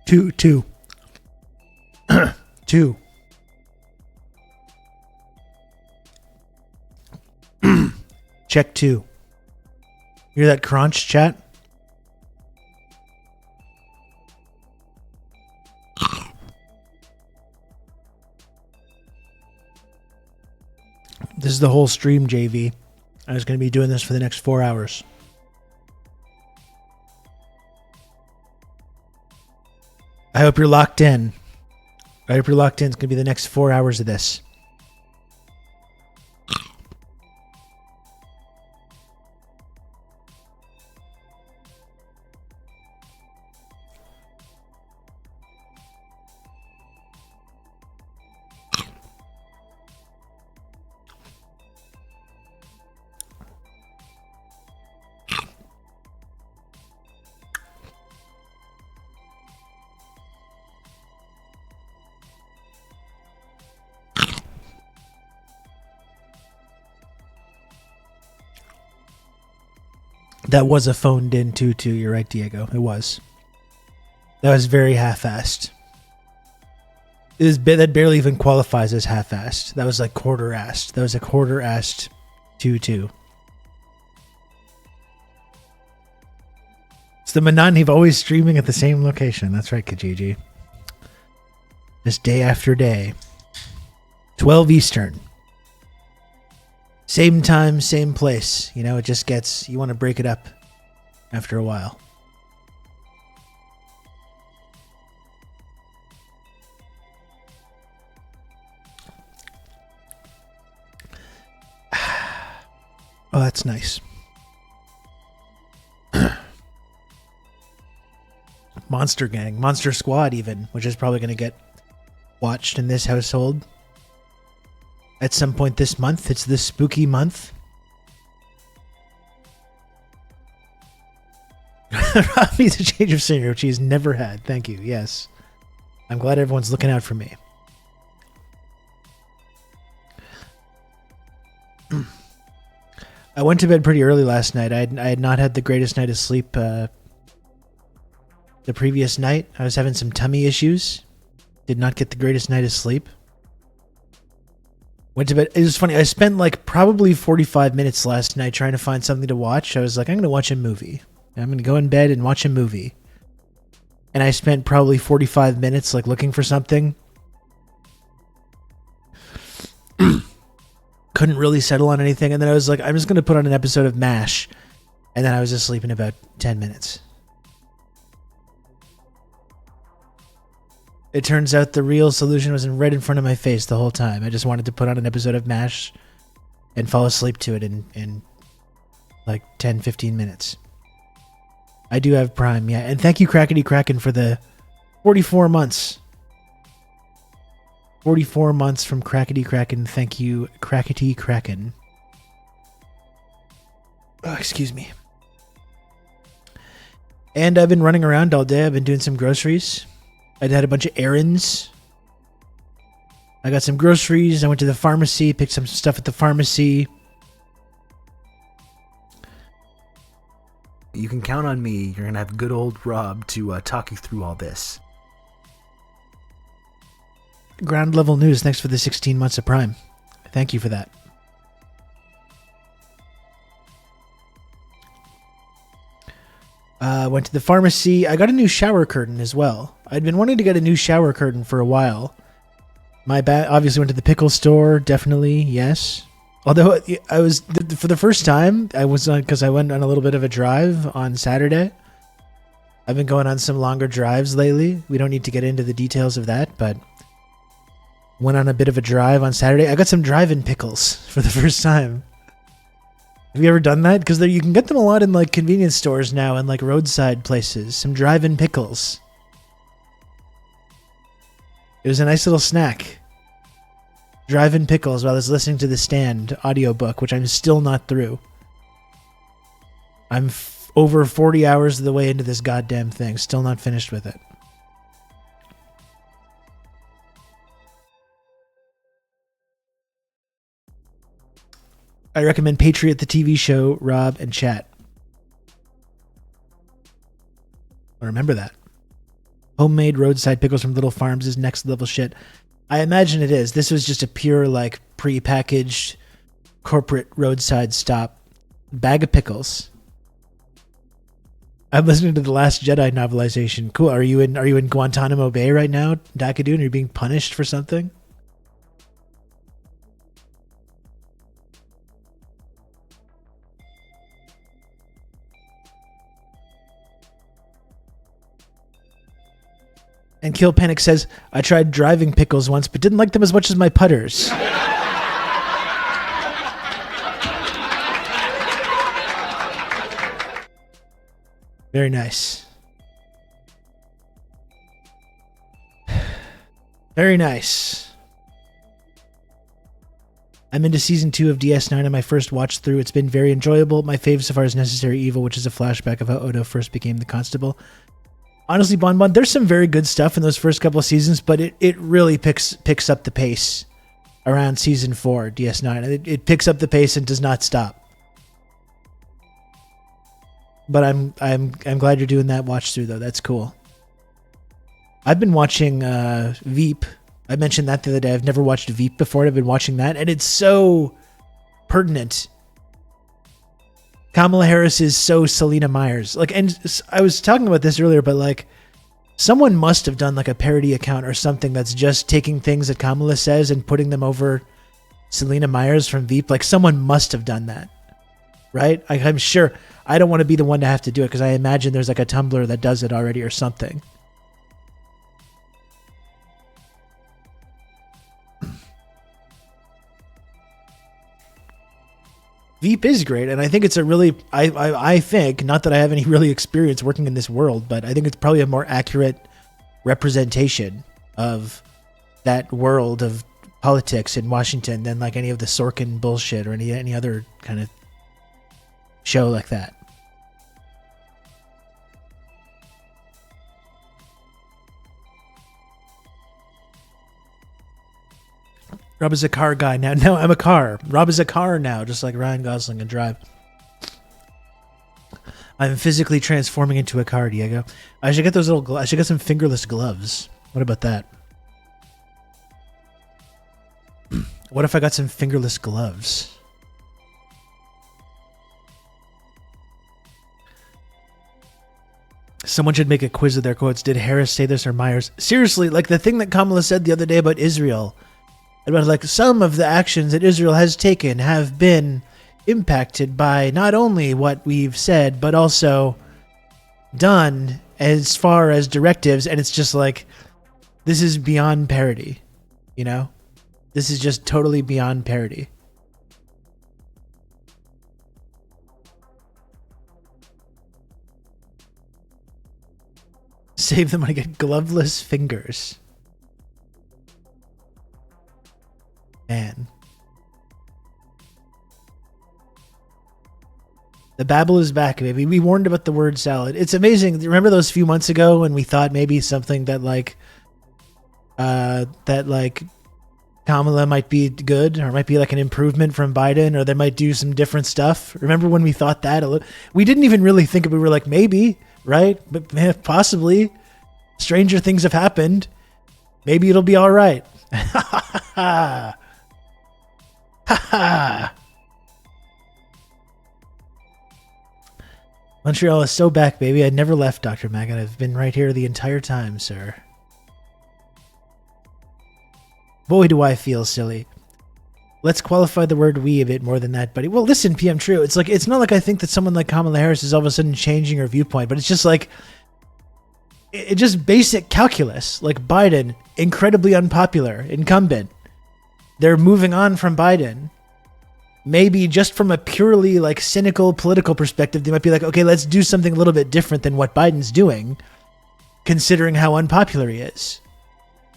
Two. Two. Check 2. Hear that crunch, chat? This is the whole stream, JV. I was going to be doing this for the next 4 hours. I hope you're locked in. I hope you're locked in. It's going to be the next 4 hours of this. That was a phoned in tutu. You're right, Diego. It was. That was very half-assed. That barely even qualifies as half-assed. That was like quarter-assed. That was a quarter-assed tutu. It's the Mananiv always streaming at the same location. That's right, Kijiji. Just day after day. 12 Eastern. Same time, same place. You know, it just gets... You want to break it up after a while. Oh, that's nice. Monster Gang. Monster Squad, even. Which is probably going to get watched in this household. At some point this month. It's this spooky month. Rob needs a change of scenery, which he's never had. Thank you. Yes. I'm glad everyone's looking out for me. I went to bed pretty early last night. I had not had the greatest night of sleep the previous night. I was having some tummy issues. Did not get the greatest night of sleep. Went to bed. It was funny. I spent like probably 45 minutes last night trying to find something to watch. I was like, I'm going to watch a movie. I'm going to go in bed and watch a movie. And I spent probably 45 minutes like looking for something. Couldn't really settle on anything. And then I was like, I'm just going to put on an episode of MASH. And then I was asleep in about 10 minutes. It turns out the real solution was right in front of my face the whole time. I just wanted to put on an episode of MASH and fall asleep to it in like 10, 15 minutes. I do have Prime, yeah. And thank you, Crackety Kraken, for the 44 months. 44 months from Crackety Kraken. Thank you, Crackety Kraken. Oh, excuse me. And I've been running around all day. I've been doing some groceries. I had a bunch of errands. I got some groceries. I went to the pharmacy, picked some stuff at the pharmacy. You can count on me. You're going to have good old Rob to talk you through all this. Ground level news. Thanks for the 16 months of Prime. Thank you for that. Went to the pharmacy. I got a new shower curtain as well. I'd been wanting to get a new shower curtain for a while. My obviously went to the pickle store. Definitely, yes. Although I was, for the first time, I was on, because I went on a little bit of a drive on Saturday. I've been going on some longer drives lately. We don't need to get into the details of that, but went on a bit of a drive on Saturday. I got some drive-in pickles for the first time. Have you ever done that? Because you can get them a lot in like convenience stores now and like roadside places. Some drive-in pickles. It was a nice little snack. Drive-in pickles while I was listening to the Stand audiobook, which I'm still not through. I'm over 40 hours of the way into this goddamn thing. Still not finished with it. I recommend Patriot the TV show, Rob, and chat. I remember that. Homemade roadside pickles from Little Farms is next level shit. I imagine it is. This was just a pure, like, pre-packaged corporate roadside stop bag of pickles. I'm listening to the Last Jedi novelization. Cool. Are you in Guantanamo Bay right now, Dakadoon? Are you being punished for something? And Kill Panic says, I tried driving pickles once, but didn't like them as much as my putters. Very nice. Very nice. I'm into season 2 of DS9 on my first watch through. It's been very enjoyable. My fave so far is Necessary Evil, which is a flashback of how Odo first became the Constable. Honestly, Bon, there's some very good stuff in those first couple of seasons, but it really picks up the pace around season 4, DS9. It picks up the pace and does not stop. But I'm glad you're doing that watch through though. That's cool. I've been watching Veep. I mentioned that the other day. I've never watched Veep before. I've been watching that, and it's so pertinent. Kamala Harris is so Selena Myers. Like, and I was talking about this earlier, but like, someone must have done like a parody account or something that's just taking things that Kamala says and putting them over Selena Myers from Veep. Like, someone must have done that, right? I'm sure. I don't want to be the one to have to do it because I imagine there's like a Tumblr that does it already or something. Veep is great, and I think it's a really, I think, not that I have any really experience working in this world, but I think it's probably a more accurate representation of that world of politics in Washington than like any of the Sorkin bullshit or any other kind of show like that. Rob is a car guy now. No, I'm a car. Rob is a car now, just like Ryan Gosling and Drive. I'm physically transforming into a car, Diego. I should get those little. I should get some fingerless gloves. What about that? What if I got some fingerless gloves? Someone should make a quiz of their quotes. Did Harris say this or Myers? Seriously, like the thing that Kamala said the other day about Israel. About like some of the actions that Israel has taken have been impacted by not only what we've said, but also done as far as directives. And it's just like, this is beyond parody, you know? This is just totally beyond parody. Save them when I get gloveless fingers. Man. The babble is back, baby. We warned about the word salad. It's amazing. Remember those few months ago when we thought maybe something that Kamala might be good or might be like an improvement from Biden or they might do some different stuff? Remember when we thought that? We didn't even really think of it. We were like, maybe, right? But possibly. Stranger things have happened. Maybe it'll be all right. Ha ha. Montreal is so back, baby. I never left, Dr. Mag, and I've been right here the entire time, sir. Boy, do I feel silly. Let's qualify the word we a bit more than that, buddy. Well, listen, PM True. It's like, it's not like I think that someone like Kamala Harris is all of a sudden changing her viewpoint, but it's just like, it's just basic calculus. Like Biden, incredibly unpopular, incumbent. They're moving on from Biden. Maybe just from a purely like cynical political perspective, they might be like, okay, let's do something a little bit different than what Biden's doing, considering how unpopular he is.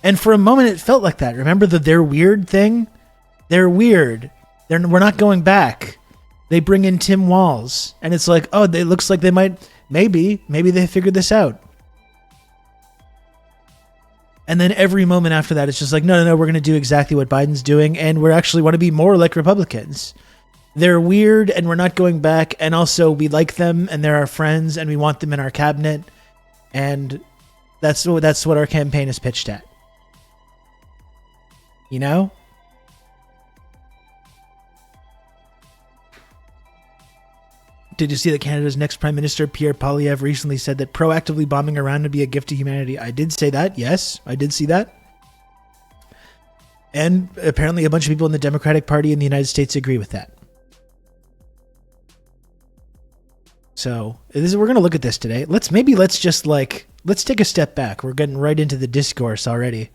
And for a moment, it felt like that. Remember the they're weird thing? They're weird. We're not going back. They bring in Tim Walz. And it's like, oh, it looks like they might, maybe they figured this out. And then every moment after that, it's just like, no, we're going to do exactly what Biden's doing. And we actually want to be more like Republicans. They're weird and we're not going back. And also we like them and they're our friends and we want them in our cabinet. And That's what our campaign is pitched at. You know? Did you see that Canada's next Prime Minister, Pierre Poilievre, recently said that proactively bombing Iran would be a gift to humanity? I did say that. Yes, I did see that. And apparently a bunch of people in the Democratic Party in the United States agree with that. So we're going to look at this today. Let's just let's take a step back. We're getting right into the discourse already.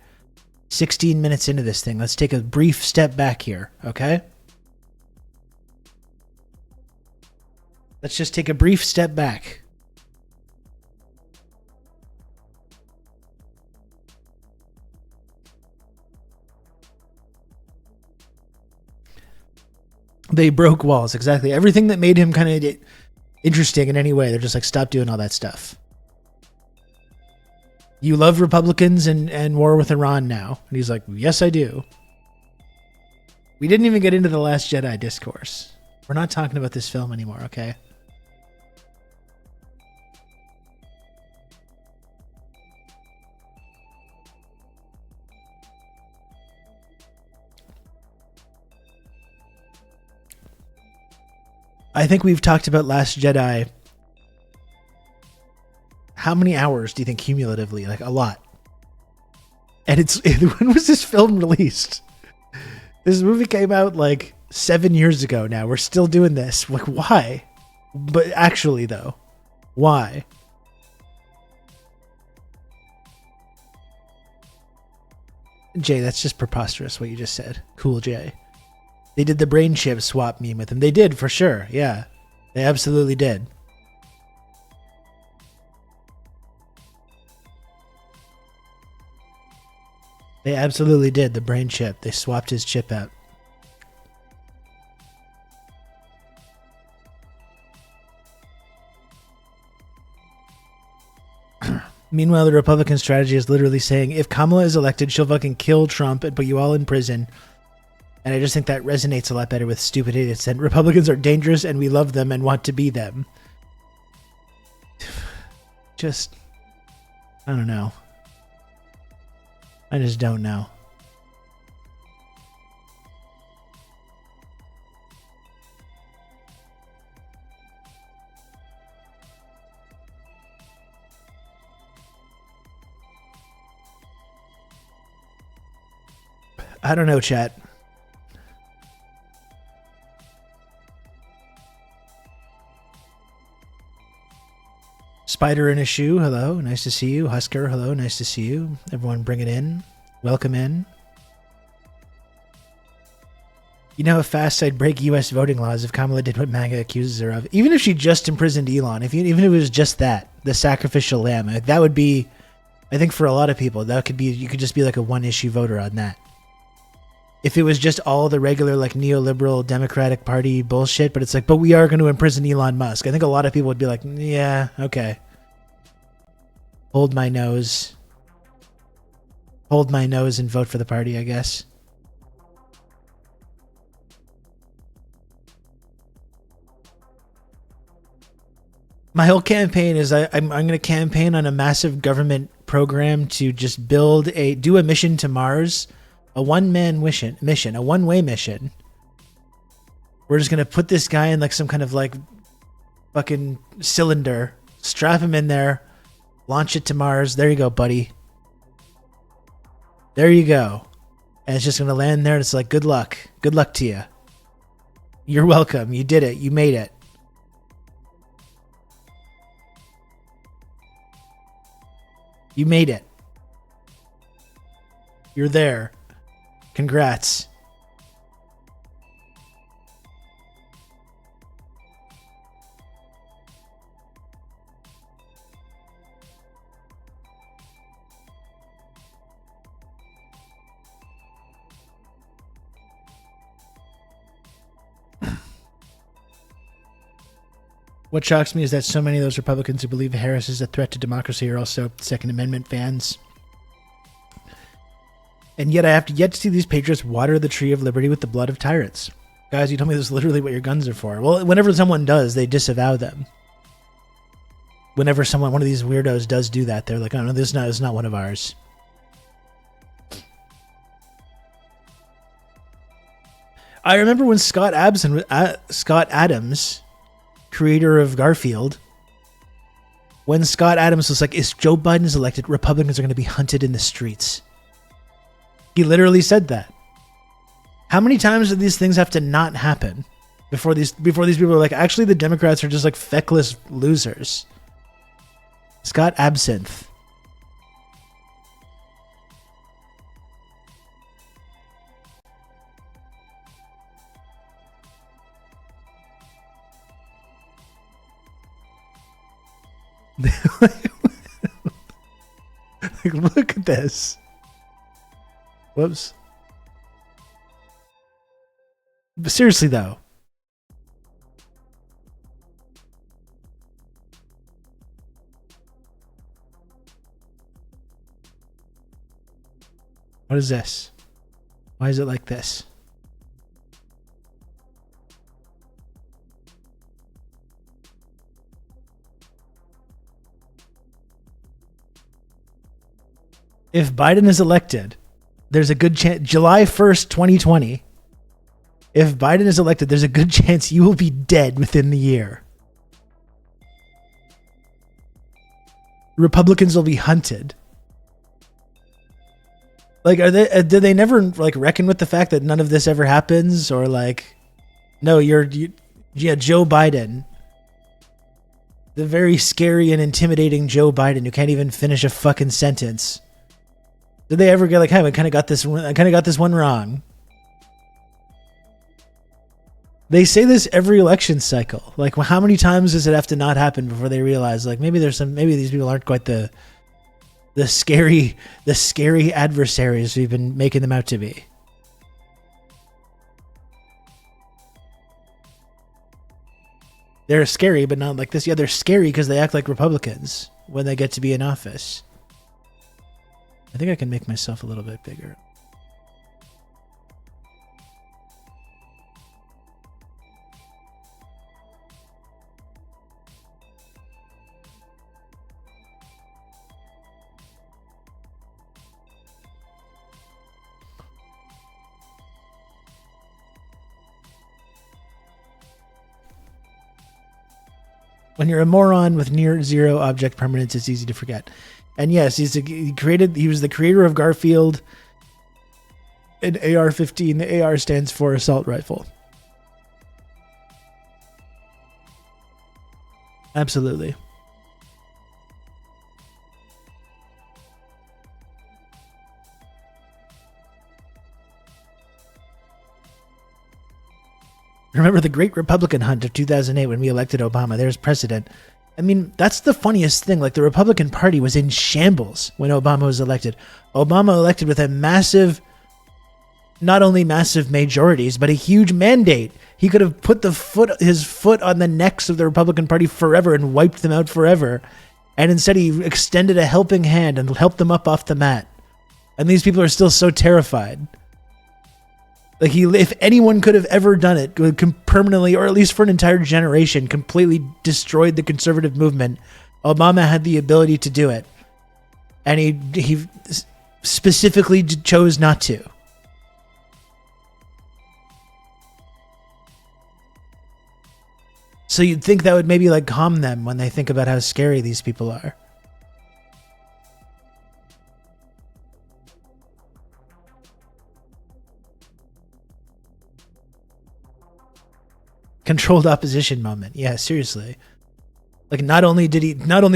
16 minutes into this thing. Let's take a brief step back here, okay? Let's just take a brief step back. They broke walls, exactly. Everything that made him kind of interesting in any way, they're just like, stop doing all that stuff. You love Republicans and war with Iran now. And he's like, yes, I do. We didn't even get into The Last Jedi discourse. We're not talking about this film anymore, okay? I think we've talked about Last Jedi. How many hours do you think cumulatively? Like a lot. And when was this film released? This movie came out like 7 years ago now. We're still doing this. Like, why? But actually, though, why? Jay, that's just preposterous what you just said. Cool, Jay. They did the brain chip swap meme with him. They did, for sure. Yeah. They absolutely did. They absolutely did. The brain chip. They swapped his chip out. Meanwhile, the Republican strategy is literally saying, if Kamala is elected, she'll fucking kill Trump and put you all in prison. And I just think that resonates a lot better with stupid idiots. And Republicans are dangerous and we love them and want to be them. Just, I don't know. I just don't know. I don't know, chat. Spider in a shoe, hello, nice to see you. Husker, hello, nice to see you. Everyone bring it in. Welcome in. You know how fast I'd break U.S. voting laws if Kamala did what MAGA accuses her of. Even if she just imprisoned Elon, even if it was just that, the sacrificial lamb, that would be, I think for a lot of people, that could be, you could just be like a one-issue voter on that. If it was just all the regular like neoliberal Democratic Party bullshit, but it's like, but we are going to imprison Elon Musk. I think a lot of people would be like, yeah, okay. Hold my nose. Hold my nose and vote for the party, I guess. My whole campaign is I'm going to campaign on a massive government program to just do a mission to Mars. A one-man mission, a one-way mission. We're just going to put this guy in like some kind of like fucking cylinder, strap him in there, launch it to Mars. There you go, buddy. There you go. And it's just going to land there and it's like, good luck. Good luck to you. You're welcome. You did it. You made it. You made it. You're there. Congrats. What shocks me is that so many of those Republicans who believe Harris is a threat to democracy are also Second Amendment fans. And yet I have yet to see these patriots water the tree of liberty with the blood of tyrants. Guys, you told me this is literally what your guns are for. Well, whenever someone does, they disavow them. Whenever one of these weirdos does do that, they're like, "Oh no, this is not one of ours." I remember when Scott Adams, creator of Garfield, when Scott Adams was like, "If Joe Biden is elected, Republicans are going to be hunted in the streets." He literally said that. How many times do these things have to not happen before these people are like, actually, the Democrats are just like feckless losers? Scott Absinthe. Like, look at this. Whoops. But seriously, though. What is this? Why is it like this? If Biden is elected, there's a good chance, July 1st, 2020, if Biden is elected, there's a good chance you will be dead within the year. Republicans will be hunted. Like, did they never like reckon with the fact that none of this ever happens? Or like, no, Joe Biden, the very scary and intimidating Joe Biden who can't even finish a fucking sentence. Did they ever get like, hey, I kind of got this one wrong? They say this every election cycle. Like, well, how many times does it have to not happen before they realize like maybe these people aren't quite the scary adversaries we've been making them out to be? They're scary, but not like this. Yeah, they're scary because they act like Republicans when they get to be in office. I think I can make myself a little bit bigger. When you're a moron with near zero object permanence, it's easy to forget. And yes, he was the creator of Garfield and AR-15. The AR stands for assault rifle. Absolutely. Remember the great Republican hunt of 2008 when we elected Obama? There's precedent. I mean, that's the funniest thing. Like, the Republican Party was in shambles when Obama was elected. Obama elected with a massive, not only massive majorities, but a huge mandate. He could have put his foot on the necks of the Republican Party forever and wiped them out forever. And instead he extended a helping hand and helped them up off the mat. And these people are still so terrified. Like, if anyone could have ever done it, could permanently, or at least for an entire generation, completely destroyed the conservative movement, Obama had the ability to do it. And he specifically chose not to. So you'd think that would maybe like calm them when they think about how scary these people are. Controlled opposition moment. Yeah, seriously. Like, not only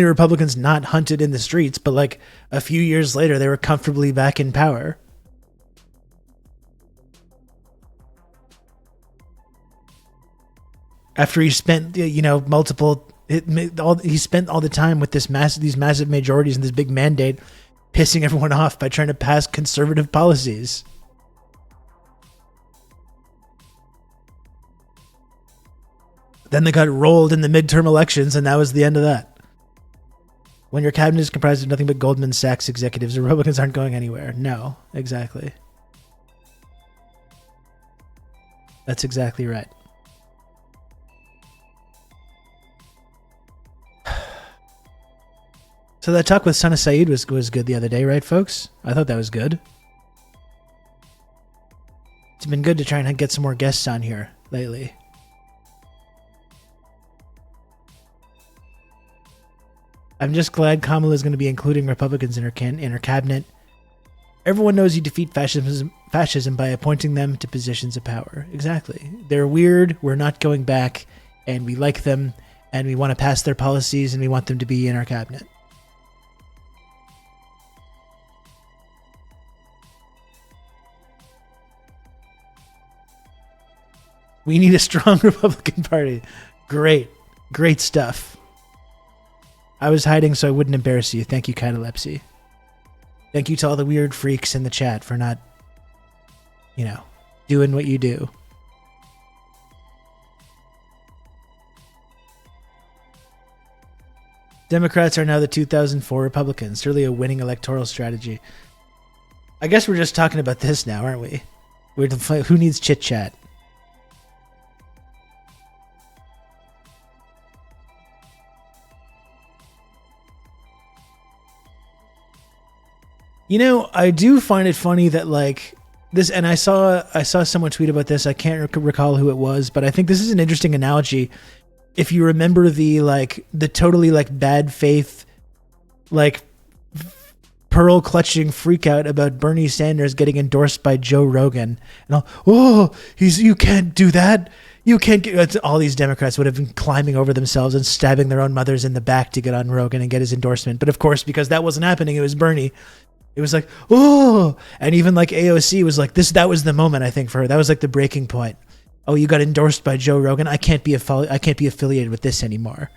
Republicans not hunted in the streets, but like a few years later, they were comfortably back in power. After he spent, he spent all the time with these massive majorities and this big mandate, pissing everyone off by trying to pass conservative policies. Then they got rolled in the midterm elections, and that was the end of that. When your cabinet is comprised of nothing but Goldman Sachs executives, the Republicans aren't going anywhere. No, exactly. That's exactly right. So that talk with Sana Saeed was good the other day, right, folks? I thought that was good. It's been good to try and get some more guests on here lately. I'm just glad Kamala is going to be including Republicans in her cabinet. Everyone knows you defeat fascism by appointing them to positions of power. Exactly. They're weird. We're not going back, and we like them, and we want to pass their policies, and we want them to be in our cabinet. We need a strong Republican Party. Great. Great stuff. I was hiding so I wouldn't embarrass you. Thank you, Catalepsy. Thank you to all the weird freaks in the chat for not, doing what you do. Democrats are now the 2004 Republicans. Really a winning electoral strategy. I guess we're just talking about this now, aren't we? Who needs chit chat? I do find it funny that this, and I saw someone tweet about this. I can't recall who it was, but I think this is an interesting analogy. If you remember the totally bad faith, pearl clutching freak out about Bernie Sanders getting endorsed by Joe Rogan, and you can't do that. You can't get, all these Democrats would have been climbing over themselves and stabbing their own mothers in the back to get on Rogan and get his endorsement. But of course, because that wasn't happening, it was Bernie. It was and even AOC was that was the moment, I think, for her. That was the breaking point. Oh, you got endorsed by Joe Rogan. I can't be affiliated with this anymore.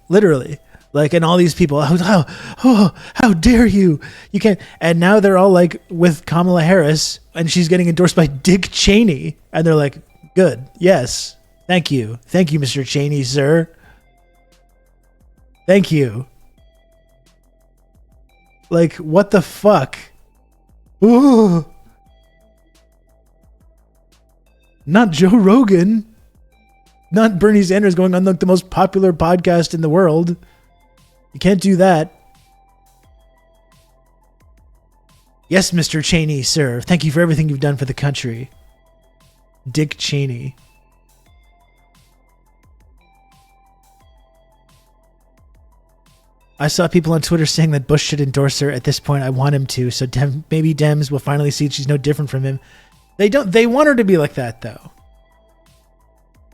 Literally, and all these people. How dare you? You can't. And now they're all with Kamala Harris, and she's getting endorsed by Dick Cheney, and they're good, yes, thank you, Mr. Cheney, sir. Thank you. What the fuck? Ooh. Not Joe Rogan. Not Bernie Sanders going on the most popular podcast in the world. You can't do that. Yes, Mr. Cheney, sir. Thank you for everything you've done for the country. Dick Cheney. I saw people on Twitter saying that Bush should endorse her. At this point, I want him to. So maybe Dems will finally see she's no different from him. They don't. They want her to be like that, though.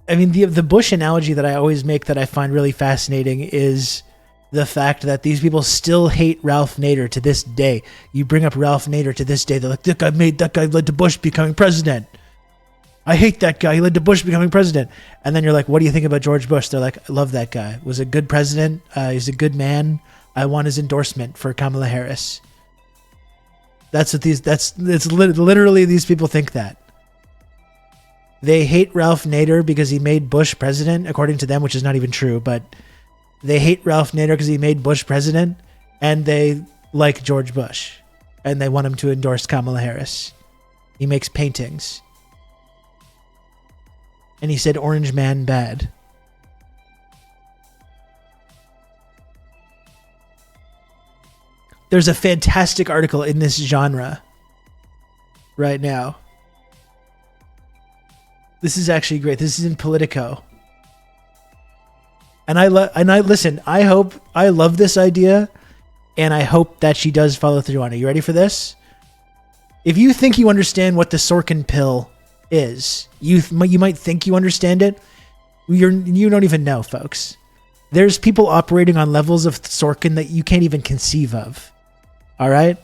I mean, the Bush analogy that I always make that I find really fascinating is the fact that these people still hate Ralph Nader to this day. You bring up Ralph Nader to this day, they're like, that guy led to Bush becoming president. I hate that guy. He led to Bush becoming president. And then you're like, what do you think about George Bush? They're like, I love that guy. Was a good president. He's a good man. I want his endorsement for Kamala Harris. Literally these people think that. They hate Ralph Nader because he made Bush president, according to them, which is not even true, but they hate Ralph Nader because he made Bush president, and they like George Bush, and they want him to endorse Kamala Harris. He makes paintings. And he said Orange Man bad. There's a fantastic article in this genre right now. This is actually great. This is in Politico. And I listen, I love this idea, and I hope that she does follow through on it. You ready for this? If you think you understand what the Sorkin pill is, you might think you understand it. You don't even know, folks. There's people operating on levels of Sorkin that you can't even conceive of. All right?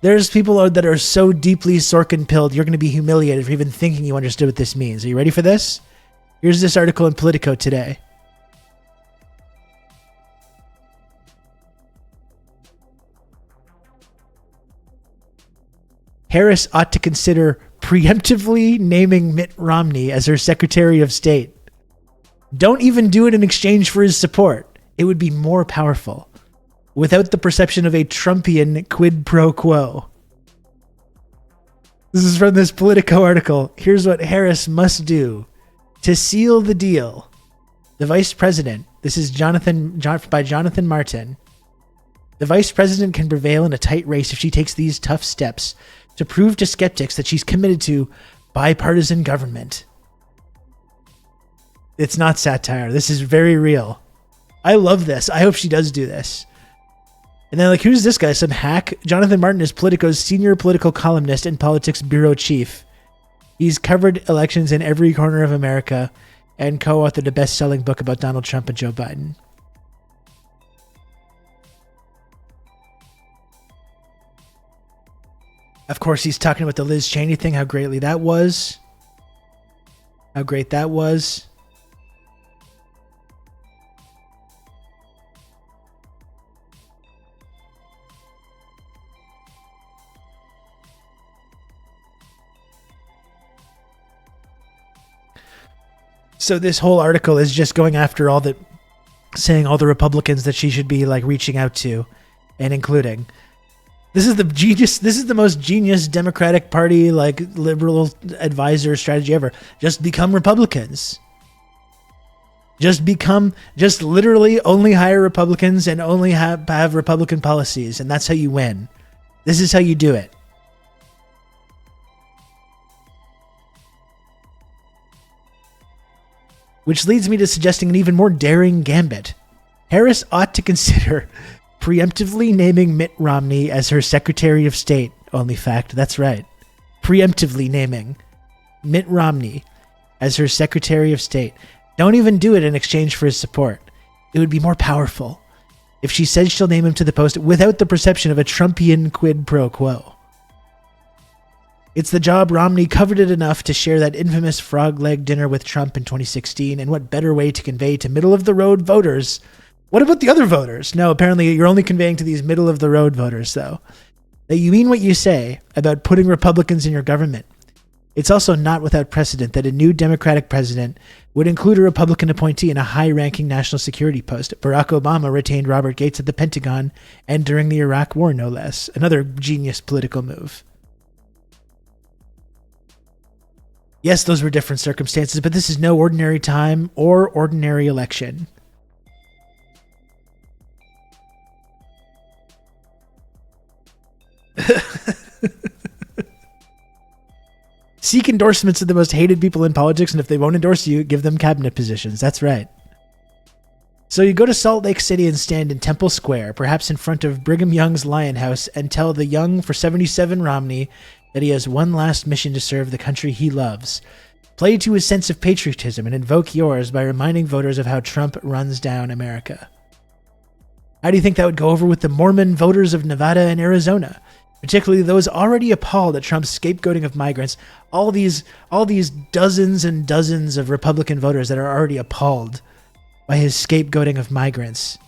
There's people that are so deeply Sorkin-pilled, you're going to be humiliated for even thinking you understood what this means. Are you ready for this? Here's this article in Politico today. Harris ought to consider preemptively naming Mitt Romney as her Secretary of State. Don't even do it in exchange for his support. It would be more powerful, without the perception of a Trumpian quid pro quo. This is from this Politico article. Here's what Harris must do to seal the deal. The vice president, This is by Jonathan Martin. The vice president can prevail in a tight race if she takes these tough steps to prove to skeptics that she's committed to bipartisan government. It's not satire. This is very real. I love this. I hope she does do this. And then, like, who's this guy? Some hack? Jonathan Martin is Politico's senior political columnist and politics bureau chief. He's covered elections in every corner of America and co-authored a best-selling book about Donald Trump and Joe Biden. Of course, he's talking about the Liz Cheney thing, how greatly that was. How great that was. So this whole article is just going after saying all the Republicans that she should be like reaching out to and including. This is the most genius Democratic Party, like, liberal advisor strategy ever. Just become Republicans. Just literally only hire Republicans and only have Republican policies, and that's how you win. This is how you do it. Which leads me to suggesting an even more daring gambit. Harris ought to consider preemptively naming Mitt Romney as her Secretary of State. Only fact, that's right. Preemptively naming Mitt Romney as her Secretary of State. Don't even do it in exchange for his support. It would be more powerful if she says she'll name him to the post without the perception of a Trumpian quid pro quo. It's the job Romney coveted enough to share that infamous frog leg dinner with Trump in 2016, and what better way to convey to middle-of-the-road voters. What about the other voters? No, apparently you're only conveying to these middle-of-the-road voters, though, that you mean what you say about putting Republicans in your government. It's also not without precedent that a new Democratic president would include a Republican appointee in a high-ranking national security post. Barack Obama retained Robert Gates at the Pentagon, and during the Iraq War, no less. Another genius political move. Yes, those were different circumstances, but this is no ordinary time or ordinary election. Seek endorsements of the most hated people in politics, and if they won't endorse you, give them cabinet positions. That's right. So you go to Salt Lake City and stand in Temple Square, perhaps in front of Brigham Young's Lion House, and tell the young for 77 Romney that he has one last mission to serve the country he loves. Play to his sense of patriotism and invoke yours by reminding voters of how Trump runs down America. How do you think that would go over with the Mormon voters of Nevada and Arizona? Particularly those already appalled at Trump's scapegoating of migrants. All these dozens and dozens of Republican voters that are already appalled by his scapegoating of migrants.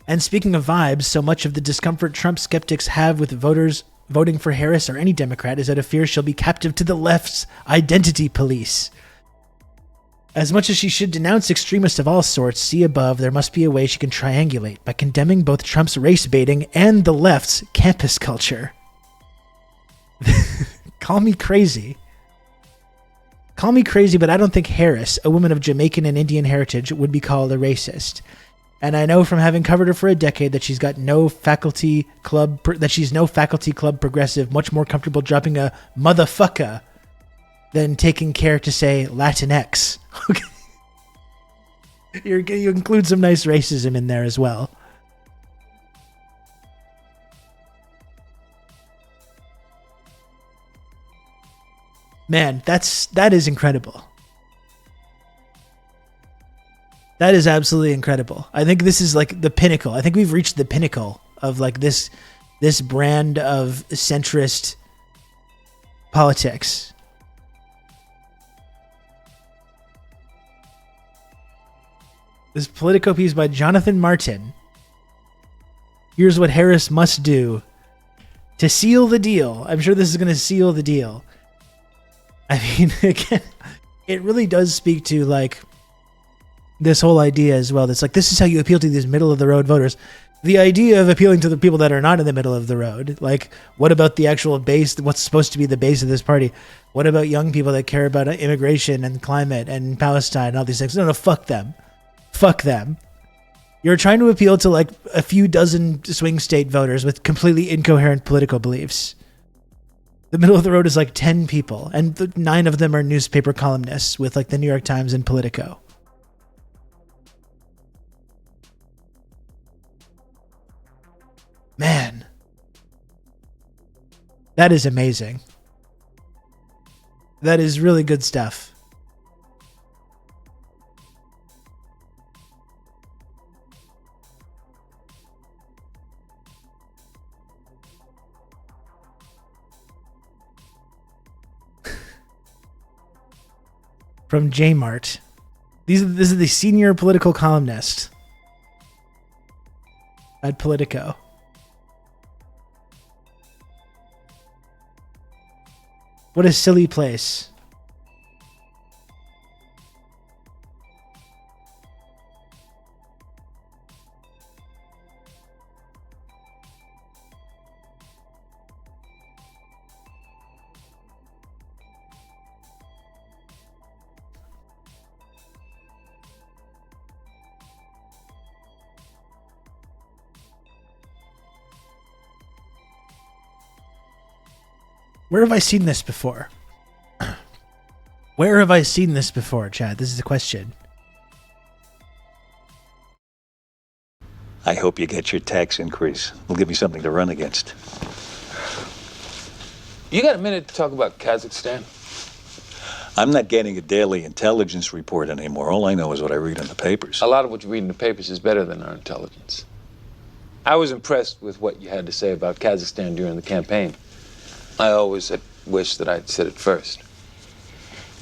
And speaking of vibes, so much of the discomfort Trump skeptics have with voters voting for Harris or any Democrat is out of fear she'll be captive to the left's identity police. As much as she should denounce extremists of all sorts, see above, there must be a way she can triangulate by condemning both Trump's race baiting and the left's campus culture. Call me crazy. Call me crazy, but I don't think Harris, a woman of Jamaican and Indian heritage, would be called a racist. And I know from having covered her for a decade that she's no faculty club progressive, much more comfortable dropping a motherfucker than taking care to say Latinx. Okay. You include some nice racism in there as well. Man, that is incredible. That is absolutely incredible. I think this is like the pinnacle. I think we've reached the pinnacle of like this brand of centrist politics. This Politico piece by Jonathan Martin. Here's what Harris must do to seal the deal. I'm sure this is going to seal the deal. I mean, again, it really does speak to like this whole idea as well. That's like, this is how you appeal to these middle of the road voters. the idea of appealing to the people that are not in the middle of the road, like, what about the actual base? What's supposed to be the base of this party? What about young people that care about immigration and climate and Palestine and all these things? No, fuck them. Fuck them. You're trying to appeal to like a few dozen swing state voters with completely incoherent political beliefs. The middle of the road is like 10 people, and 9 of them are newspaper columnists with like the New York Times and Politico. Man, that is amazing. That is really good stuff. From J-Mart. This is the senior political columnist at Politico. What a silly place. Where have I seen this before? Where have I seen this before, Chad? This is the question. I hope you get your tax increase. It'll give me something to run against. You got a minute to talk about Kazakhstan? I'm not getting a daily intelligence report anymore. All I know is what I read in the papers. A lot of what you read in the papers is better than our intelligence. I was impressed with what you had to say about Kazakhstan during the campaign. I always had wished that I'd said it first.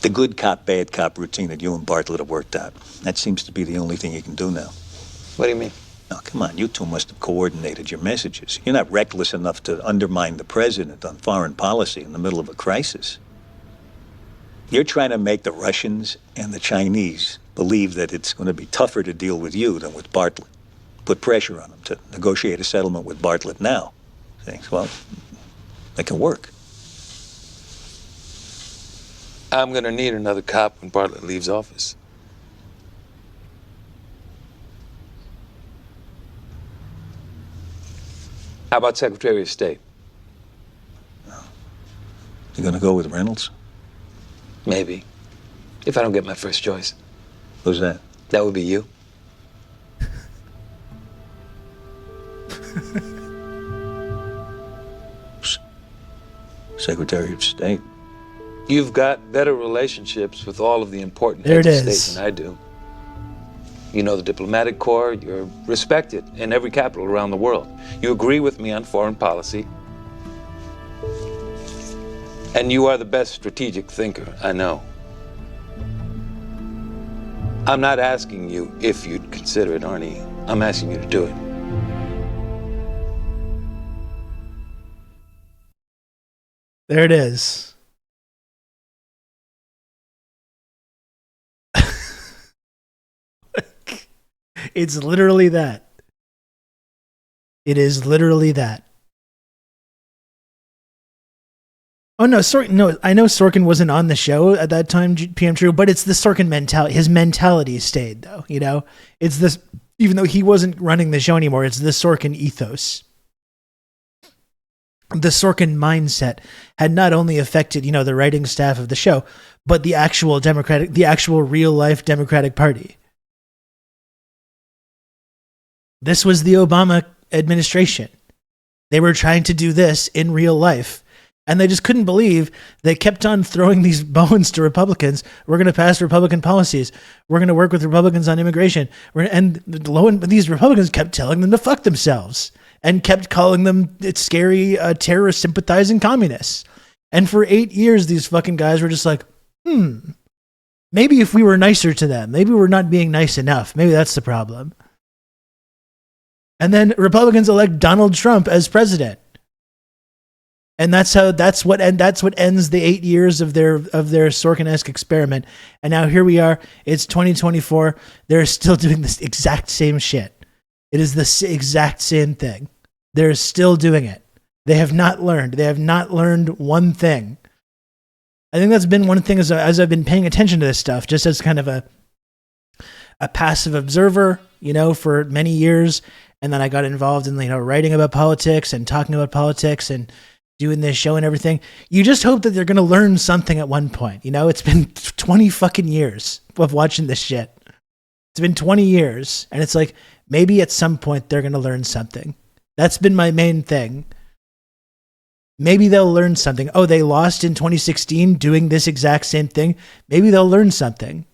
The good cop, bad cop routine that you and Bartlett have worked out. That seems to be the only thing you can do now. What do you mean? Oh, come on, you two must have coordinated your messages. You're not reckless enough to undermine the president on foreign policy in the middle of a crisis. You're trying to make the Russians and the Chinese believe that it's going to be tougher to deal with you than with Bartlett. Put pressure on them to negotiate a settlement with Bartlett now. Thanks. Well, that can work. I'm gonna need another cop when Bartlett leaves office. How about Secretary of State? You gonna go with Reynolds? Maybe. If I don't get my first choice. Who's that? That would be you. Secretary of State. You've got better relationships with all of the important There heads it of is. state than I do. You know the diplomatic corps, you're respected in every capital around the world. You agree with me on foreign policy. And you are the best strategic thinker I know. I'm not asking you if you'd consider it, Arnie. I'm asking you to do it. There it is. It's literally that. It is literally that. Oh no, Sorkin. No, I know Sorkin wasn't on the show at that time, PM True, but it's the Sorkin mentality. His mentality stayed, though. You know, it's this. Even though he wasn't running the show anymore, it's the Sorkin ethos. The Sorkin mindset had not only affected, you know, the writing staff of the show, but the actual real life Democratic Party. This was the Obama administration. They were trying to do this in real life. And they just couldn't believe they kept on throwing these bones to Republicans. We're going to pass Republican policies. We're going to work with Republicans on immigration. These Republicans kept telling them to fuck themselves and kept calling them scary terrorist sympathizing communists. And for 8 years, these fucking guys were just like, maybe if we were nicer to them, maybe we're not being nice enough. Maybe that's the problem. And then Republicans elect Donald Trump as president. And that's what ends the 8 years of their Sorkin-esque experiment. And now here we are. It's 2024. They're still doing this exact same shit. It is the exact same thing. They're still doing it. They have not learned. They have not learned one thing. I think that's been one thing as I've been paying attention to this stuff, just as kind of a passive observer, for many years. And then I got involved in, writing about politics and talking about politics and doing this show and everything. You just hope that they're going to learn something at one point. It's been 20 fucking years of watching this shit. It's been 20 years. And it's like, maybe at some point they're going to learn something. That's been my main thing. Maybe they'll learn something. Oh, they lost in 2016 doing this exact same thing. Maybe they'll learn something.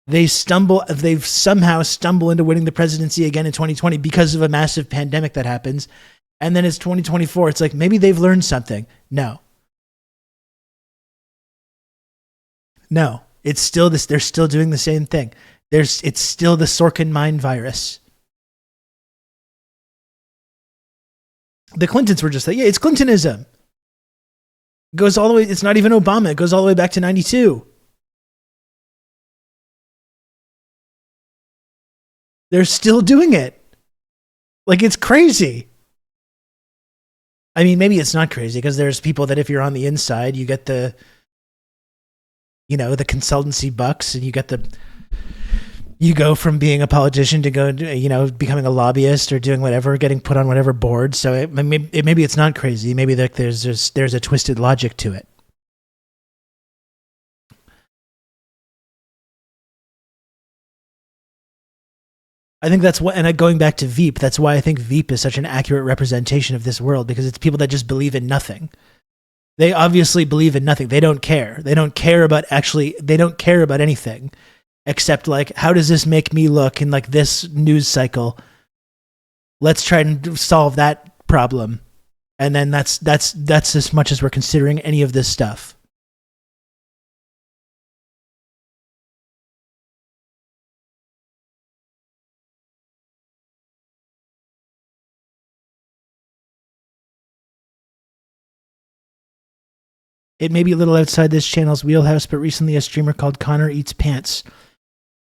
They've somehow stumbled into winning the presidency again in 2020 because of a massive pandemic that happens. And then it's 2024. It's like, maybe they've learned something. No. It's still this. They're still doing the same thing. It's still the Sorkin mind virus. The Clintons were just like, yeah, it's Clintonism. It goes all the way. It's not even Obama. It goes all the way back to 92. They're still doing it. Like, it's crazy. I mean, maybe it's not crazy because there's people that if you're on the inside, you get the consultancy bucks, and you go from being a politician to becoming a lobbyist or doing whatever, getting put on whatever board. So maybe it's not crazy. Maybe there's a twisted logic to it. I think that's what, and going back to Veep, that's why I think Veep is such an accurate representation of this world, because it's people that just believe in nothing. They obviously believe in nothing. They don't care. They don't care about anything except, like, how does this make me look in, like, this news cycle? Let's try and solve that problem. And then that's as much as we're considering any of this stuff. It may be a little outside this channel's wheelhouse, but recently a streamer called Connor Eats Pants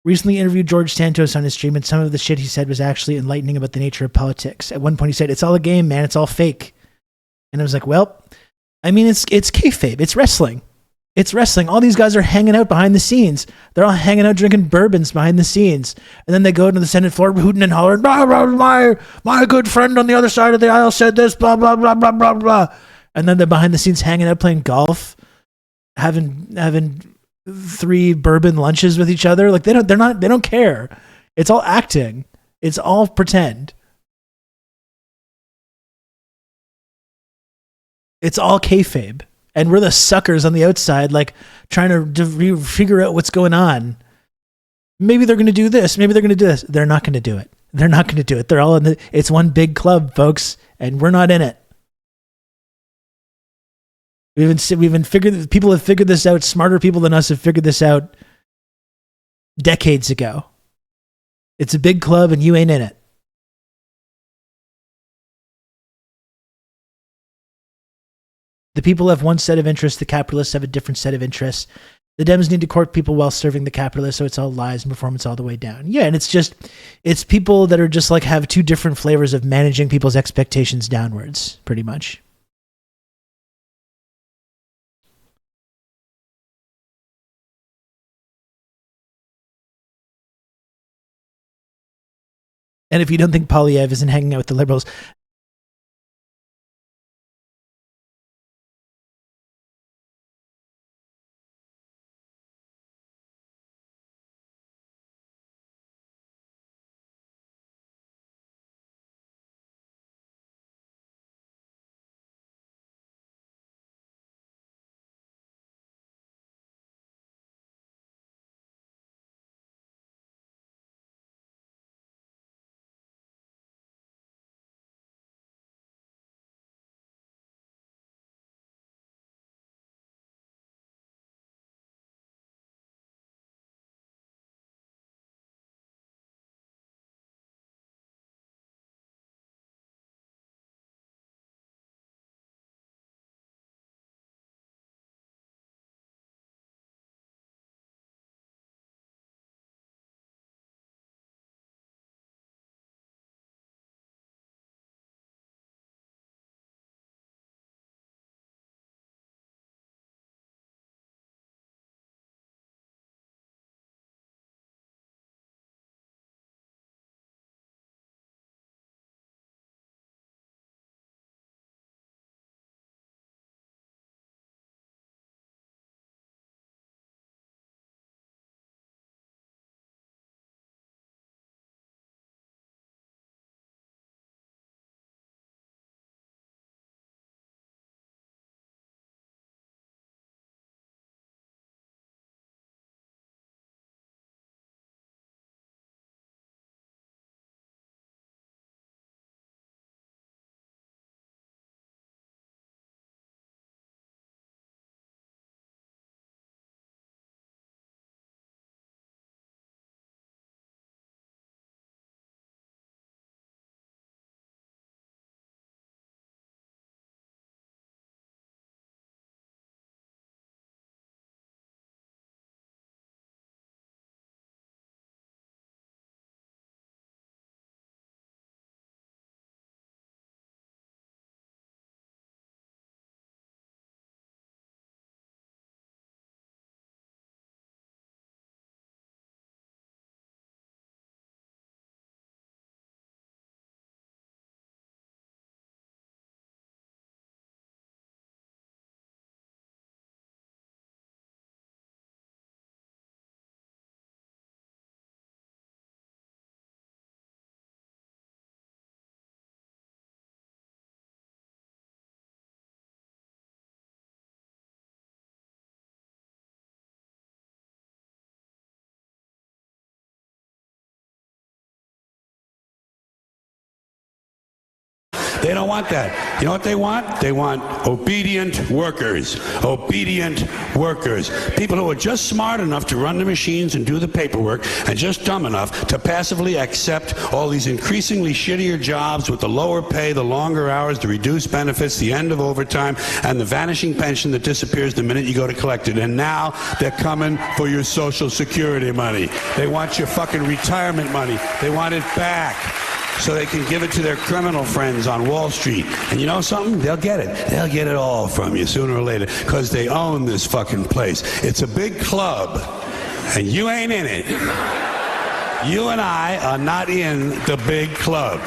recently interviewed George Santos on his stream, and some of the shit he said was actually enlightening about the nature of politics. At one point he said, "It's all a game, man. It's all fake." And I was like, well, I mean, it's kayfabe. It's wrestling. It's wrestling. All these guys are hanging out behind the scenes. They're all hanging out drinking bourbons behind the scenes. And then they go to the Senate floor hooting and hollering, blah, blah, blah, my good friend on the other side of the aisle said this, blah, blah, blah, blah, blah, blah. And then they're behind the scenes hanging out playing golf, having 3 bourbon lunches with each other. Like, they don't care. It's all acting. It's all pretend. It's all kayfabe. And we're the suckers on the outside, like, trying to figure out what's going on. Maybe they're going to do this. Maybe they're going to do this. They're not going to do it. They're not going to do it. They're all it's one big club, folks, and we're not in it. People have figured this out. Smarter people than us have figured this out decades ago. It's a big club and you ain't in it. The people have one set of interests. The capitalists have a different set of interests. The Dems need to court people while serving the capitalists, so it's all lies and performance all the way down. Yeah, and it's people that are just like have 2 different flavors of managing people's expectations downwards, pretty much. And if you don't think Polyev isn't hanging out with the liberals, They don't want that. You know what they want? They want obedient workers. Obedient workers. People who are just smart enough to run the machines and do the paperwork and just dumb enough to passively accept all these increasingly shittier jobs with the lower pay, the longer hours, the reduced benefits, the end of overtime, and the vanishing pension that disappears the minute you go to collect it. And now they're coming for your Social Security money. They want your fucking retirement money. They want it back so they can give it to their criminal friends on Wall Street. And you know something? They'll get it. They'll get it all from you sooner or later because they own this fucking place. It's a big club, and you ain't in it. You and I are not in the big club.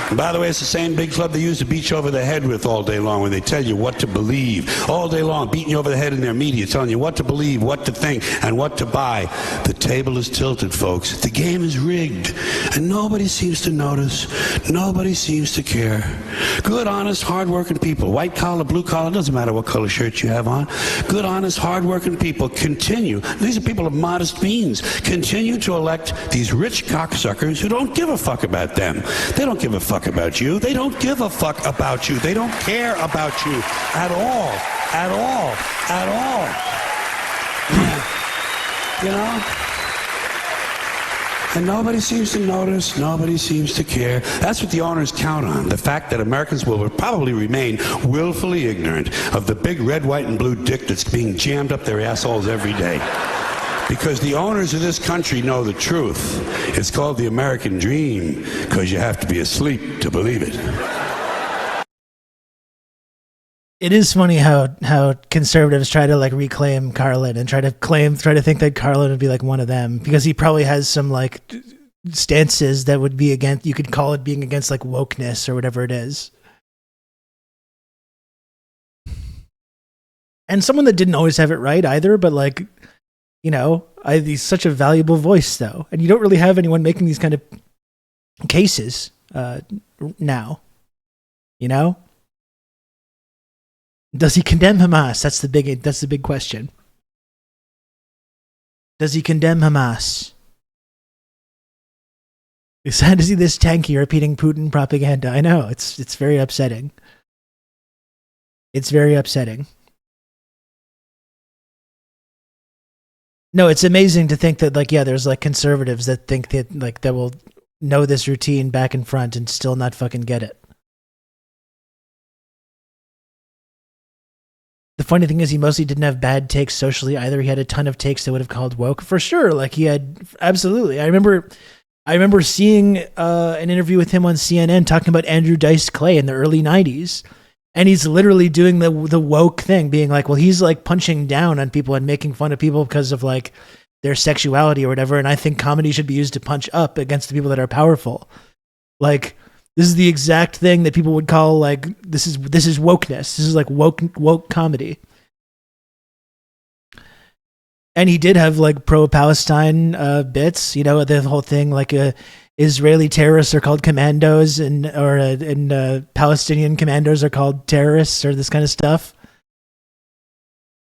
And by the way, it's the same big club they use to beat you over the head with all day long when they tell you what to believe. All day long, beating you over the head in their media, telling you what to believe, what to think, and what to buy. The table is tilted, folks. The game is rigged. And nobody seems to notice. Nobody seems to care. Good, honest, hard-working people, white collar, blue collar, doesn't matter what color shirt you have on. Good, honest, hard-working people continue. These are people of modest means. Continue to elect these rich cocksuckers who don't give a fuck about them. They don't give a fuck about you. They don't give a fuck about you. They don't care about you at all. At all. At all. You know? And nobody seems to notice. Nobody seems to care. That's what the owners count on. The fact that Americans will probably remain willfully ignorant of the big red, white, and blue dick that's being jammed up their assholes every day. Because the owners of this country know the truth. It's called the American dream, because you have to be asleep to believe it. It is funny how conservatives try to like reclaim Carlin and try to think that Carlin would be like one of them, because he probably has some like stances that would be against, you could call it being against like wokeness or whatever it is. And someone that didn't always have it right either, but like, you know, he's such a valuable voice, though. And you don't really have anyone making these kind of cases now. You know? Does he condemn Hamas? That's the big question. Does he condemn Hamas? It's sad to see this tanky repeating Putin propaganda. I know, it's very upsetting. It's very upsetting. No, it's amazing to think that, like, yeah, there's like conservatives that think that like that will know this routine back and front and still not fucking get it. The funny thing is, he mostly didn't have bad takes socially either. He had a ton of takes that would have called woke for sure. Like he had absolutely. I remember seeing an interview with him on CNN talking about Andrew Dice Clay in the early '90s. And he's literally doing the woke thing, being like, well, he's like punching down on people and making fun of people because of like their sexuality or whatever. And I think comedy should be used to punch up against the people that are powerful. Like, this is the exact thing that people would call like, this is wokeness. This is like woke comedy. And he did have like pro-Palestine bits, you know, the whole thing, like Israeli terrorists are called commandos and Palestinian commandos are called terrorists or this kind of stuff.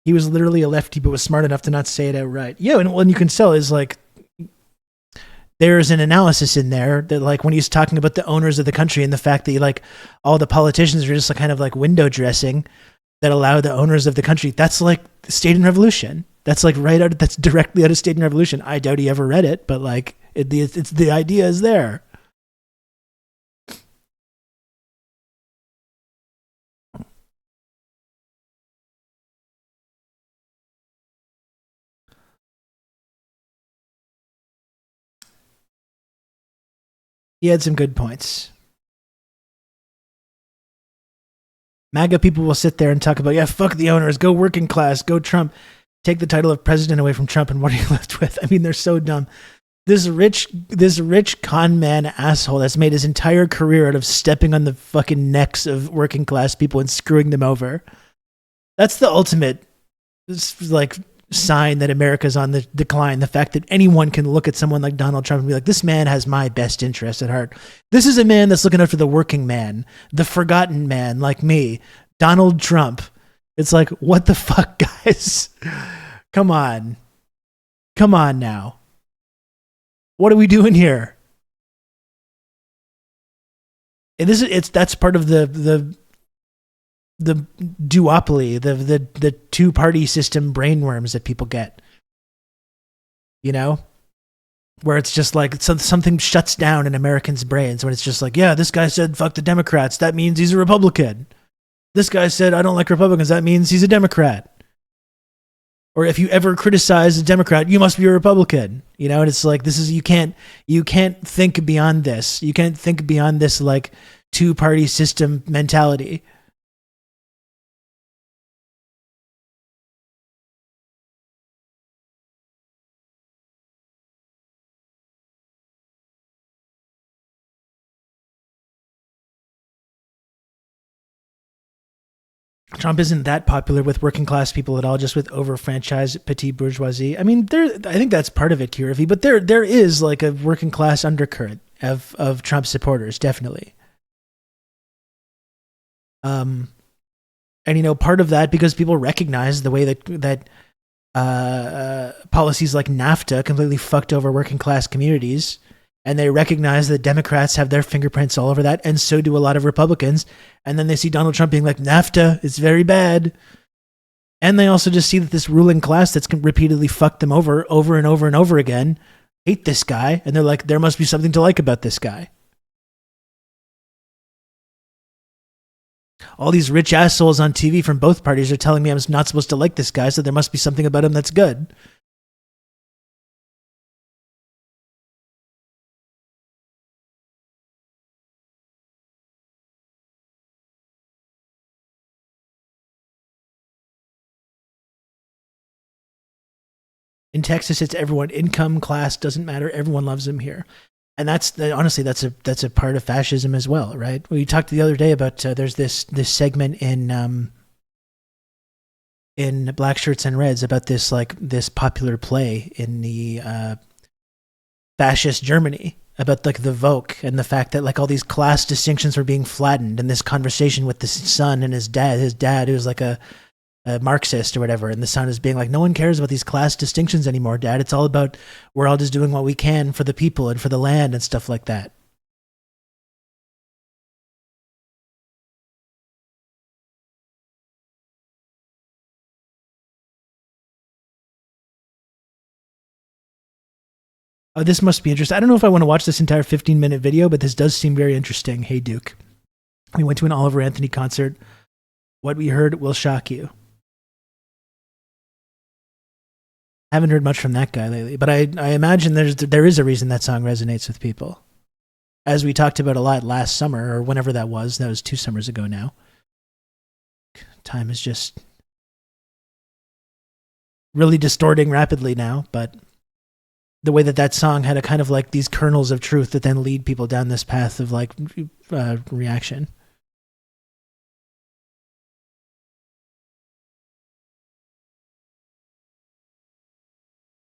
He was literally a lefty, but was smart enough to not say it outright. Yeah, and what you can tell is like there's an analysis in there that like when he's talking about the owners of the country and the fact that like all the politicians are just like kind of like window dressing that allow the owners of the country. That's like State and Revolution. That's like that's directly out of State and Revolution. I doubt he ever read it, but like it's the idea is there. He had some good points. MAGA people will sit there and talk about, yeah, fuck the owners, go working class, go Trump, take the title of president away from Trump, and what are you left with? I mean, they're so dumb. This rich con man asshole that's made his entire career out of stepping on the fucking necks of working class people and screwing them over. That's the ultimate like sign that America's on the decline. The fact that anyone can look at someone like Donald Trump and be like, this man has my best interest at heart. This is a man that's looking out for the working man, the forgotten man like me, Donald Trump. It's like, what the fuck, guys? Come on. Come on now. What are we doing here? And that's part of the duopoly, the two-party system brainworms that people get. You know? Where it's just like something shuts down in Americans' brains when it's just like, yeah, this guy said fuck the Democrats, that means he's a Republican. This guy said I don't like Republicans, that means he's a Democrat. Or if you ever criticize a Democrat, you must be a Republican. You know, and it's like, you can't think beyond this. You can't think beyond this like two-party system mentality. Trump isn't that popular with working class people at all, just with overfranchised petite bourgeoisie. I mean, I think that's part of it, Kiravi, but there is like a working class undercurrent of Trump supporters, definitely. And you know, part of that because people recognize the way that policies like NAFTA completely fucked over working class communities. And they recognize that Democrats have their fingerprints all over that, and so do a lot of Republicans. And then they see Donald Trump being like, NAFTA is very bad. And they also just see that this ruling class that's repeatedly fucked them over and over and over again hate this guy. And they're like, there must be something to like about this guy. All these rich assholes on TV from both parties are telling me I'm not supposed to like this guy, so there must be something about him that's good. In Texas, it's everyone. Income, class, doesn't matter. Everyone loves him here. And honestly, that's a part of fascism as well, right? We talked the other day about there's this segment in Black Shirts and Reds about this popular play in the fascist Germany about like the Volk and the fact that like all these class distinctions were being flattened, and this conversation with the son and his dad who was like a Marxist or whatever, and the son is being like, no one cares about these class distinctions anymore, Dad. It's all about we're all just doing what we can for the people and for the land and stuff like that. Oh, this must be interesting. I don't know if I want to watch this entire 15-minute video, but this does seem very interesting. Hey, Duke. We went to an Oliver Anthony concert. What we heard will shock you. Haven't heard much from that guy lately, but I imagine there is a reason that song resonates with people. As we talked about a lot last summer, or whenever that was 2 summers ago now. Time is just really distorting rapidly now, but the way that song had a kind of like these kernels of truth that then lead people down this path of like reaction.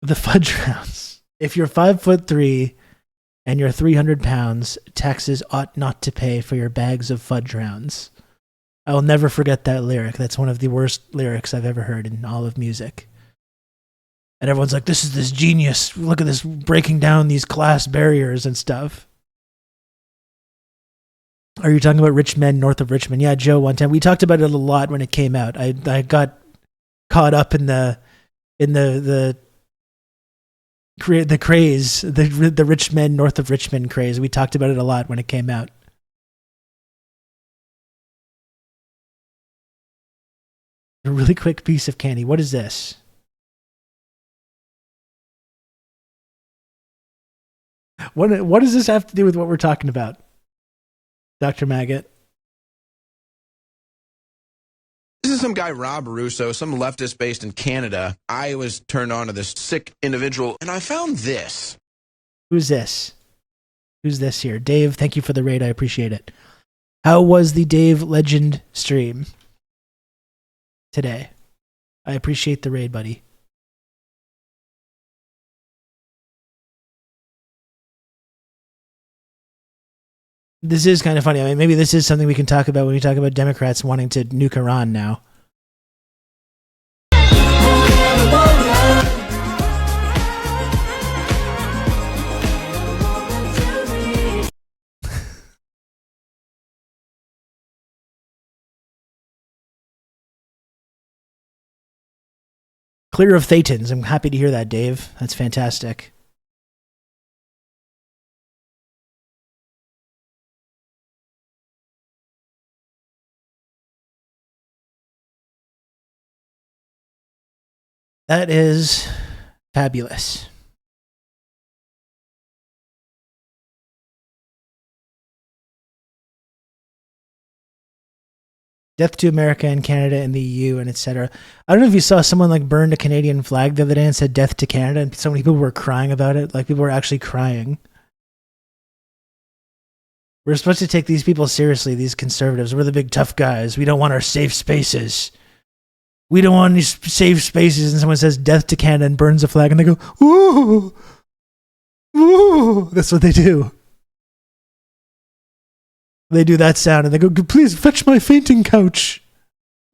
The fudge rounds. If you're 5'3" and you're 300 pounds, taxes ought not to pay for your bags of fudge rounds. I will never forget that lyric. That's one of the worst lyrics I've ever heard in all of music. And everyone's like, this is this genius. Look at this, breaking down these class barriers and stuff. Are you talking about rich men north of Richmond? Yeah, Joe, one time. We talked about it a lot when it came out. I got caught up in the craze, the rich men north of Richmond craze. We talked about it a lot when it came out. A really quick piece of candy. What is this? What does this have to do with what we're talking about, Dr. Maggot? This is some guy, Rob Russo, some leftist based in Canada. I was turned on to this sick individual, and I found this. Who's this? Who's this here? Dave, thank you for the raid. I appreciate it. How was the Dave Legend stream today? I appreciate the raid, buddy. This is kind of funny. I mean, maybe this is something we can talk about when we talk about Democrats wanting to nuke Iran now. Clear of Thetans. I'm happy to hear that, Dave. That's fantastic. That is fabulous. Death to America and Canada and the EU and etc. I don't know if you saw someone like burned a Canadian flag the other day and said death to Canada, and so many people were crying about it. Like, people were actually crying. We're supposed to take these people seriously, these conservatives. We're the big tough guys. We don't want our safe spaces. We don't want any safe spaces. And someone says death to Canada and burns a flag, and they go, ooh, ooh. That's what they do. They do that sound, and they go, please fetch my fainting couch.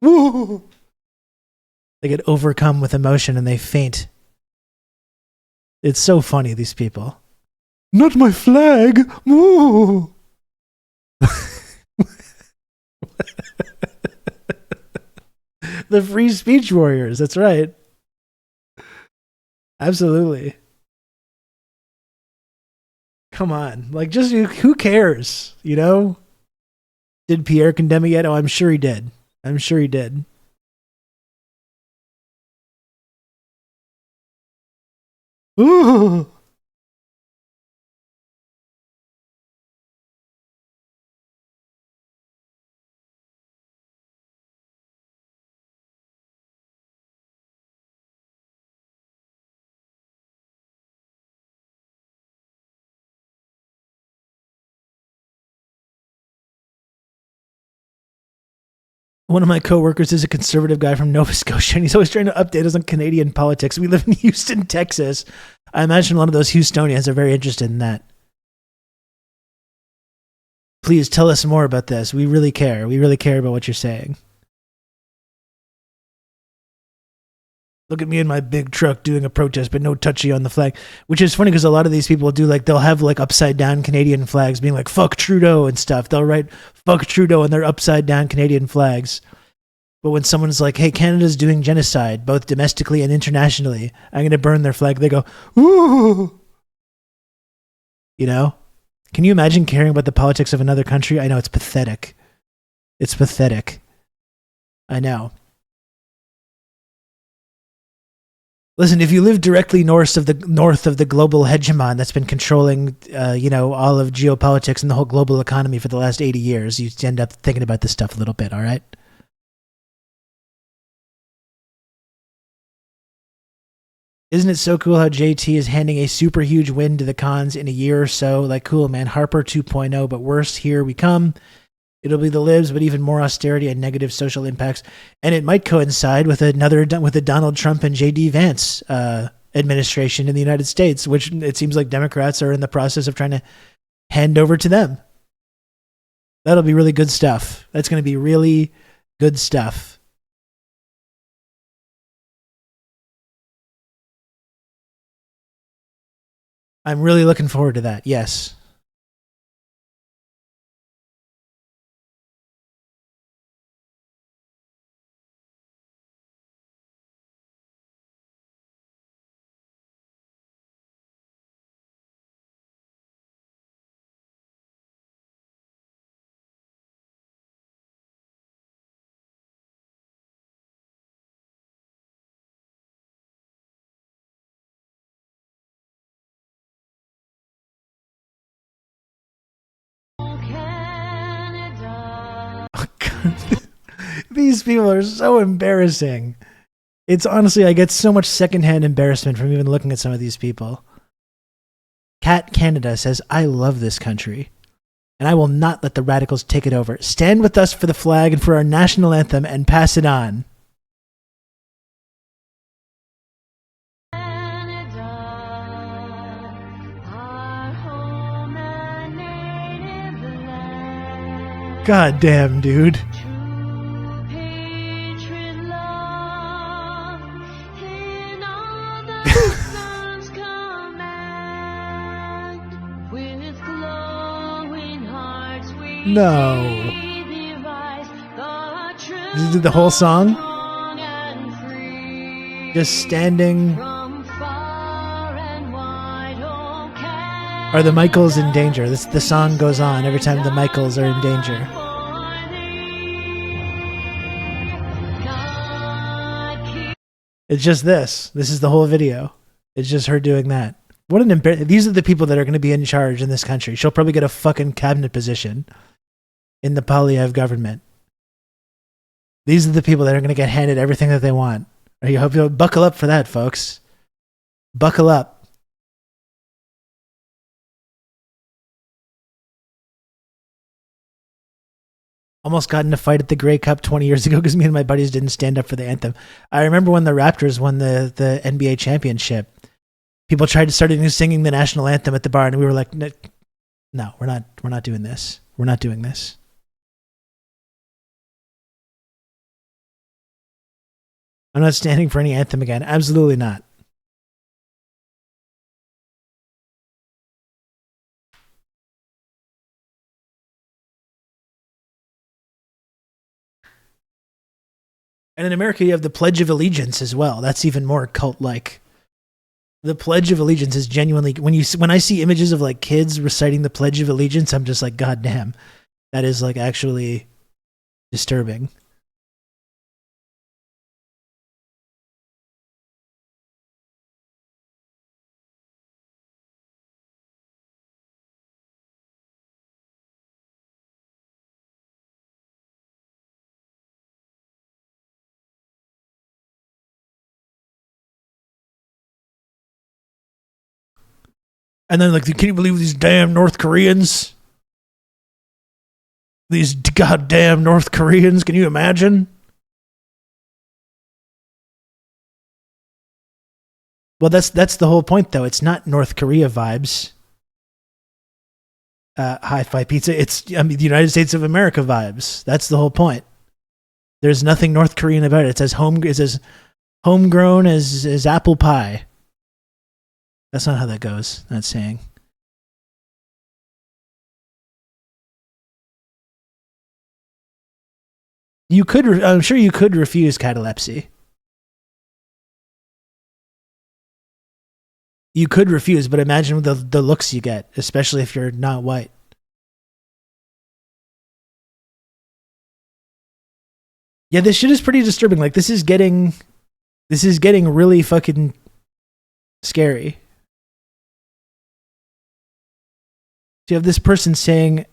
Woo! They get overcome with emotion, and they faint. It's so funny, these people. Not my flag! Woo! The free speech warriors, that's right. Absolutely. Come on. Like, just, who cares, you know? Did Pierre condemn it yet? Oh, I'm sure he did. I'm sure he did. Ooh. One of my coworkers is a conservative guy from Nova Scotia, and he's always trying to update us on Canadian politics. We live in Houston, Texas. I imagine a lot of those Houstonians are very interested in that. Please tell us more about this. We really care. We really care about what you're saying. Look at me in my big truck doing a protest, but no touchy on the flag. Which is funny because a lot of these people do, like, they'll have like upside down Canadian flags being like, fuck Trudeau and stuff. They'll write fuck Trudeau and their upside down Canadian flags. But when someone's like, hey, Canada's doing genocide, both domestically and internationally, I'm going to burn their flag, they go, ooh. You know? Can you imagine caring about the politics of another country? I know, it's pathetic. It's pathetic. I know. Listen, if you live directly north of the global hegemon that's been controlling, all of geopolitics and the whole global economy for the last 80 years, you end up thinking about this stuff a little bit, all right? Isn't it so cool how JT is handing a super huge win to the cons in a year or so? Like, cool, man. Harper 2.0, but worse, here we come. It'll be the libs, but even more austerity and negative social impacts. And it might coincide with the Donald Trump and J.D. Vance administration in the United States, which it seems like Democrats are in the process of trying to hand over to them. That'll be really good stuff. That's going to be really good stuff. I'm really looking forward to that. Yes. These people are so embarrassing. It's honestly, I get so much secondhand embarrassment from even looking at some of these people. Cat Canada says, I love this country, and I will not let the radicals take it over. Stand with us for the flag and for our national anthem and pass it on. God damn, dude. No. Did you do the whole song? Just standing. Are the Michaels in danger? The song goes on every time the Michaels are in danger. It's just this. This is the whole video. It's just her doing that. What an these are the people that are going to be in charge in this country. She'll probably get a fucking cabinet position in the Polyev government. These are the people that are going to get handed everything that they want. I hope you'll buckle up for that, folks. Buckle up. Almost got in a fight at the Grey Cup 20 years ago because me and my buddies didn't stand up for the anthem. I remember when the Raptors won the NBA championship. People tried to start singing the national anthem at the bar, and we were like, "No, we're not doing this. We're not doing this." I'm not standing for any anthem again. Absolutely not. And in America, you have the Pledge of Allegiance as well. That's even more cult-like. The Pledge of Allegiance is genuinely when I see images of like kids reciting the Pledge of Allegiance, I'm just like, God damn, that is like actually disturbing. And then, like, can you believe these damn North Koreans? These goddamn North Koreans, can you imagine? Well, that's the whole point, though. It's not North Korea vibes. Hi-Fi Pizza. It's the United States of America vibes. That's the whole point. There's nothing North Korean about it. It's as homegrown as apple pie. That's not how that goes. That saying. You could. I'm sure you could refuse catalepsy. You could refuse, but imagine the looks you get, especially if you're not white. Yeah, this shit is pretty disturbing. Like this is getting really fucking scary. So you have this person saying,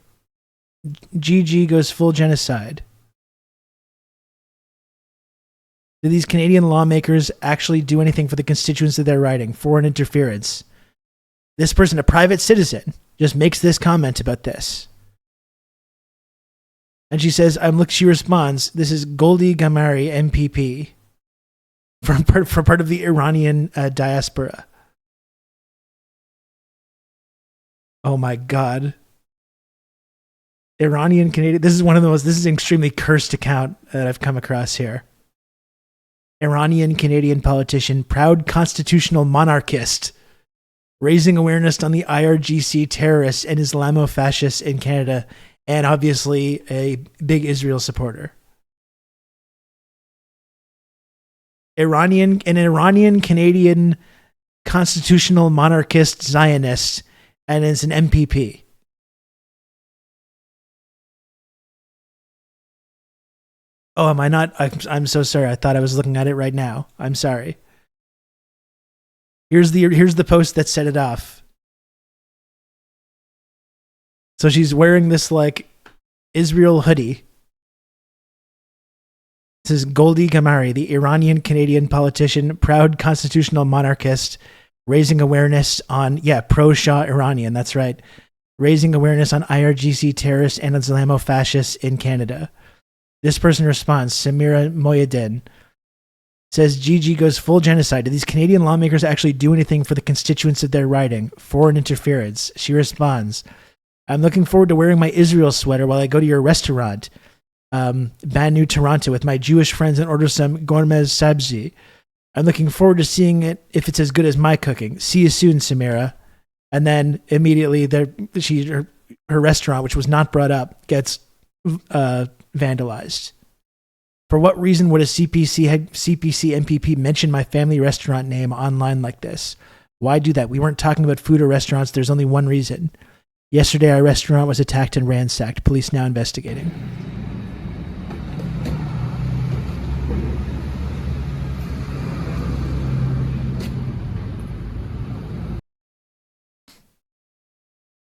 GG goes full genocide. Do these Canadian lawmakers actually do anything for the constituents that they're writing? Foreign interference. This person, a private citizen, just makes this comment about this. And she says, she responds, this is Goldie Gamari, MPP, from part of the Iranian diaspora. Oh my God. Iranian Canadian. This is an extremely cursed account that I've come across here. Iranian Canadian politician, proud constitutional monarchist, raising awareness on the IRGC terrorists and Islamofascists in Canada, and obviously a big Israel supporter. An Iranian Canadian constitutional monarchist Zionist, and it's an MPP. Oh, am I not? I'm so sorry. I thought I was looking at it right now. I'm sorry. Here's the post that set it off. So she's wearing this like Israel hoodie. This is Goldie Gamari, the Iranian Canadian politician, proud constitutional monarchist, raising awareness on, pro-Shah Iranian, that's right. Raising awareness on IRGC terrorists and Islamofascists in Canada. This person responds, Samira Moyedin, says, GG goes full genocide. Do these Canadian lawmakers actually do anything for the constituents that they're writing? Foreign interference. She responds, I'm looking forward to wearing my Israel sweater while I go to your restaurant, Banu Toronto, with my Jewish friends and order some gourmet sabzi. I'm looking forward to seeing it if it's as good as my cooking. See you soon, Samira. And then immediately her restaurant, which was not brought up, gets vandalized. For what reason would a CPC MPP mention my family restaurant name online like this? Why do that? We weren't talking about food or restaurants. There's only one reason. Yesterday, our restaurant was attacked and ransacked. Police now investigating.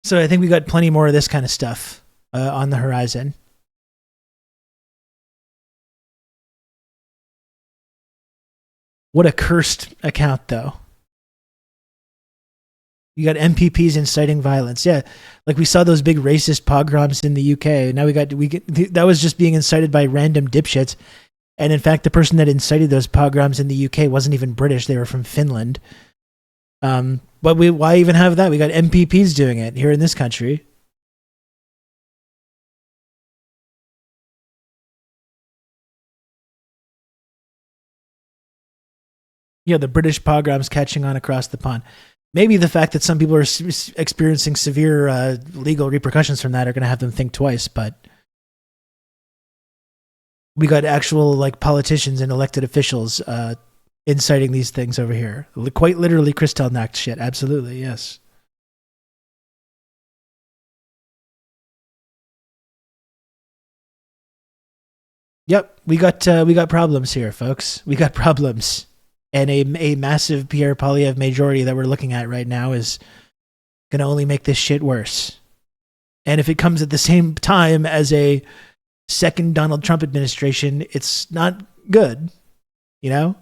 So I think we got plenty more of this kind of stuff on the horizon. What a cursed account, though. You got MPPs inciting violence. Yeah, like we saw those big racist pogroms in the UK. Now that was just being incited by random dipshits. And in fact, the person that incited those pogroms in the UK wasn't even British. They were from Finland. But why even have that? We got MPPs doing it here in this country. Yeah, the British pogroms catching on across the pond. Maybe the fact that some people are experiencing severe legal repercussions from that are going to have them think twice, but we got actual like politicians and elected officials inciting these things over here. Quite literally Kristallnacht shit. Absolutely, yes. Yep, we got problems here, folks. We got problems. And a massive Pierre Poilievre majority that we're looking at right now is going to only make this shit worse. And if it comes at the same time as a second Donald Trump administration, it's not good. You know?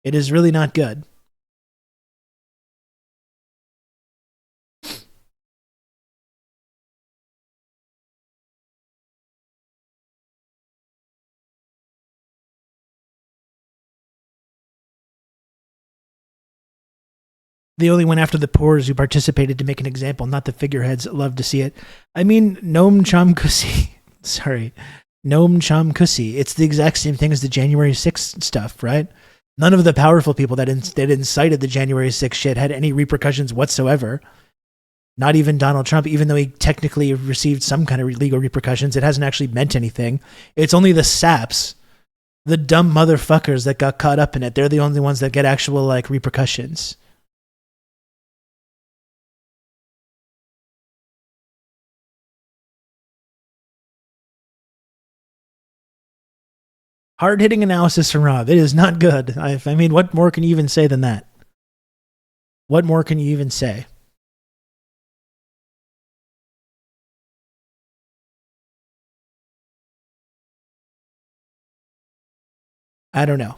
It is really not good. They only went after the poors who participated to make an example, not the figureheads. Love to see it. I mean, Noam Chomsky. Sorry. Noam Chomsky. It's the exact same thing as the January 6th stuff, right? None of the powerful people that incited the January 6th shit had any repercussions whatsoever. Not even Donald Trump, even though he technically received some kind of legal repercussions. It hasn't actually meant anything. It's only the saps, the dumb motherfuckers that got caught up in it. They're the only ones that get actual like repercussions. Hard-hitting analysis from Rob. It is not good. I mean, what more can you even say than that? What more can you even say? I don't know.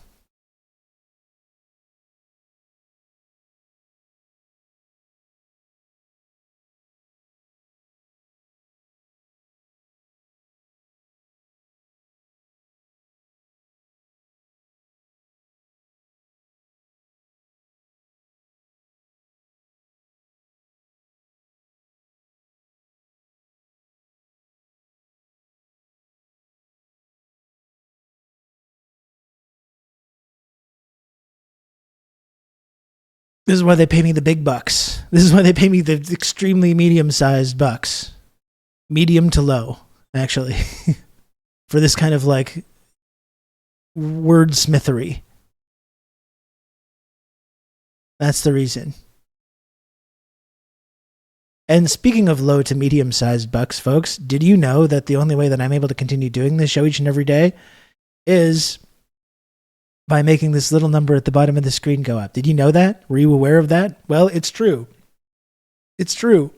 This is why they pay me the big bucks. This is why they pay me the extremely medium-sized bucks. Medium to low, actually. For this kind of, like, wordsmithery. That's the reason. And speaking of low to medium-sized bucks, folks, did you know that the only way that I'm able to continue doing this show each and every day is by making this little number at the bottom of the screen go up? Did you know that? Were you aware of that? Well, it's true. It's true.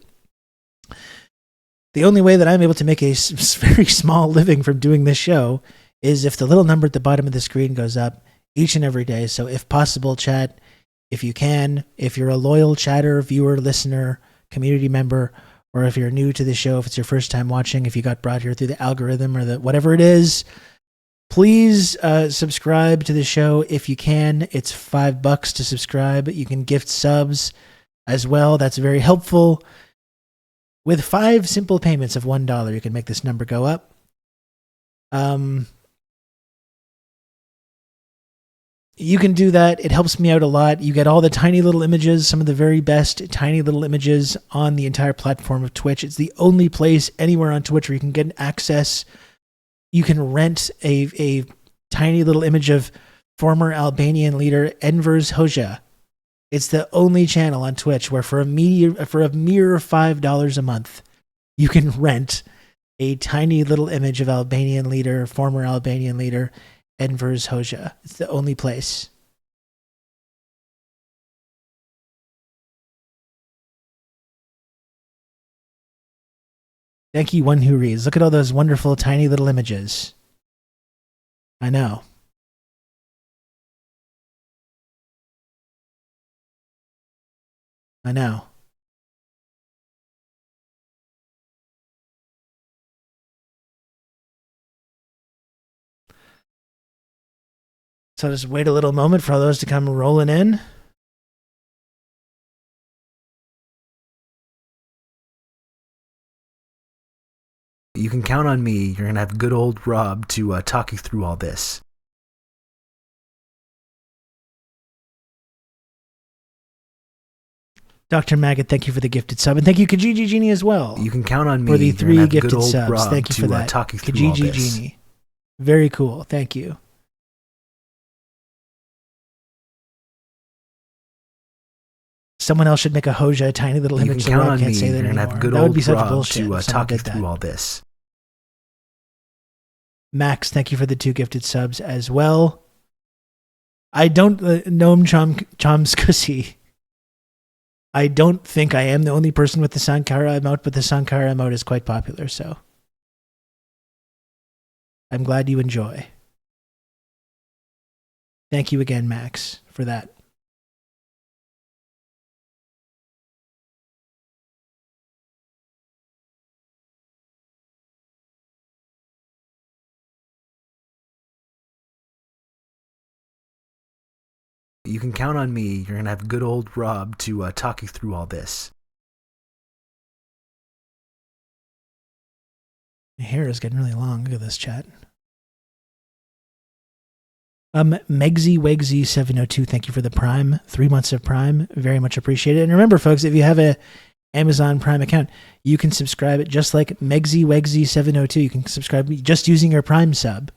The only way that I'm able to make a very small living from doing this show is if the little number at the bottom of the screen goes up each and every day. So if possible, chat, if you can, if you're a loyal chatter, viewer, listener, community member, or if you're new to the show, if it's your first time watching, if you got brought here through the algorithm or the whatever it is, please subscribe to the show if you can. It's $5 to subscribe. You can gift subs as well. That's very helpful. With 5 simple payments of $1, you can make this number go up. You can do that. It helps me out a lot. You get all the tiny little images, some of the very best tiny little images on the entire platform of Twitch. It's the only place anywhere on Twitch where you can get access. you can rent a tiny little image of former Albanian leader Enver's Hoxha. It's the only channel on Twitch where for a mere $5 a month, you can rent a tiny little image of former Albanian leader Enver's Hoxha. It's the only place. Thank you, one who reads. Look at all those wonderful tiny little images. I know. I know. So just wait a little moment for all those to come rolling in. You can count on me. You're going to have good old Rob to talk you through all this. Dr. Maggot, thank you for the gifted sub. And thank you, Kijiji Genie, as well. You can count on me. For the 3 gifted good old subs. Rob Thank you for that. Talk you through all Kijiji this. Genie. Very cool. Thank you. Someone else should make a Hoxha, a tiny little You image, can so count Rob on can't me. say that You're going to anymore. have good That would old be such Rob bullshit. to if someone talk you did that. through all this. Max, thank you for the 2 gifted subs as well. I don't, Noam Chomskusi. I don't think I am the only person with the Sankara emote, but the Sankara emote is quite popular, so I'm glad you enjoy. Thank you again, Max, for that. You can count on me. You're going to have good old Rob to talk you through all this. My hair is getting really long. Look at this chat. Megsy702, thank you for the Prime. 3 months of Prime. Very much appreciated. And remember, folks, if you have a Amazon Prime account, you can subscribe it just like Megsy702. You can subscribe just using your Prime sub.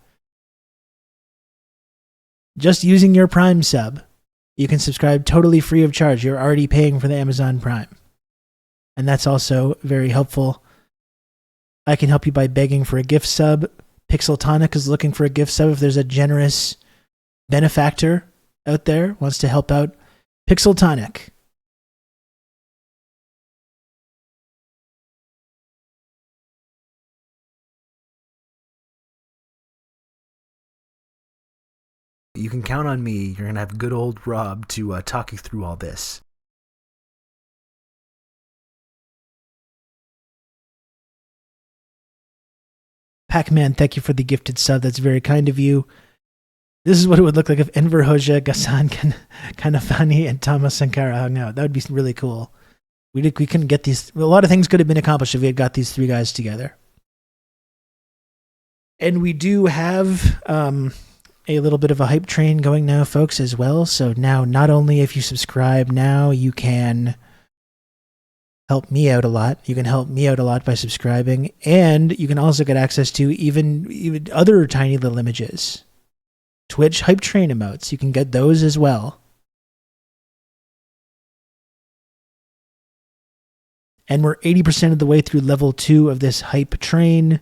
Just using your Prime sub. You can subscribe totally free of charge. You're already paying for the Amazon Prime. And that's also very helpful. I can help you by begging for a gift sub. Pixeltonic is looking for a gift sub. If there's a generous benefactor out there wants to help out, Pixeltonic. You can count on me. You're going to have good old Rob to talk you through all this. Pac-Man, thank you for the gifted sub. That's very kind of you. This is what it would look like if Enver Hoxha, Ghassan Kanafani, and Thomas Sankara hung out. That would be really cool. We couldn't get these. A lot of things could have been accomplished if we had got these 3 guys together. And we do have a little bit of a hype train going now, folks, as well. So now, not only if you subscribe now, you can help me out a lot. You can help me out a lot by subscribing, and you can also get access to even other tiny little images. Twitch hype train emotes. You can get those as well. And we're 80% of the way through level 2 of this hype train.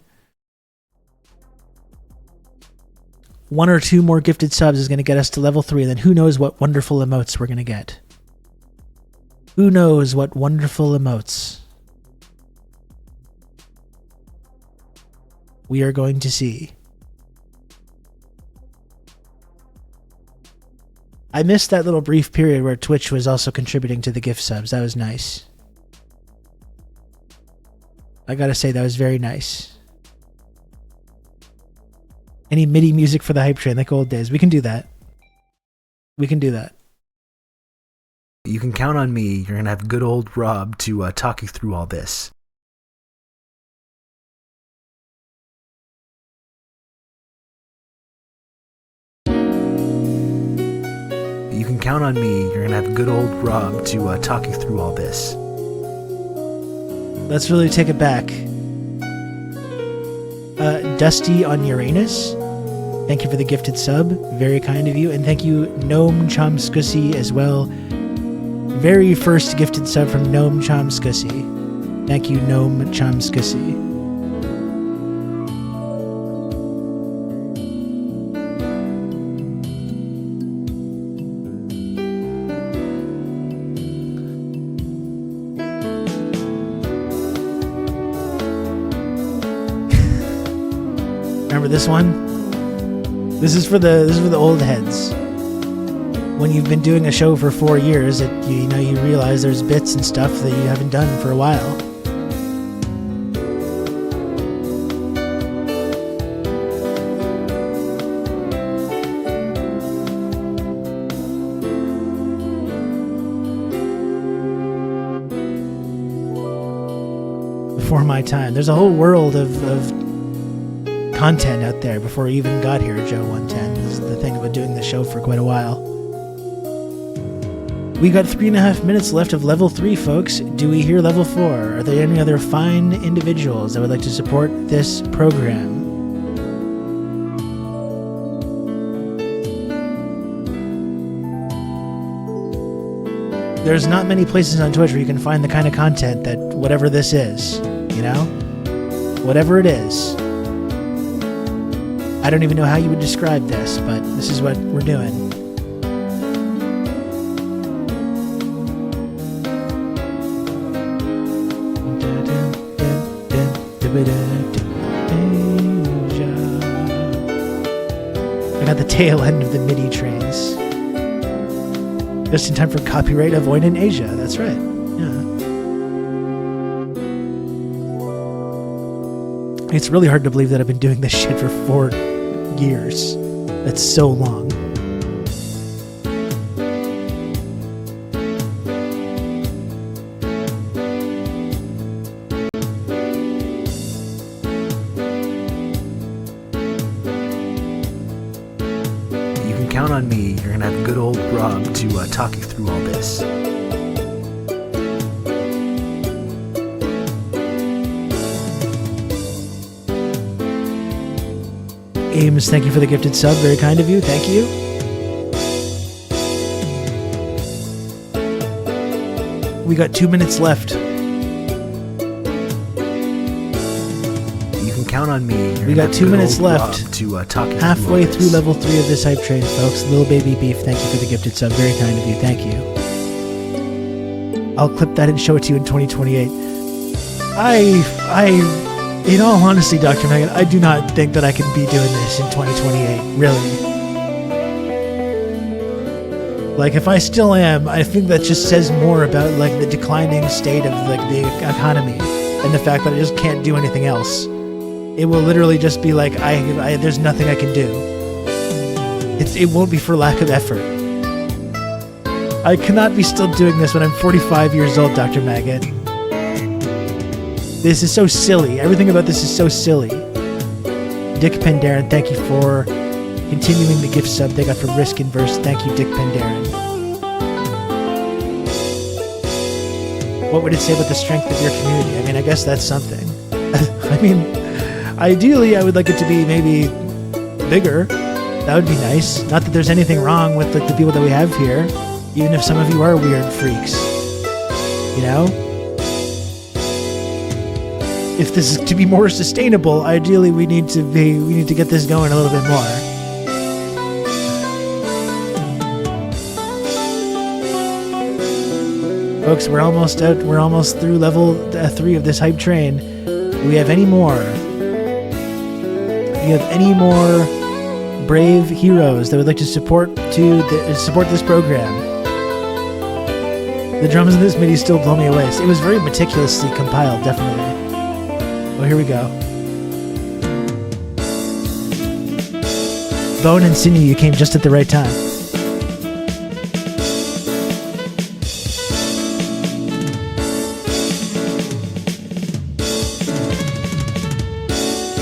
1 or 2 more gifted subs is going to get us to level 3, and then who knows what wonderful emotes we're going to get. Who knows what wonderful emotes we are going to see. I missed that little brief period where Twitch was also contributing to the gift subs. That was nice. I gotta say, that was very nice. Any MIDI music for the hype train, like old days. We can do that. We can do that. You can count on me. You're going to have good old Rob to talk you through all this. You can count on me. You're going to have good old Rob to talk you through all this. Let's really take it back. Dusty on Uranus. Thank you for the gifted sub. Very kind of you. And thank you, Gnome Chomskussy, as well. Very first gifted sub from Gnome Chomskussy. Thank you, Gnome Chomskussy. Remember this one? This is for the old heads. When you've been doing a show for 4 years, you realize there's bits and stuff that you haven't done for a while. Before my time, there's a whole world of content out there before we even got here, Joe 110. This is the thing about doing the show for quite a while. We got 3.5 minutes left of level 3, folks. Do we hear level 4? Are there any other fine individuals that would like to support this program? There's not many places on Twitch where you can find the kind of content that whatever this is, you know? Whatever it is. I don't even know how you would describe this, but this is what we're doing. I got the tail end of the MIDI trains. Just in time for copyright avoidant Asia. That's right. Yeah. It's really hard to believe that I've been doing this shit for 4 years. That's so long. You can count on me. You're gonna have good old Rob to talk you through all this. Ames, thank you for the gifted sub. Very kind of you. Thank you. We got 2 minutes left. You can count on me. We got 2 minutes left. To talk you Halfway through through level 3 of this hype train, folks. Little baby beef, thank you for the gifted sub. Very kind of you. Thank you. I'll clip that and show it to you in 2028. In all honesty, Dr. Megan, I do not think that I can be doing this in 2028, really. Like, if I still am, I think that just says more about, like, the declining state of, like, the economy and the fact that I just can't do anything else. It will literally just be like, there's nothing I can do. It won't be for lack of effort. I cannot be still doing this when I'm 45 years old, Dr. Maggot. This is so silly. Everything about this is so silly. Dick Pendarren, thank you for continuing the gift sub they got from Risk Inverse. Thank you, Dick Pendarren. What would it say about the strength of your community? I mean, I guess that's something. I mean, ideally, I would like it to be maybe bigger. That would be nice. Not that there's anything wrong with, like, the people that we have here, even if some of you are weird freaks. You know? If this is to be more sustainable, ideally we need to get this going a little bit more. Folks, we're almost out. We're almost through level 3 of this hype train. Do we have any more? Do you have any more brave heroes that would like to support this program? The drums in this MIDI still blow me away. It was very meticulously compiled, definitely. Oh, here we go. Bone and Sinew, you came just at the right time.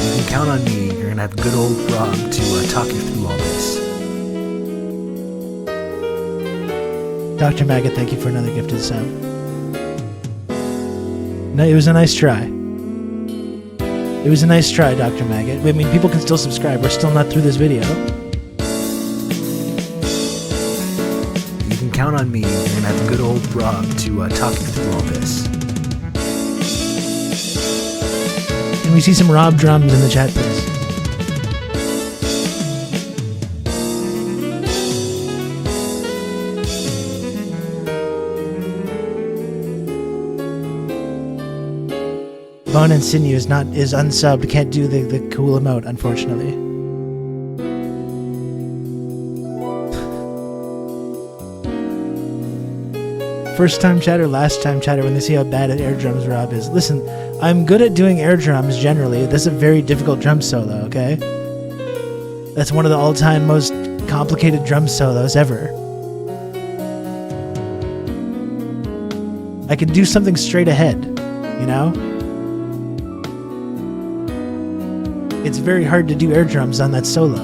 You can count on me. You're gonna have good old Rob to talk you through all this. Dr. Maggot, thank you for another gifted sub. No, it was a nice try. It was a nice try, Dr. Maggot. I mean, people can still subscribe. We're still not through this video. You can count on me and have good old Rob to talk you through all this. Can we see some Rob drums in the chat, please? Bone and Sinew is unsubbed. Can't do the cool emote, unfortunately. First time chatter, last time chatter, when they see how bad at air drums Rob is. Listen, I'm good at doing air drums generally. That's a very difficult drum solo, okay? That's one of the all-time most complicated drum solos ever. I can do something straight ahead, you know? It's very hard to do air drums on that solo.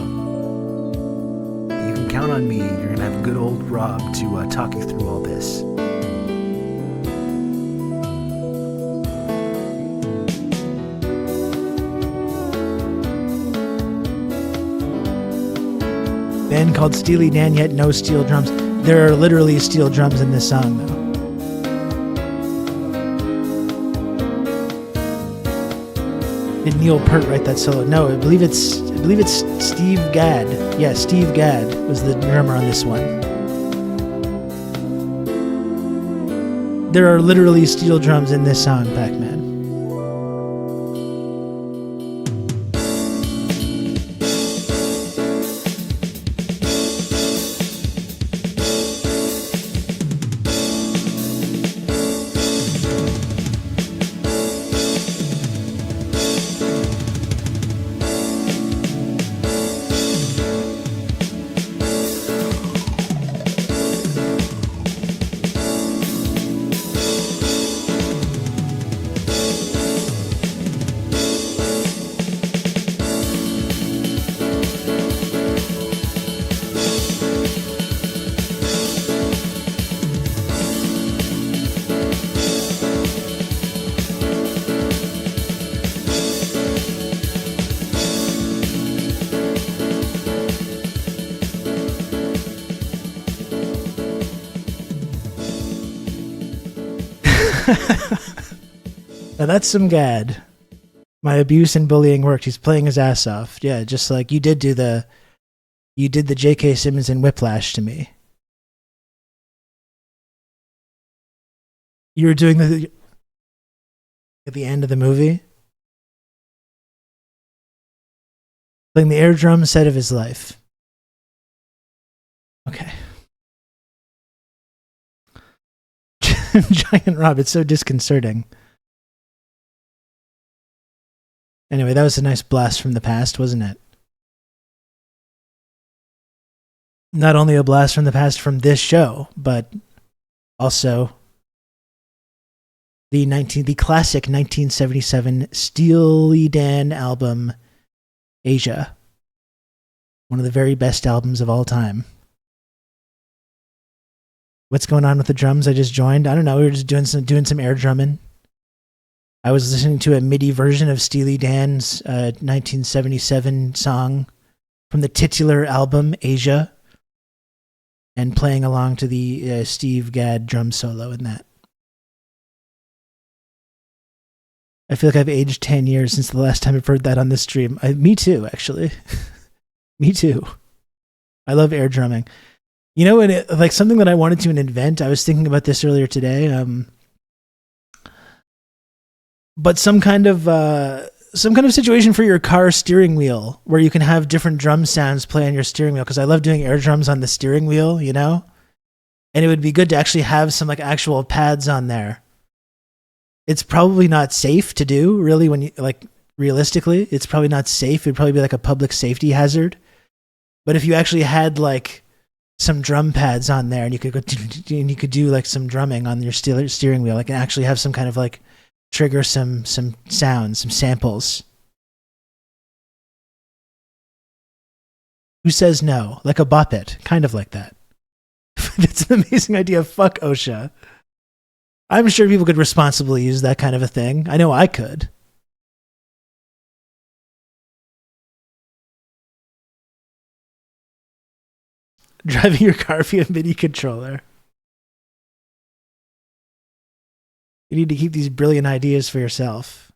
You can count on me. You're going to have good old Rob to talk you through all this. Band called Steely Dan, yet no steel drums. There are literally steel drums in this song, though. Did Neil Peart write that solo? No, I believe it's Steve Gadd. Yeah, Steve Gadd was the drummer on this one. There are literally steel drums in this song, Pac-Man. Now that's some Gad. My abuse and bullying worked. He's playing his ass off. Yeah, just like you did the J.K. Simmons and Whiplash to me. You were doing the at the end of the movie, playing the air drum set of his life. Okay. Giant Rob, it's so disconcerting. Anyway, that was a nice blast from the past, wasn't it? Not only a blast from the past from this show, but also the classic 1977 Steely Dan album, Asia. One of the very best albums of all time. What's going on with the drums? I just joined. I don't know. We were just doing some air drumming. I was listening to a MIDI version of Steely Dan's 1977 song from the titular album, Asia, and playing along to the Steve Gadd drum solo in that. I feel like I've aged 10 years since the last time I've heard that on this stream. Me too, actually. Me too. I love air drumming. You know, like something that I wanted to invent, I was thinking about this earlier today, but some kind of situation for your car steering wheel where you can have different drum sounds play on your steering wheel, because I love doing air drums on the steering wheel, you know? And it would be good to actually have some like actual pads on there. It's probably not safe to do, really, when you like realistically, it's probably not safe. It'd probably be like a public safety hazard. But if you actually had like some drum pads on there and you could go and you could do like some drumming on your steering wheel, like, and actually have some kind of like trigger some sounds, some samples. Who says no? Like a bop it, kind of like that. That's an amazing idea. Fuck OSHA. I'm sure people could responsibly use that kind of a thing. I know I could. Driving your car via MIDI controller. You need to keep these brilliant ideas for yourself.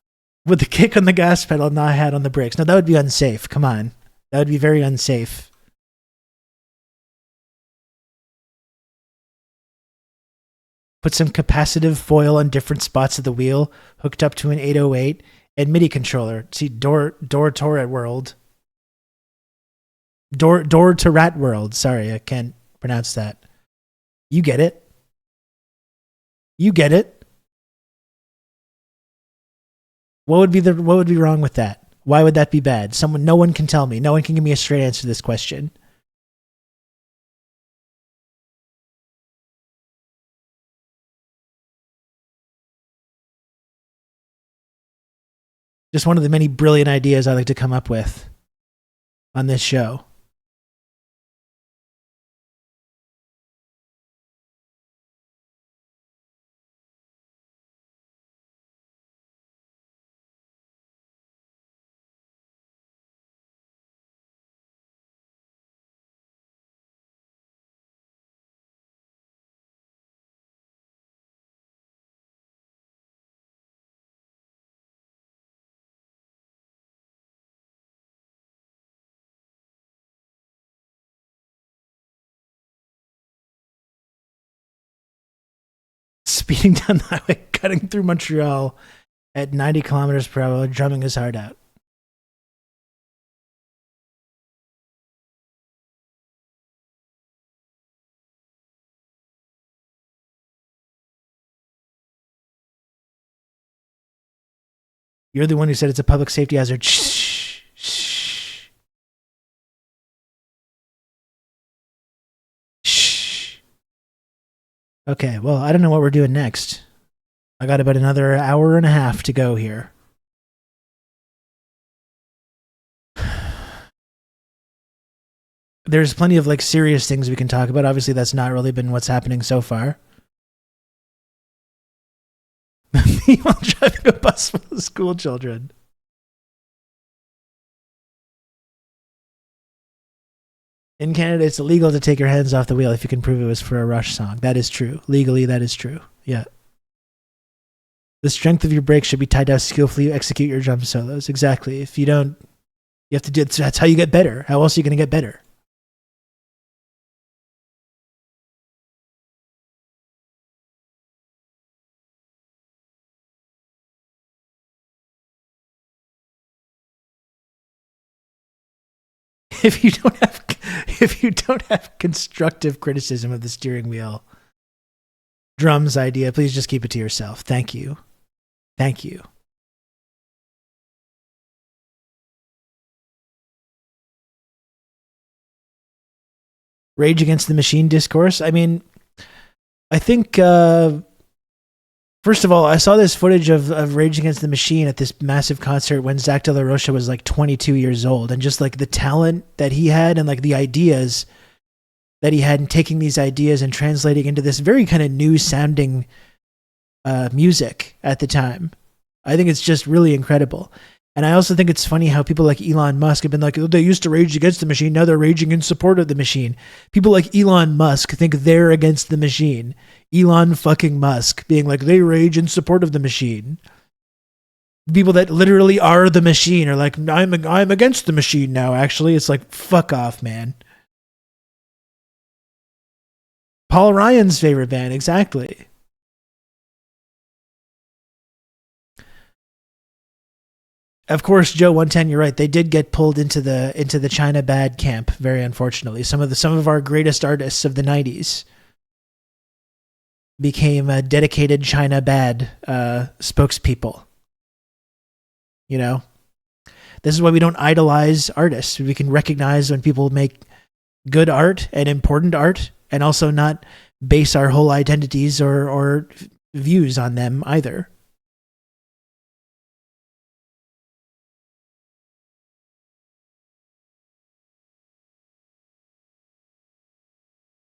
With the kick on the gas pedal, not a hat on the brakes. No, that would be unsafe. Come on. That would be very unsafe. Put some capacitive foil on different spots of the wheel, hooked up to an 808, and MIDI controller. See, door to rat world. Door to rat world. Sorry, I can't pronounce that. You get it. You get it. What would be wrong with that? Why would that be bad? No one can tell me. No one can give me a straight answer to this question. Just one of the many brilliant ideas I like to come up with on this show. Speeding down the highway, cutting through Montreal at 90 kilometers per hour, drumming his heart out. You're the one who said it's a public safety hazard. Shh. Shh. Shh. Okay, well, I don't know what we're doing next. I got about another hour and a half to go here. There's plenty of like serious things we can talk about. Obviously, that's not really been what's happening so far. Meanwhile, driving a bus full of school children. In Canada, it's illegal to take your hands off the wheel if you can prove it was for a Rush song. That is true. Legally, that is true. Yeah. The strength of your brakes should be tied to how skillfully you execute your drum solos. Exactly. If you don't, you have to do it. That's how you get better. How else are you going to get better? If you don't have constructive criticism of the steering wheel drums idea, please just keep it to yourself. Thank you. Thank you. Rage Against the Machine discourse. I mean, I think first of all, I saw this footage of Rage Against the Machine at this massive concert when Zach De La Rocha was like 22 years old, and just like the talent that he had and like the ideas that he had, and taking these ideas and translating into this very kind of new sounding music at the time. I think it's just really incredible. And I also think it's funny how people like Elon Musk have been like, oh, they used to rage against the machine, now they're raging in support of the machine. People like Elon Musk think they're against the machine. Elon fucking Musk being like, they rage in support of the machine. People that literally are the machine are like, I'm against the machine now, actually. It's like, fuck off, man. Paul Ryan's favorite band, exactly. Of course, Joe 110, you're right. They did get pulled into the China bad camp, very unfortunately. Some of our greatest artists of the 90s became dedicated China bad spokespeople. You know? This is why we don't idolize artists. We can recognize when people make good art and important art, and also not base our whole identities or views on them either.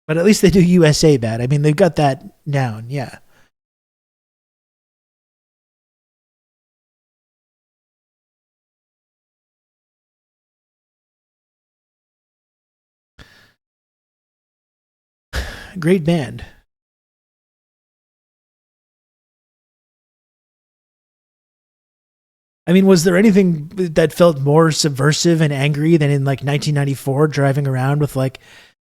But at least they do USA bad. I mean, they've got that down, yeah. Great band. I mean, was there anything that felt more subversive and angry than in like 1994 driving around with like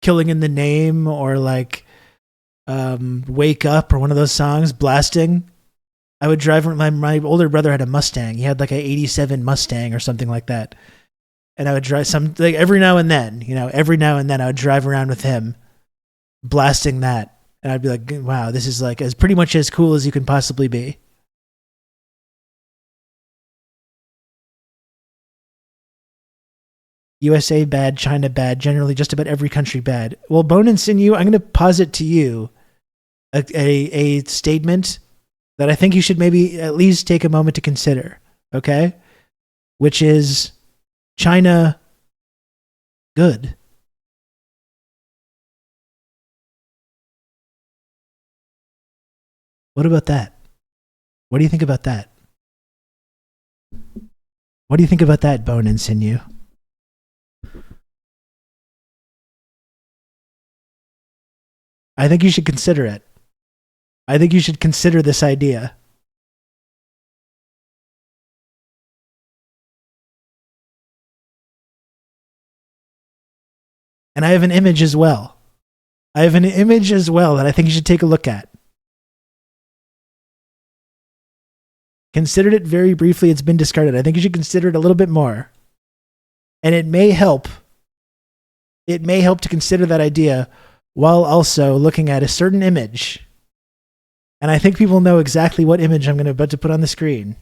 Killing in the Name or like Wake Up or one of those songs blasting? I would drive, my older brother had a Mustang. He had like a 87 Mustang or something like that. And I would drive like every now and then I would drive around with him blasting that. And I'd be like, wow, this is like as pretty much as cool as you can possibly be. USA bad, China bad, generally just about every country bad. Well, Bone and Sinew, I'm going to posit to you a statement that I think you should maybe at least take a moment to consider, okay? Which is China good. What about that? What do you think about that? What do you think about that, Bone and Sinew? I think you should consider it. I think you should consider this idea. And I have an image as well. I have an image as well that I think you should take a look at. Considered it very briefly. It's been discarded. I think you should consider it a little bit more. And it may help. It may help to consider that idea while also looking at a certain image. And I think people know exactly what image I'm about to put on the screen.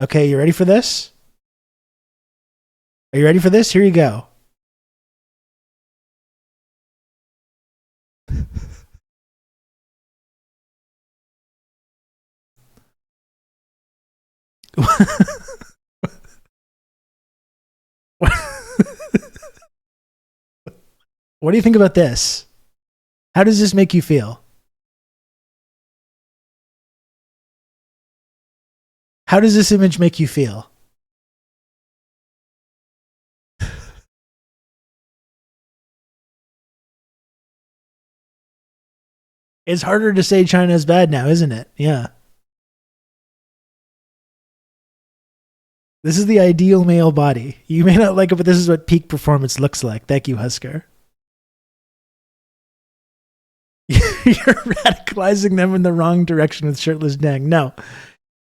Okay, you ready for this? Are you ready for this? Here you go. What do you think about this? How does this make you feel? How does this image make you feel? It's harder to say China is bad now, isn't it? Yeah. This is the ideal male body. You may not like it, but this is what peak performance looks like. Thank you, Husker. You're radicalizing them in the wrong direction with shirtless Deng. No.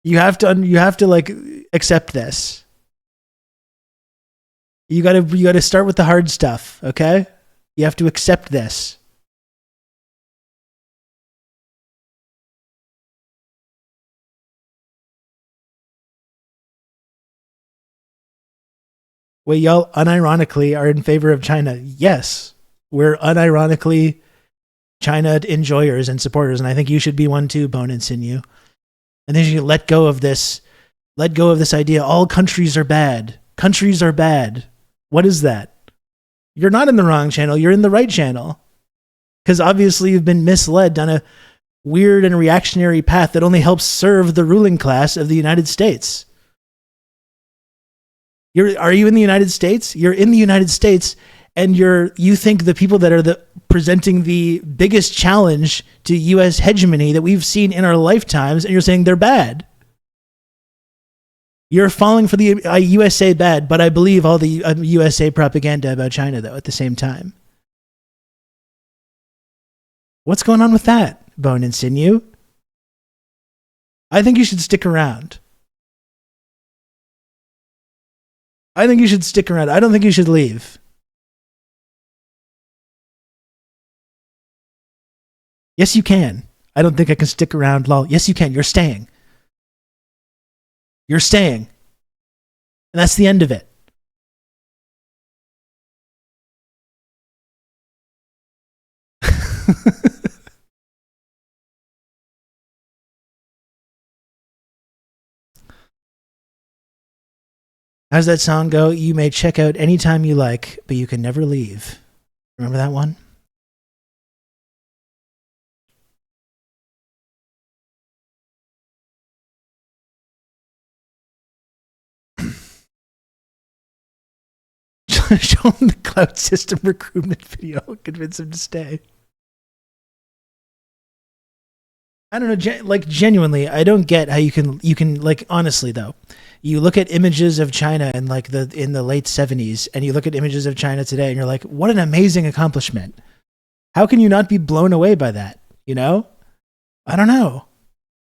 You have to like accept this. You gotta start with the hard stuff, okay? You have to accept this. Wait, y'all unironically are in favor of China. Yes, we're unironically China enjoyers and supporters, and I think you should be one too, Bone and Sinew. And then you should let go of this idea. All countries are bad. Countries are bad. What is that? You're not in the wrong channel. You're in the right channel. Because obviously you've been misled down a weird and reactionary path that only helps serve the ruling class of the United States. Are you in the United States? You're in the United States, and you think the people that are presenting the biggest challenge to U.S. hegemony that we've seen in our lifetimes, and you're saying they're bad. You're falling for the USA bad, but I believe all the USA propaganda about China, though, at the same time. What's going on with that, Bone and Sinew? I think you should stick around. I think you should stick around. I don't think you should leave. Yes, you can. I don't think I can stick around, lol. Yes, you can. You're staying. You're staying. And that's the end of it. How's that song go? You may check out anytime you like, but you can never leave. Remember that one? show him the cloud system recruitment video. Convince him to stay. I don't know, like genuinely, I don't get how you can like, honestly though, you look at images of China in like in the late 70s, and you look at images of China today, and you're like, what an amazing accomplishment. How can you not be blown away by that? You know? I don't know.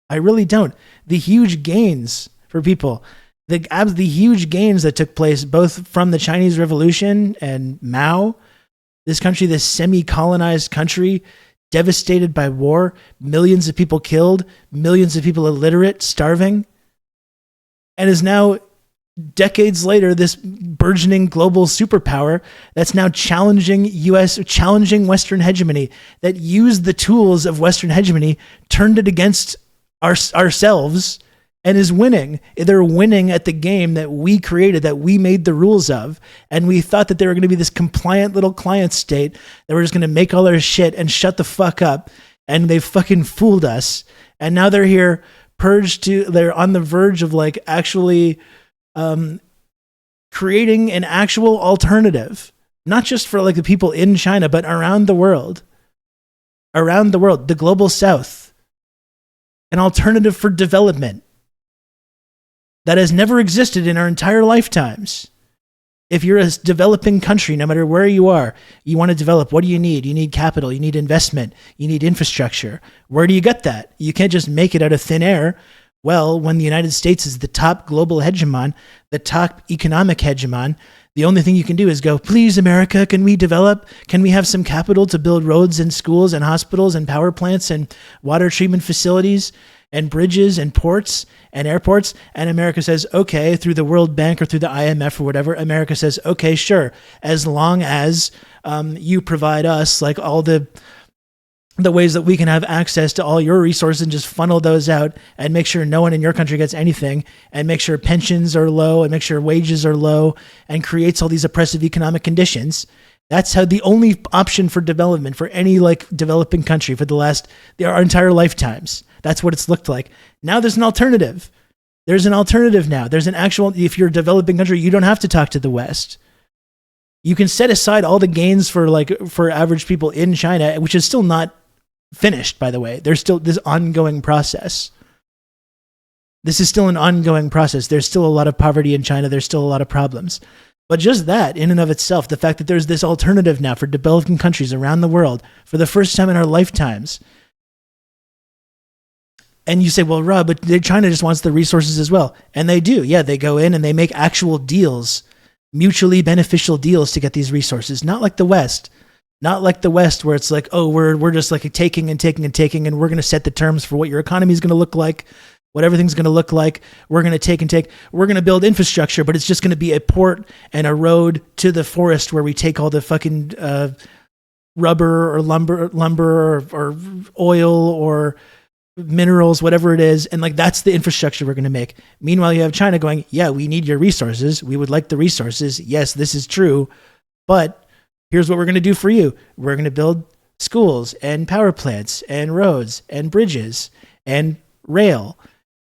I really don't. The huge gains for people, the huge gains that took place both from the Chinese Revolution and Mao, this country, this semi-colonized country, devastated by war, millions of people killed, millions of people illiterate, starving, and is now, decades later, this burgeoning global superpower that's now challenging Western hegemony, that used the tools of Western hegemony, turned it against ourselves, and is winning. They're winning at the game that we created, that we made the rules of. And we thought that they were going to be this compliant little client state that we're just going to make all our shit and shut the fuck up. And they fucking fooled us. And now they're here they're on the verge of like actually creating an actual alternative, not just for like the people in China, but around the world, the global South, an alternative for development that has never existed in our entire lifetimes. If you're a developing country, no matter where you are, you want to develop, what do you need? You need capital, you need investment, you need infrastructure. Where do you get that? You can't just make it out of thin air. Well, when the United States is the top global hegemon, the top economic hegemon, the only thing you can do is go, please, America, can we develop? Can we have some capital to build roads and schools and hospitals and power plants and water treatment facilities and bridges and ports and airports? And America says, okay, through the World Bank or through the IMF or whatever, America says, okay, sure, as long as you provide us like all the ways that we can have access to all your resources and just funnel those out and make sure no one in your country gets anything, and make sure pensions are low and make sure wages are low, and creates all these oppressive economic conditions. That's how the only option for development for any like developing country for our entire lifetimes. That's what it's looked like. Now there's an alternative. There's an alternative now. There's an actual, if you're a developing country, you don't have to talk to the West. You can set aside all the gains for average people in China, which is still not finished, by the way. There's still this ongoing process. This is still an ongoing process. There's still a lot of poverty in China. There's still a lot of problems. But just that, in and of itself, the fact that there's this alternative now for developing countries around the world for the first time in our lifetimes. And you say, well, Rob, but China just wants the resources as well. And they do. Yeah, they go in and they make actual deals, mutually beneficial deals to get these resources. Not like the West. Not like the West, where it's like, oh, we're just like taking and taking and taking, and we're going to set the terms for what your economy is going to look like, what everything's going to look like. We're going to take and take. We're going to build infrastructure, but it's just going to be a port and a road to the forest where we take all the fucking rubber or lumber or oil or minerals, whatever it is, and like that's the infrastructure we're going to make. Meanwhile, you have China going, yeah, we need your resources. We would like the resources. Yes, this is true, but here's what we're going to do for you. We're going to build schools and power plants and roads and bridges and rail.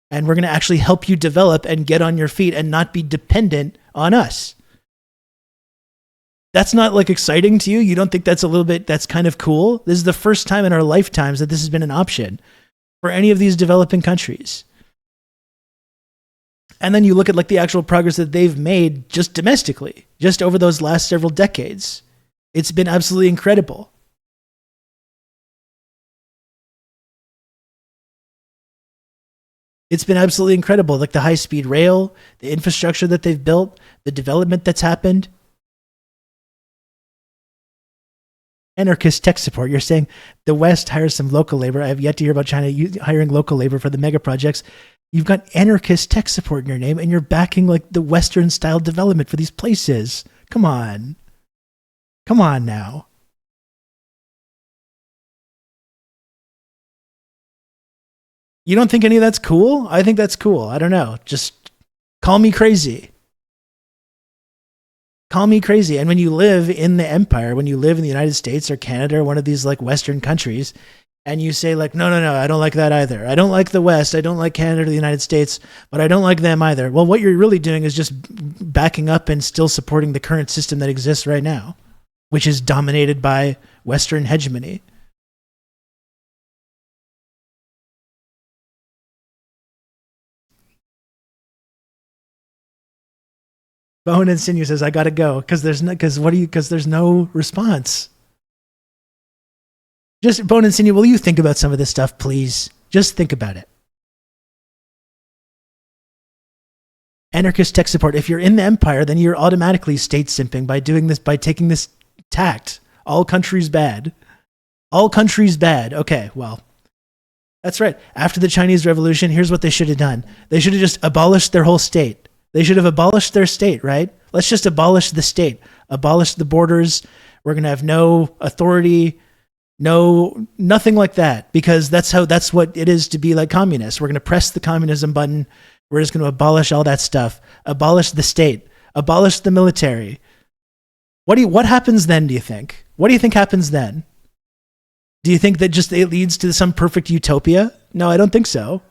And we're going to actually help you develop and get on your feet and not be dependent on us. That's not like exciting to you? You don't think that's kind of cool? This is the first time in our lifetimes that this has been an option for any of these developing countries. And then you look at like the actual progress that they've made just domestically, just over those last several decades. It's been absolutely incredible. It's been absolutely incredible. Like the high-speed rail, the infrastructure that they've built, the development that's happened. Anarchist tech support. You're saying the West hires some local labor. I have yet to hear about China hiring local labor for the mega projects. You've got anarchist tech support in your name, and you're backing like the Western-style development for these places. Come on. Come on now. You don't think any of that's cool? I think that's cool. I don't know. Just call me crazy. Call me crazy. And when you live in the empire, when you live in the United States or Canada or one of these like Western countries, and you say like, no, I don't like that either. I don't like the West. I don't like Canada or the United States, but I don't like them either. Well, what you're really doing is just backing up and still supporting the current system that exists right now, which is dominated by Western hegemony. Bone and Sinew says, I gotta go because there's no response. Just Bone and Sinew, will you think about some of this stuff, please? Just think about it. Anarchist tech support. If you're in the empire, then you're automatically state simping by doing this, by taking this tact. All countries bad. All countries bad. Okay, well, that's right. After the Chinese Revolution, here's what they should have done. They should have just abolished their whole state. They should have abolished their state, right? Let's just abolish the state. Abolish the borders. We're going to have no authority, nothing like that, because that's what it is to be like communists. We're going to press the communism button. We're just going to abolish all that stuff. Abolish the state. Abolish the military. What happens then, do you think? What do you think happens then? Do you think that just it leads to some perfect utopia? No, I don't think so.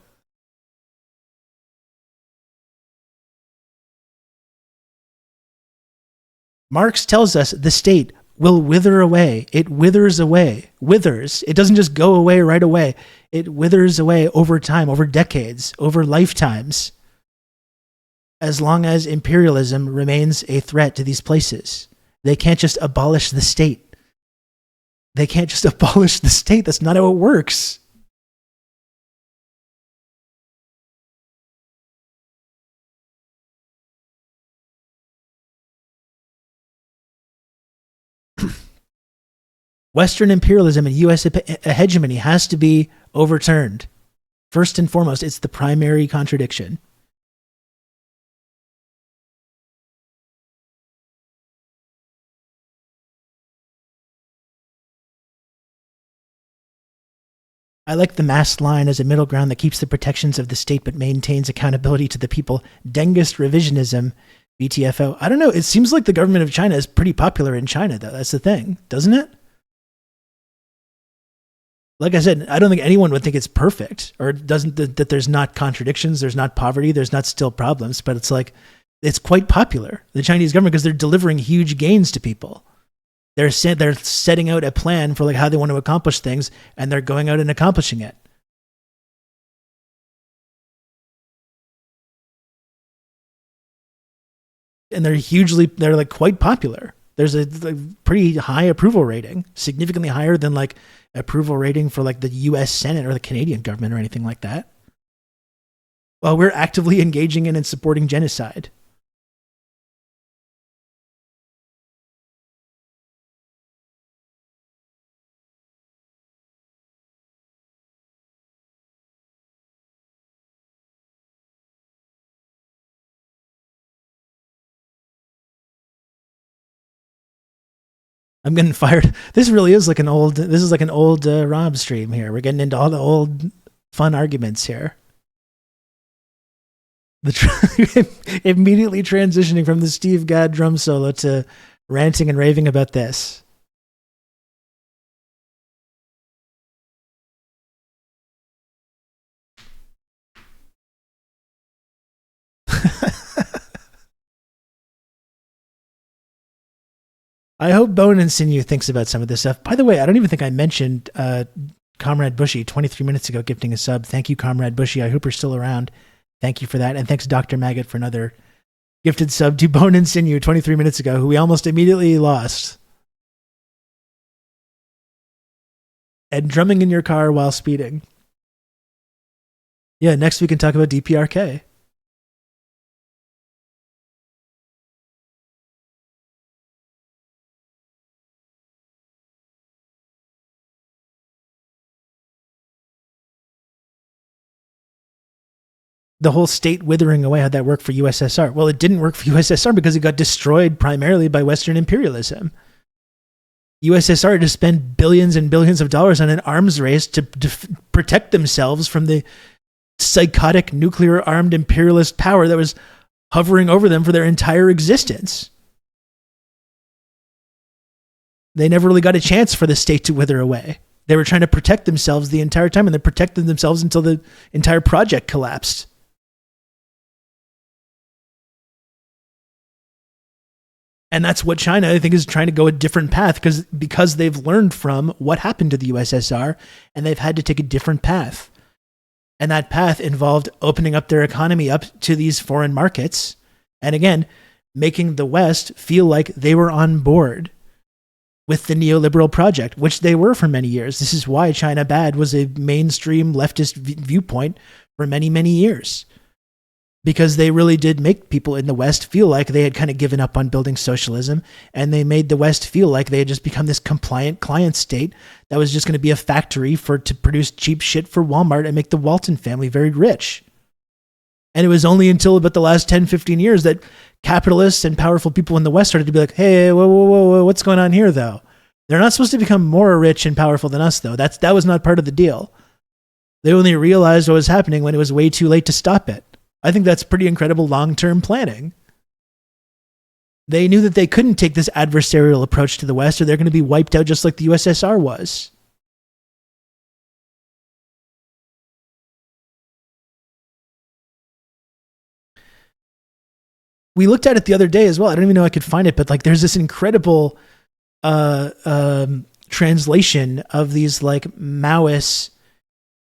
Marx tells us the state will wither away. It withers away. Withers. It doesn't just go away right away. It withers away over time, over decades, over lifetimes, as long as imperialism remains a threat to these places. They can't just abolish the state. They can't just abolish the state. That's not how it works. Western imperialism and U.S. hegemony has to be overturned. First and foremost, it's the primary contradiction. I like the masked line as a middle ground that keeps the protections of the state but maintains accountability to the people. Dengist revisionism, BTFO. I don't know. It seems like the government of China is pretty popular in China, though. That's the thing, doesn't it? Like I said, I don't think anyone would think it's perfect, or that there's not contradictions, there's not poverty, there's not still problems, but it's like, it's quite popular, the Chinese government, because they're delivering huge gains to people. They're setting out a plan for like how they want to accomplish things, and they're going out and accomplishing it. And they're like quite popular. There's a pretty high approval rating, significantly higher than like approval rating for like the US Senate or the Canadian government or anything like that. Well, we're actively engaging in and supporting genocide. I'm getting fired. This is like an old Rob stream here. We're getting into all the old fun arguments here. Immediately transitioning from the Steve Gadd drum solo to ranting and raving about this. I hope Bone and Sinew thinks about some of this stuff. By the way, I don't even think I mentioned Comrade Bushy 23 minutes ago gifting a sub. Thank you, Comrade Bushy. I hope you're still around. Thank you for that. And thanks, Dr. Maggot, for another gifted sub to Bone and Sinew 23 minutes ago, who we almost immediately lost. And drumming in your car while speeding. Yeah, next we can talk about DPRK. The whole state withering away, how'd that work for USSR? Well, it didn't work for USSR because it got destroyed primarily by Western imperialism. USSR had to spend billions and billions of dollars on an arms race to protect themselves from the psychotic nuclear-armed imperialist power that was hovering over them for their entire existence. They never really got a chance for the state to wither away. They were trying to protect themselves the entire time, and they protected themselves until the entire project collapsed. And that's what China, I think, is trying to go a different path because they've learned from what happened to the USSR, and they've had to take a different path. And that path involved opening up their economy up to these foreign markets. And again, making the West feel like they were on board with the neoliberal project, which they were for many years. This is why China Bad was a mainstream leftist viewpoint for many, many years. Because they really did make people in the West feel like they had kind of given up on building socialism, and they made the West feel like they had just become this compliant client state that was just going to be a factory to produce cheap shit for Walmart and make the Walton family very rich. And it was only until about the last 10, 15 years that capitalists and powerful people in the West started to be like, hey, whoa, what's going on here, though? They're not supposed to become more rich and powerful than us, though. That was not part of the deal. They only realized what was happening when it was way too late to stop it. I think that's pretty incredible long-term planning. They knew that they couldn't take this adversarial approach to the West, or they're going to be wiped out just like the USSR was. We looked at it the other day as well. I don't even know if I could find it, but like there's this incredible translation of these like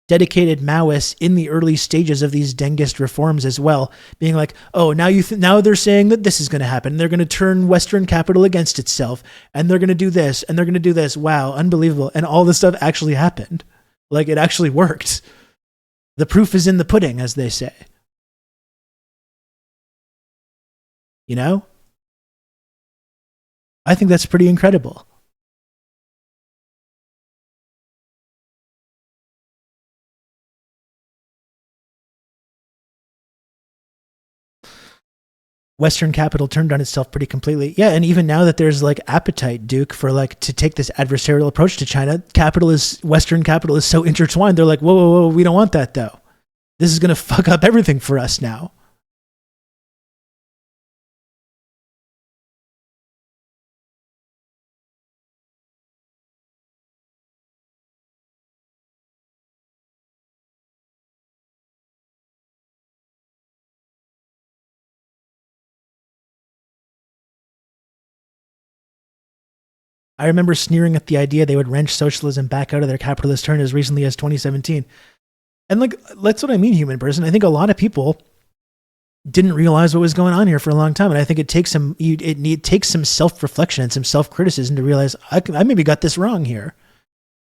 dedicated Maoists in the early stages of these Dengist reforms as well, being like, oh, now they're saying that this is going to happen. They're going to turn Western capital against itself, and they're going to do this, and they're going to do this. Wow, unbelievable. And all this stuff actually happened. Like, it actually worked. The proof is in the pudding, as they say. You know? I think that's pretty incredible. Western capital turned on itself pretty completely. Yeah, and even now that there's like appetite, Duke, for like to take this adversarial approach to China, Western capital is so intertwined. They're like, whoa, we don't want that though. This is going to fuck up everything for us now. I remember sneering at the idea they would wrench socialism back out of their capitalist turn as recently as 2017. And like, that's what I mean, human person. I think a lot of people didn't realize what was going on here for a long time. And I think it takes some self-reflection and some self-criticism to realize I maybe got this wrong here.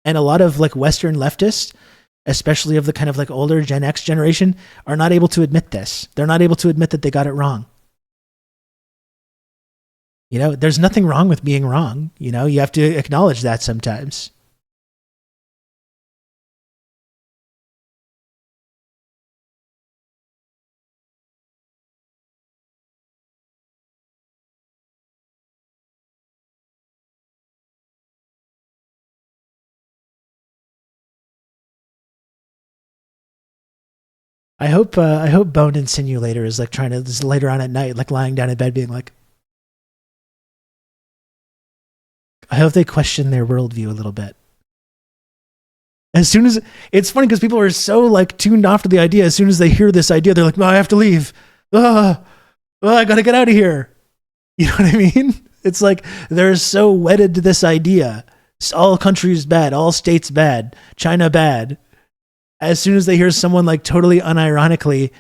And a lot of like Western leftists, especially of the kind of like older Gen X generation, are not able to admit this. They're not able to admit that they got it wrong. You know, there's nothing wrong with being wrong. You know, you have to acknowledge that sometimes. I hope Bone Insinuator is like trying to just later on at night, like lying down in bed being like, I hope they question their worldview a little bit. As soon as it's funny because people are so like tuned off to the idea. As soon as they hear this idea, they're like, no, I have to leave. I got to get out of here. You know what I mean? It's like they're so wedded to this idea. All countries bad, all states bad, China bad. As soon as they hear someone like totally unironically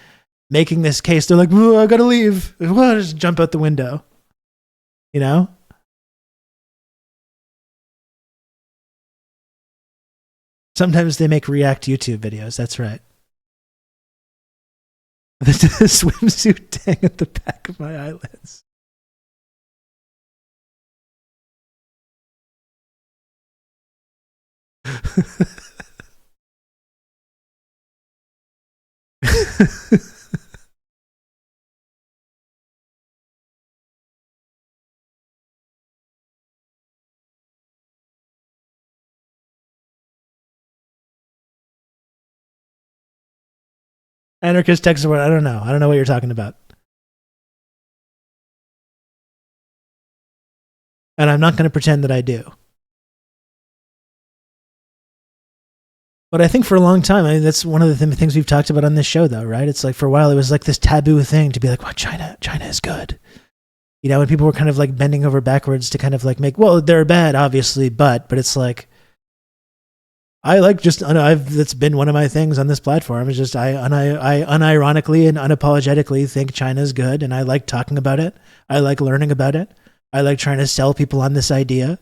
making this case, they're like, I got to leave. Just jump out the window. You know? Sometimes they make React YouTube videos. That's right. The swimsuit tang at the back of my eyelids. Anarchist text support. I don't know what you're talking about. And I'm not going to pretend that I do. But I think for a long time, I mean, that's one of the things we've talked about on this show, though, right? It's like for a while, it was like this taboo thing to be like, well, China is good. You know, and people were kind of like bending over backwards to kind of like make, well, they're bad, obviously, but it's like, I like just, that's been one of my things on this platform is just, I unironically and unapologetically think China's good, and I like talking about it. I like learning about it. I like trying to sell people on this idea.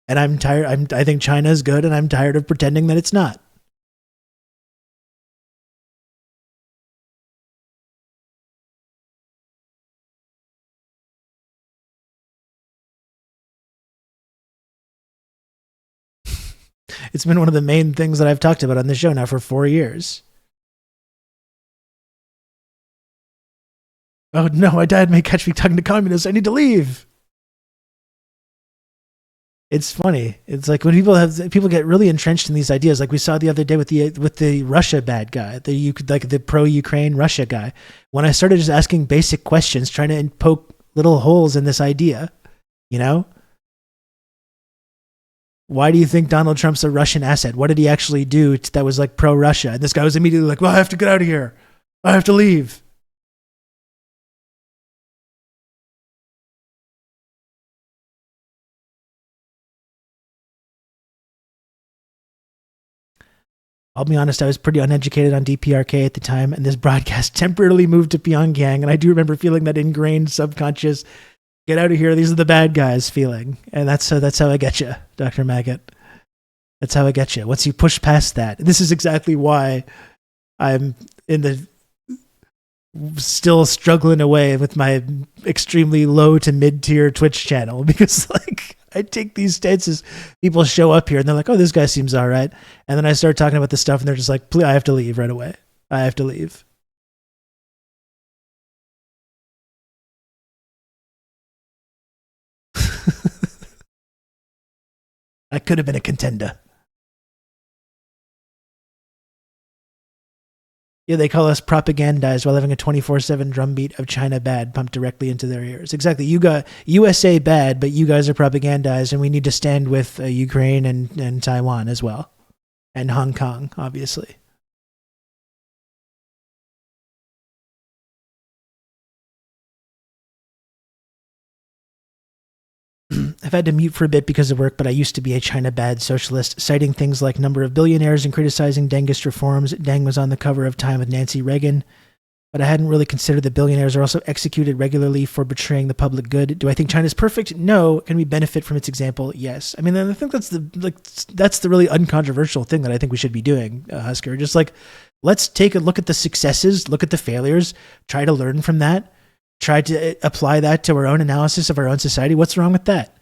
And I'm tired, I think China's good, and I'm tired of pretending that it's not. It's been one of the main things that I've talked about on the show now for 4 years. Oh no, my dad may catch me talking to communists. I need to leave. It's funny. It's like when people get really entrenched in these ideas, like we saw the other day with the Russia bad guy, the pro-Ukraine Russia guy. When I started just asking basic questions, trying to poke little holes in this idea, you know. Why do you think Donald Trump's a Russian asset? What did he actually do that was like pro-Russia? And this guy was immediately like, well, I have to get out of here. I have to leave. I'll be honest, I was pretty uneducated on DPRK at the time, and this broadcast temporarily moved to Pyongyang, and I do remember feeling that ingrained subconscious, get out of here, these are the bad guys feeling. And that's how I get you, Dr. Maggot. That's how I get you. Once you push past that, this is exactly why I'm in the still struggling away with my extremely low to mid tier Twitch channel, because like I take these stances, people show up here and they're like, oh, this guy seems all right. And then I start talking about this stuff and they're just like, please, I have to leave right away. I have to leave. I could have been a contender. Yeah, they call us propagandized while having a 24/7 drumbeat of China bad pumped directly into their ears. Exactly. You got USA bad, but you guys are propagandized, and we need to stand with Ukraine and Taiwan as well. And Hong Kong, obviously. I've had to mute for a bit because of work, but I used to be a China bad socialist, citing things like number of billionaires and criticizing Dengist reforms. Deng was on the cover of Time with Nancy Reagan, but I hadn't really considered that billionaires are also executed regularly for betraying the public good. Do I think China's perfect? No. Can we benefit from its example? Yes. I mean, I think that's the really uncontroversial thing that I think we should be doing, Husker. Just like, let's take a look at the successes, look at the failures, try to learn from that, try to apply that to our own analysis of our own society. What's wrong with that?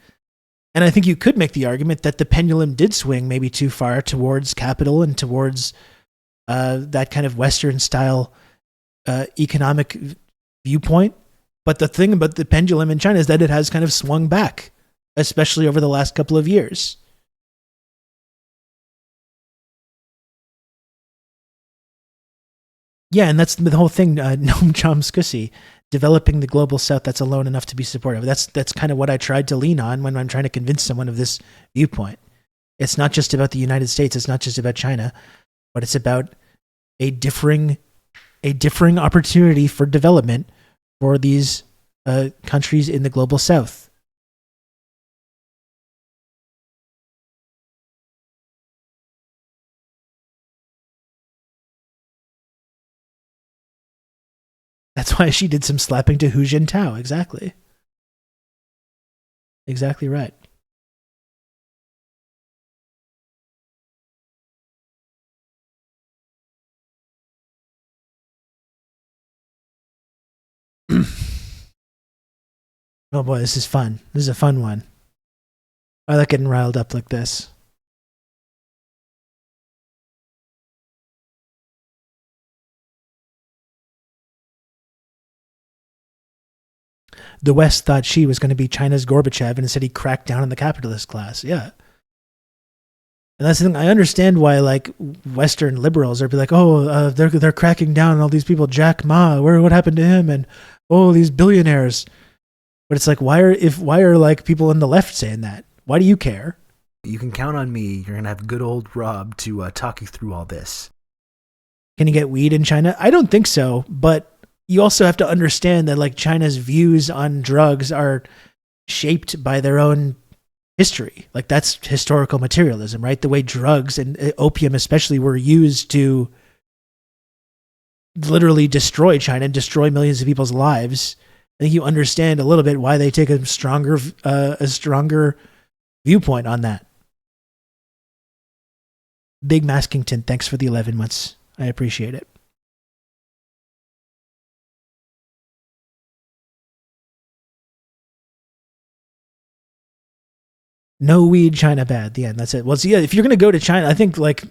And I think you could make the argument that the pendulum did swing maybe too far towards capital and towards that kind of Western style economic viewpoint. But the thing about the pendulum in China is that it has kind of swung back, especially over the last couple of years. Yeah, and that's the whole thing, Noam Chomsky, developing the global south that's alone enough to be supportive. That's kind of what I tried to lean on when I'm trying to convince someone of this viewpoint. It's not just about the United States, it's not just about China, but it's about a differing opportunity for development for these countries in the global south. That's why she did some slapping to Hu Jintao. Exactly. Exactly right. Oh boy, this is fun. This is a fun one. I like getting riled up like this. The West thought Xi was going to be China's Gorbachev, and instead he cracked down on the capitalist class. Yeah. And that's the thing. I understand why, like, Western liberals are be like, oh, they're cracking down on all these people. Jack Ma, what happened to him? And oh, these billionaires. But it's like, why are like people on the left saying that? Why do you care? You can count on me. You're gonna have good old Rob to talk you through all this. Can you get weed in China? I don't think so, but you also have to understand that like China's views on drugs are shaped by their own history. Like that's historical materialism, right? The way drugs and opium especially were used to literally destroy China and destroy millions of people's lives. I think you understand a little bit why they take a stronger viewpoint on that. Big Maskington, thanks for the 11 months. I appreciate it. No weed, China bad. The end. That's it. Well, so yeah, if you're going to go to China, I think like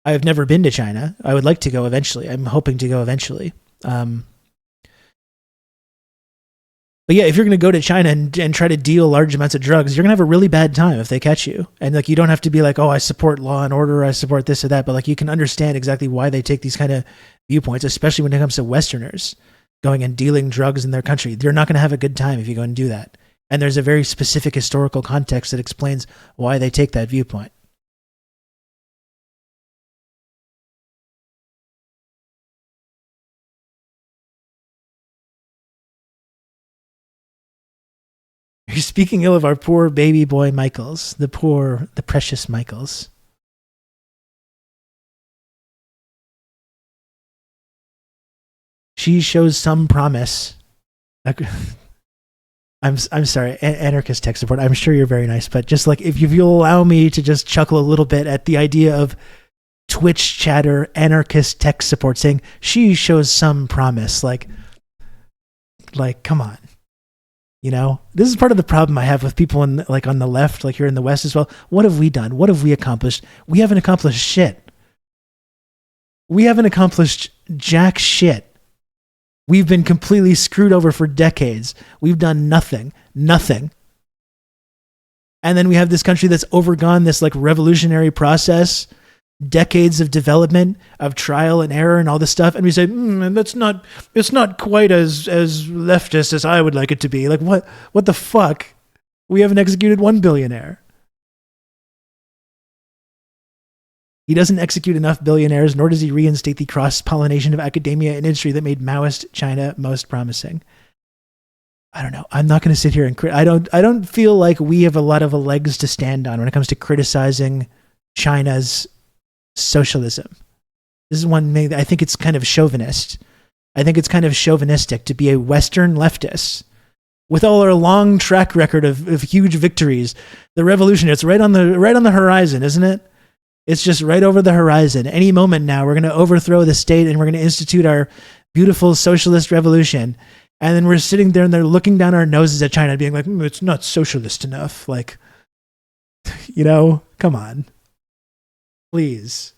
I've never been to China. I would like to go eventually. I'm hoping to go eventually. But yeah, if you're going to go to China and try to deal large amounts of drugs, you're going to have a really bad time if they catch you. And like, you don't have to be like, oh, I support law and order, I support this or that. But like, you can understand exactly why they take these kind of viewpoints, especially when it comes to Westerners going and dealing drugs in their country. They're not going to have a good time if you go and do that. And there's a very specific historical context that explains why they take that viewpoint. You're speaking ill of our poor baby boy Michaels, the precious Michaels. She shows some promise. I'm sorry, anarchist tech support. I'm sure you're very nice, but just like if you'll allow me to just chuckle a little bit at the idea of Twitch chatter, anarchist tech support saying she shows some promise. Like, come on. You know, this is part of the problem I have with people on the left, like here in the West as well. What have we done? What have we accomplished? We haven't accomplished shit. We haven't accomplished jack shit. We've been completely screwed over for decades. We've done nothing. And then we have this country that's overgone this like revolutionary process, decades of development, of trial and error and all this stuff. And we say, it's not quite as leftist as I would like it to be. Like what the fuck? We haven't executed one billionaire. He doesn't execute enough billionaires, nor does he reinstate the cross-pollination of academia and industry that made Maoist China most promising. I don't know. I'm not going to sit here and I don't feel like we have a lot of legs to stand on when it comes to criticizing China's socialism. This is one thing that I think it's kind of chauvinist. I think it's kind of chauvinistic to be a Western leftist. With all our long track record of huge victories, the revolution, it's right on the horizon, isn't it? It's just right over the horizon. Any moment now, we're going to overthrow the state and we're going to institute our beautiful socialist revolution. And then we're sitting there and they're looking down our noses at China being like, it's not socialist enough. Like, you know, come on. Please.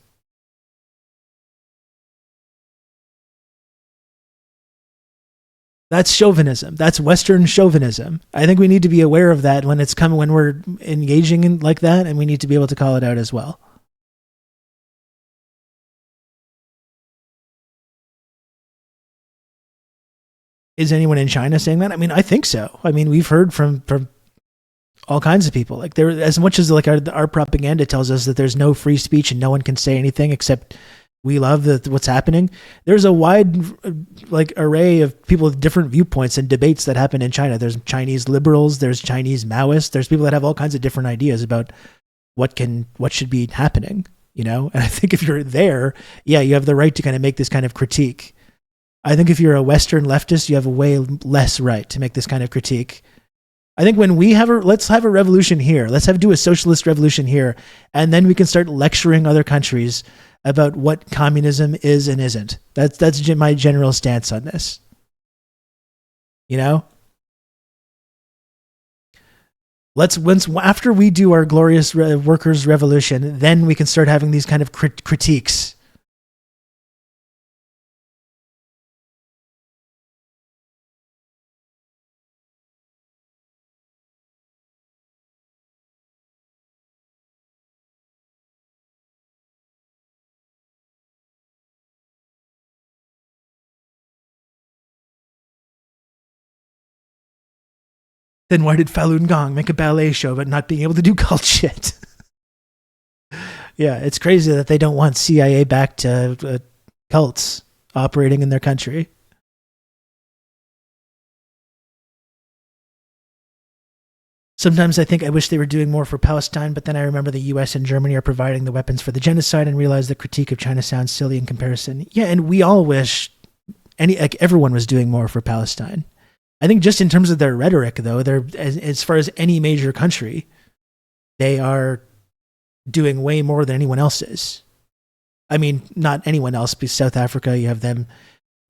That's chauvinism. That's Western chauvinism. I think we need to be aware of that when we're engaging in like that, and we need to be able to call it out as well. Is anyone in China saying that? I mean, I think so. I mean, we've heard from all kinds of people. Like there, as much as like our propaganda tells us that there's no free speech and no one can say anything except we love what's happening. There's a wide like array of people with different viewpoints and debates that happen in China. There's Chinese liberals, there's Chinese Maoists, there's people that have all kinds of different ideas about what should be happening, you know? And I think if you're there, yeah, you have the right to kind of make this kind of critique. I think if you're a Western leftist, you have a way less right to make this kind of critique. I think when let's have a revolution here. Let's do a socialist revolution here. And then we can start lecturing other countries about what communism is and isn't. That's my general stance on this. You know? After we do our glorious workers' revolution, then we can start having these kind of critiques. Then why did Falun Gong make a ballet show but not being able to do cult shit? Yeah, it's crazy that they don't want CIA-backed cults operating in their country. Sometimes I think I wish they were doing more for Palestine, but then I remember the US and Germany are providing the weapons for the genocide and realize the critique of China sounds silly in comparison. Yeah, and we all wish everyone was doing more for Palestine. I think just in terms of their rhetoric, though, they're as far as any major country, they are doing way more than anyone else is. I mean, not anyone else, because South Africa, you have them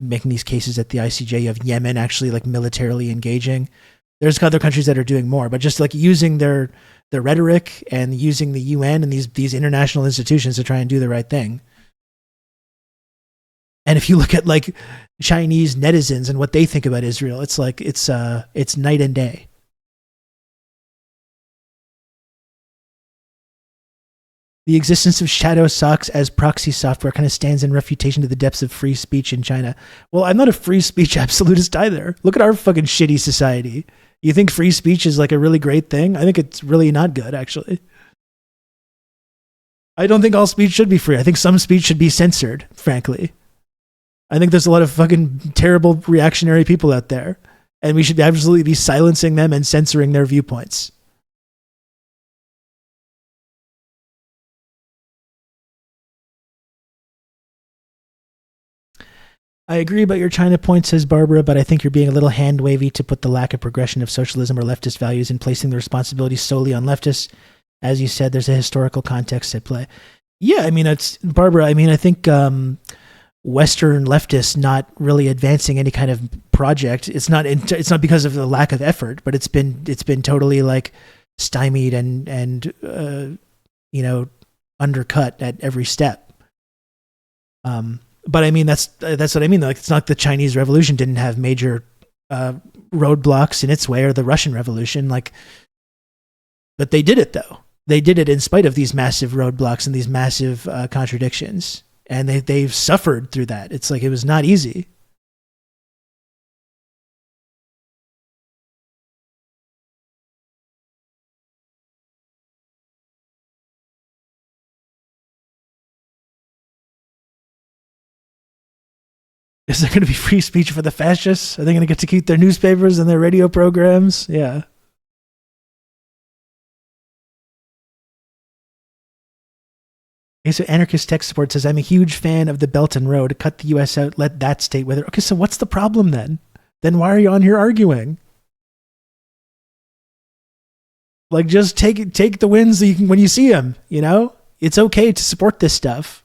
making these cases at the ICJ. You have Yemen actually like militarily engaging. There's other countries that are doing more, but just like using their rhetoric and using the UN and these international institutions to try and do the right thing. And if you look at like Chinese netizens and what they think about Israel, it's like it's night and day. The existence of shadow socks as proxy software kind of stands in refutation to the depths of free speech in China. Well, I'm not a free speech absolutist either. Look at our fucking shitty society. You think free speech is like a really great thing? I think it's really not good, actually. I don't think all speech should be free. I think some speech should be censored, frankly. I think there's a lot of fucking terrible reactionary people out there, and we should absolutely be silencing them and censoring their viewpoints. I agree about your China point, says Barbara, but I think you're being a little hand-wavy to put the lack of progression of socialism or leftist values and placing the responsibility solely on leftists. As you said, there's a historical context at play. Yeah, I mean, it's Barbara. I mean, I think Western leftists not really advancing any kind of project. It's not because of the lack of effort, but it's been totally like stymied and undercut at every step. But I mean, that's what I mean. Like, it's not the Chinese Revolution didn't have major roadblocks in its way, or the Russian Revolution. Like, but they did it though. They did it in spite of these massive roadblocks and these massive contradictions, and they've suffered through that. It's like it was not easy. Is there going to be free speech for the fascists? Are they going to get to keep their newspapers and their radio programs? Yeah. Okay, so Anarchist Tech Support says, I'm a huge fan of the Belt and Road. Cut the US out, let that state whether... Okay, so what's the problem then? Then why are you on here arguing? Like, just take the wins when you see them, you know? It's okay to support this stuff.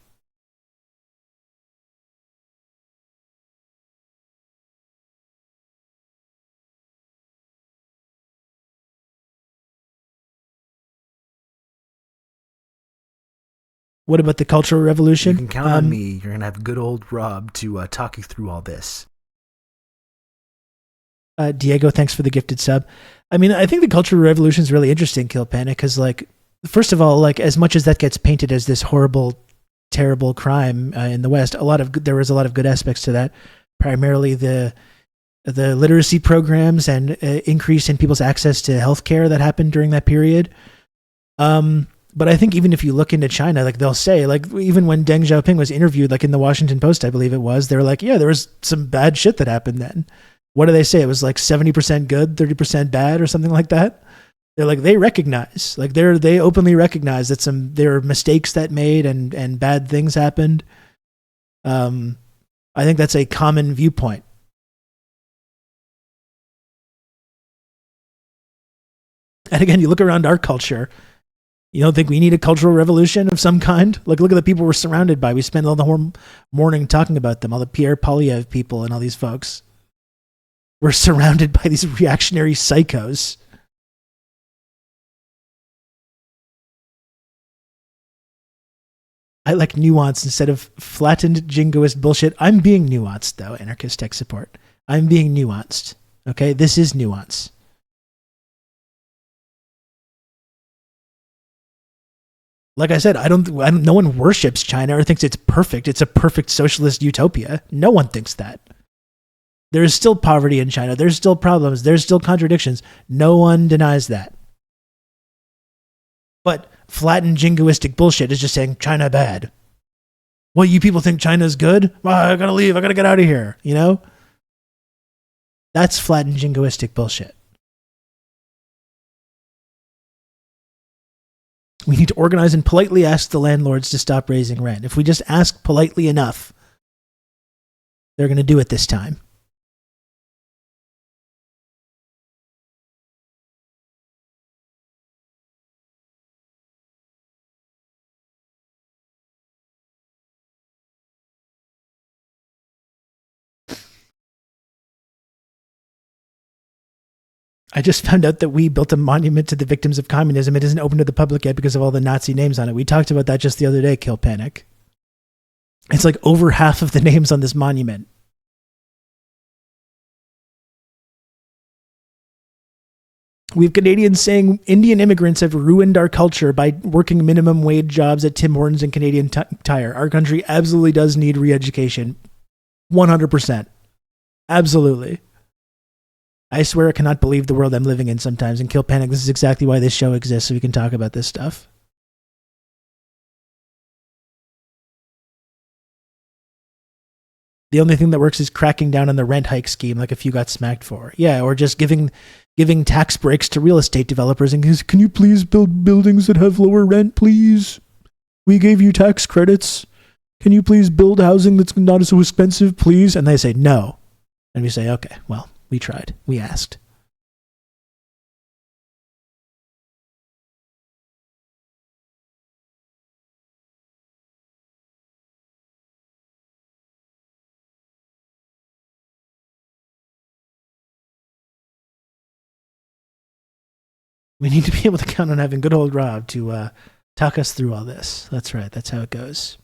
What about the Cultural Revolution? You can count on me. You're going to have good old Rob to talk you through all this. Diego, thanks for the gifted sub. I mean, I think the Cultural Revolution is really interesting, Kill Panic, because, like, first of all, like, as much as that gets painted as this horrible, terrible crime in the West, there was a lot of good aspects to that. Primarily the literacy programs and increase in people's access to healthcare that happened during that period. But I think even if you look into China, like they'll say, like even when Deng Xiaoping was interviewed, like in the Washington Post, I believe it was, they were like, yeah, there was some bad shit that happened then. What do they say? It was like 70% good, 30% bad or something like that. They're like, they recognize, like they openly recognize that there are mistakes that made and bad things happened. I think that's a common viewpoint. And again, you look around our culture, you don't think we need a cultural revolution of some kind? Like, look at the people we're surrounded by. We spend all the morning talking about them, all the Pierre Poilievre people and all these folks. We're surrounded by these reactionary psychos. I like nuance instead of flattened jingoist bullshit. I'm being nuanced, though, Anarchist Tech Support. I'm being nuanced. Okay? This is nuance. Like I said, no one worships China or thinks it's perfect. It's a perfect socialist utopia. No one thinks that. There's still poverty in China. There's still problems. There's still contradictions. No one denies that. But flattened jingoistic bullshit is just saying China bad. Well, you people think China's good? Well, I gotta leave. I gotta get out of here. You know? That's flattened jingoistic bullshit. We need to organize and politely ask the landlords to stop raising rent. If we just ask politely enough, they're going to do it this time. I just found out that we built a monument to the victims of communism. It isn't open to the public yet because of all the Nazi names on it. We talked about that just the other day, Kill Panic. It's like over half of the names on this monument. We have Canadians saying Indian immigrants have ruined our culture by working minimum wage jobs at Tim Hortons and Canadian Tire. Our country absolutely does need re-education. 100%. Absolutely. I swear I cannot believe the world I'm living in sometimes. And Kill Panic, this is exactly why this show exists, so we can talk about this stuff. The only thing that works is cracking down on the rent hike scheme like a few got smacked for. Yeah, or just giving tax breaks to real estate developers and can you please build buildings that have lower rent, please? We gave you tax credits. Can you please build housing that's not so expensive, please? And they say no. And we say, okay, well, we tried. We asked. We need to be able to count on having good old Rob to talk us through all this. That's right. That's how it goes.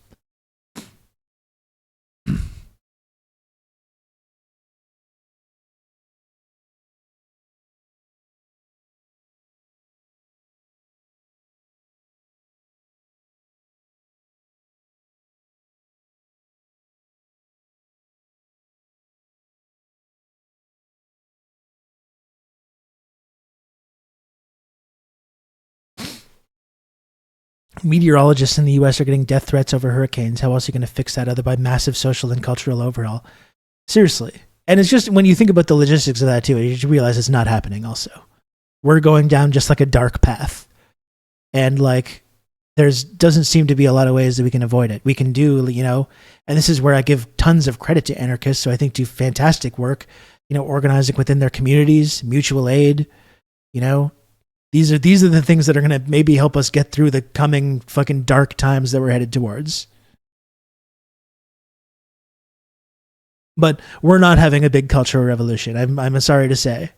Meteorologists in the U.S. are getting death threats over hurricanes. How else are you going to fix that other by massive social and cultural overhaul? Seriously. And it's just, when you think about the logistics of that too, you realize it's not happening also. We're going down just like a dark path. And like, doesn't seem to be a lot of ways that we can avoid it. We can do, and this is where I give tons of credit to anarchists who I think do fantastic work, organizing within their communities, mutual aid, These are the things that are going to maybe help us get through the coming fucking dark times that we're headed towards. But we're not having a big cultural revolution. I'm sorry to say.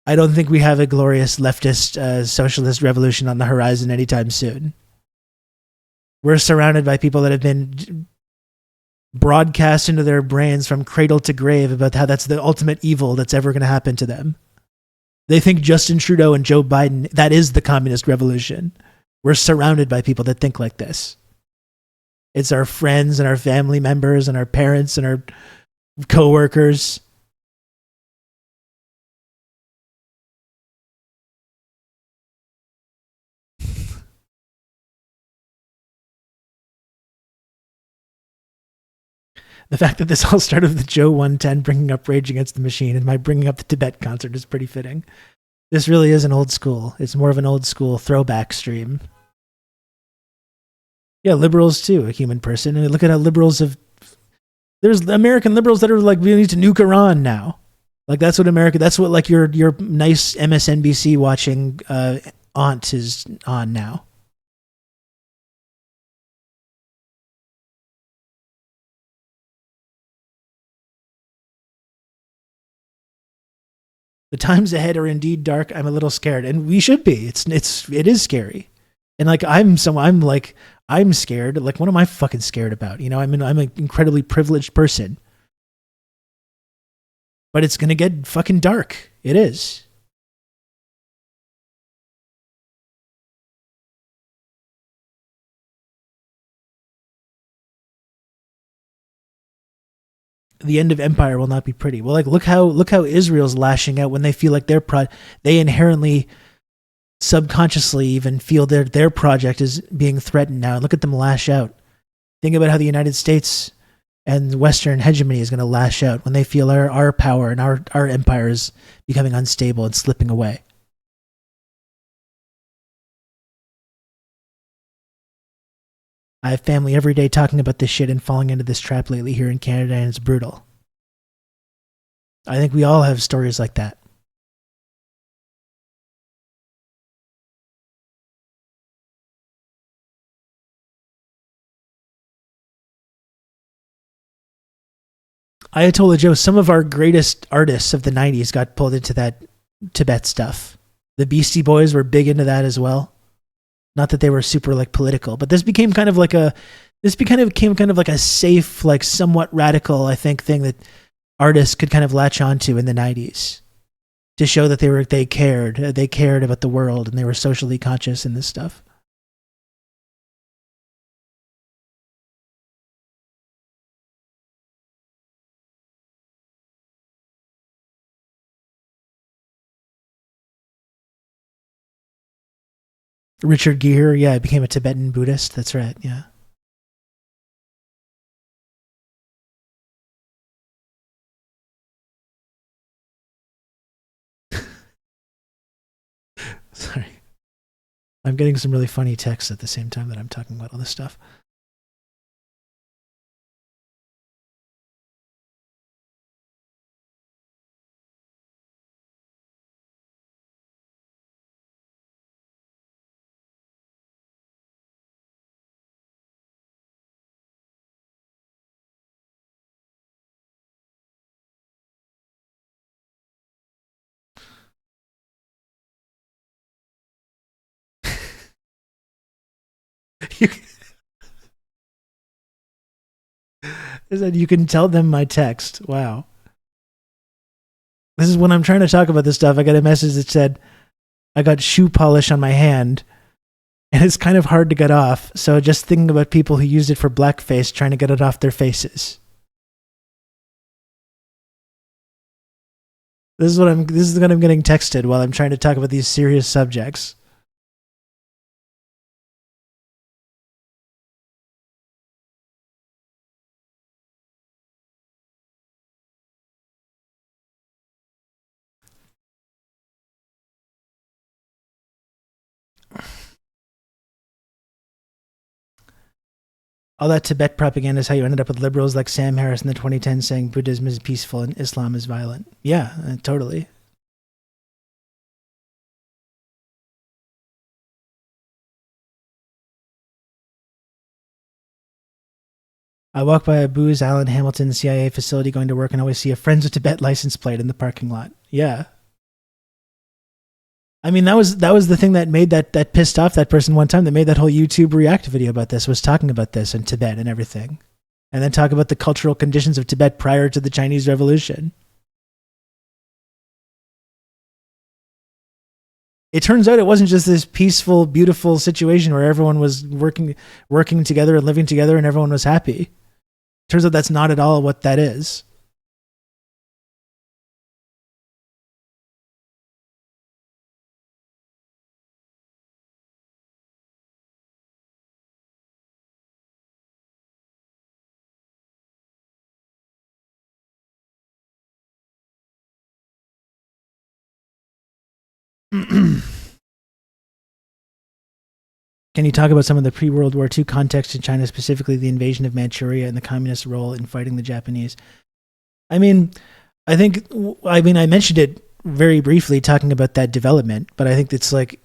I don't think we have a glorious leftist socialist revolution on the horizon anytime soon. We're surrounded by people that have been broadcast into their brains from cradle to grave about how that's the ultimate evil that's ever going to happen to them. They think Justin Trudeau and Joe Biden, that is the communist revolution. We're surrounded by people that think like this. It's our friends and our family members and our parents and our coworkers. The fact that this all started with Joe 110 bringing up Rage Against the Machine and my bringing up the Tibet concert is pretty fitting. This really is an old school. It's more of an old school throwback stream. Yeah, liberals too, a human person. And look at how liberals have... There's American liberals that are like, we need to nuke Iran now. Like that's what like your nice MSNBC watching aunt is on now. The times ahead are indeed dark. I'm a little scared, and we should be. It is scary, and like I'm scared. Like what am I fucking scared about? I'm an incredibly privileged person, but it's gonna get fucking dark. It is. the end of empire will not be pretty. Well, like look how Israel's lashing out when they feel like they inherently subconsciously even feel their project is being threatened now. Look at them lash out. Think about how the United States and Western hegemony is going to lash out when they feel our power and our empire is becoming unstable and slipping away. I have family every day talking about this shit and falling into this trap lately here in Canada, and it's brutal. I think we all have stories like that. Ayatollah Joe, some of our greatest artists of the 90s got pulled into that Tibet stuff. The Beastie Boys were big into that as well. Not that they were super like political, but this became kind of like a safe, like somewhat radical, I think, thing that artists could kind of latch onto in the 90s to show that they cared about the world and they were socially conscious in this stuff. Richard Gere, yeah, became a Tibetan Buddhist. That's right, yeah. Sorry. I'm getting some really funny texts at the same time that I'm talking about all this stuff. You can tell them my text. Wow. This is when I'm trying to talk about this stuff. I got a message that said, I got shoe polish on my hand and it's kind of hard to get off. So just thinking about people who used it for blackface, trying to get it off their faces. This is what I'm getting texted while I'm trying to talk about these serious subjects. All that Tibet propaganda is how you ended up with liberals like Sam Harris in the 2010s saying Buddhism is peaceful and Islam is violent. Yeah, totally. I walk by a Booz Allen Hamilton CIA facility going to work and always see a Friends of Tibet license plate in the parking lot. Yeah. I mean, that was the thing that made that pissed off that person one time that made that whole YouTube React video about this, was talking about this and Tibet and everything. And then talk about the cultural conditions of Tibet prior to the Chinese Revolution. It turns out it wasn't just this peaceful, beautiful situation where everyone was working together and living together and everyone was happy. Turns out that's not at all what that is. Can you talk about some of the pre-World War II context in China, specifically the invasion of Manchuria and the communist role in fighting the Japanese? I mentioned it very briefly talking about that development, but I think it's like,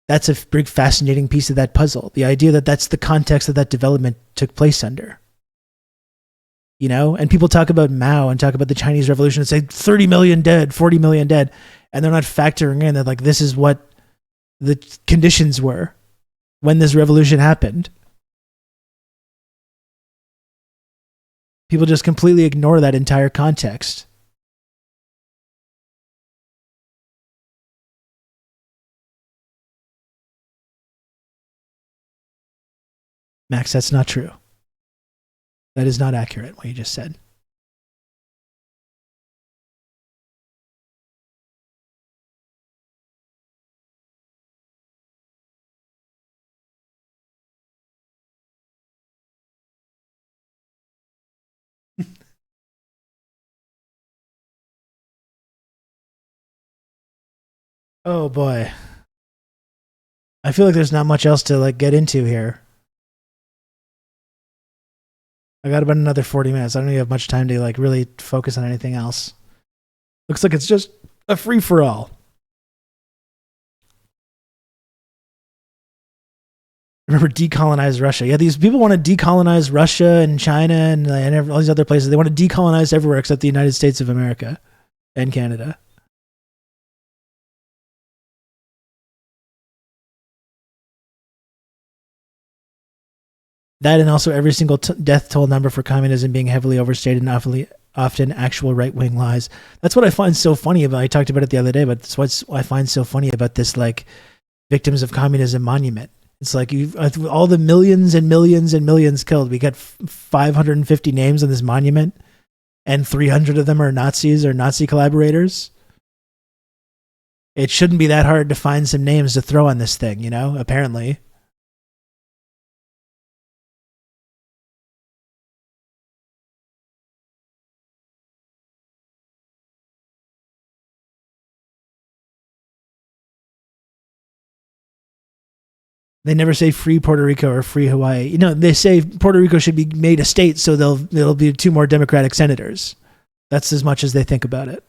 that's a big fascinating piece of that puzzle. The idea that that's the context that development took place under. You know, and people talk about Mao and talk about the Chinese Revolution and say 30 million dead, 40 million dead, and they're not factoring in that like this is what the conditions were when this revolution happened. People just completely ignore that entire context. Max, that's not true. That is not accurate, what you just said. Oh boy. I feel like there's not much else to like get into here. I got about another 40 minutes. I don't even have much time to like really focus on anything else. Looks like it's just a free-for-all. Remember, decolonize Russia. Yeah, these people want to decolonize Russia and China and all these other places. They want to decolonize everywhere except the United States of America and Canada. That and also every single death toll number for communism being heavily overstated and often actual right-wing lies. That's what I find so funny about. I talked about it the other day, but that's what I find so funny about this like victims of communism monument. It's like all the millions and millions and millions killed. We got 550 names on this monument, and 300 of them are Nazis or Nazi collaborators. It shouldn't be that hard to find some names to throw on this thing, you know, apparently. They never say free Puerto Rico or free Hawaii. You know, they say Puerto Rico should be made a state so there'll be 2 more Democratic senators. That's as much as they think about it.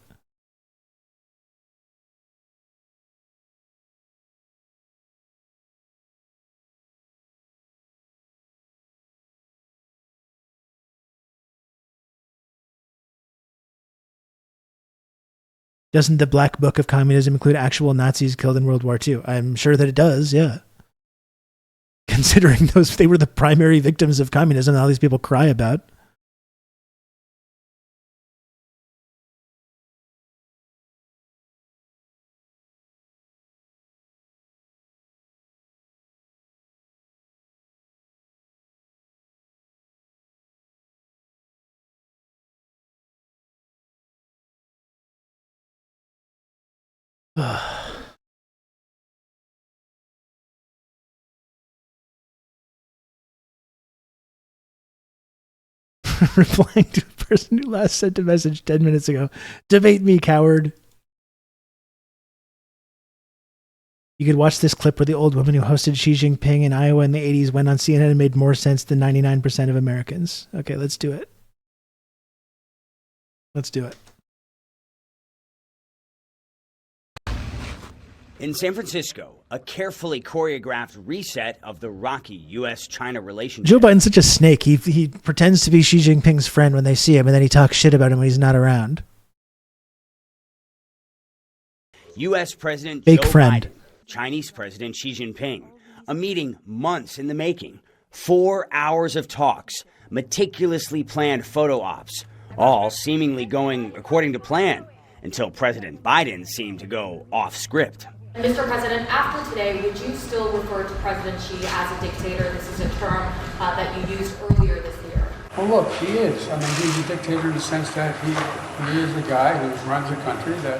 Doesn't the Black Book of Communism include actual Nazis killed in World War II? I'm sure that it does, yeah. Considering they were the primary victims of communism and all these people cry about. Replying to a person who last sent a message 10 minutes ago. Debate me, coward. You could watch this clip where the old woman who hosted Xi Jinping in Iowa in the 80s went on CNN and made more sense than 99% of Americans. Okay, let's do it. Let's do it. In San Francisco, a carefully choreographed reset of the rocky U.S.-China relationship. Joe Biden's such a snake. He pretends to be Xi Jinping's friend when they see him, and then he talks shit about him when he's not around. U.S. President Fake Joe friend. Biden, Chinese President Xi Jinping. A meeting months in the making. 4 hours of talks, meticulously planned photo ops, all seemingly going according to plan, until President Biden seemed to go off script. Mr. President, after today, would you still refer to President Xi as a dictator? This is a term that you used earlier this year. Well, look, he is. I mean, he's a dictator in the sense that he is the guy who runs a country that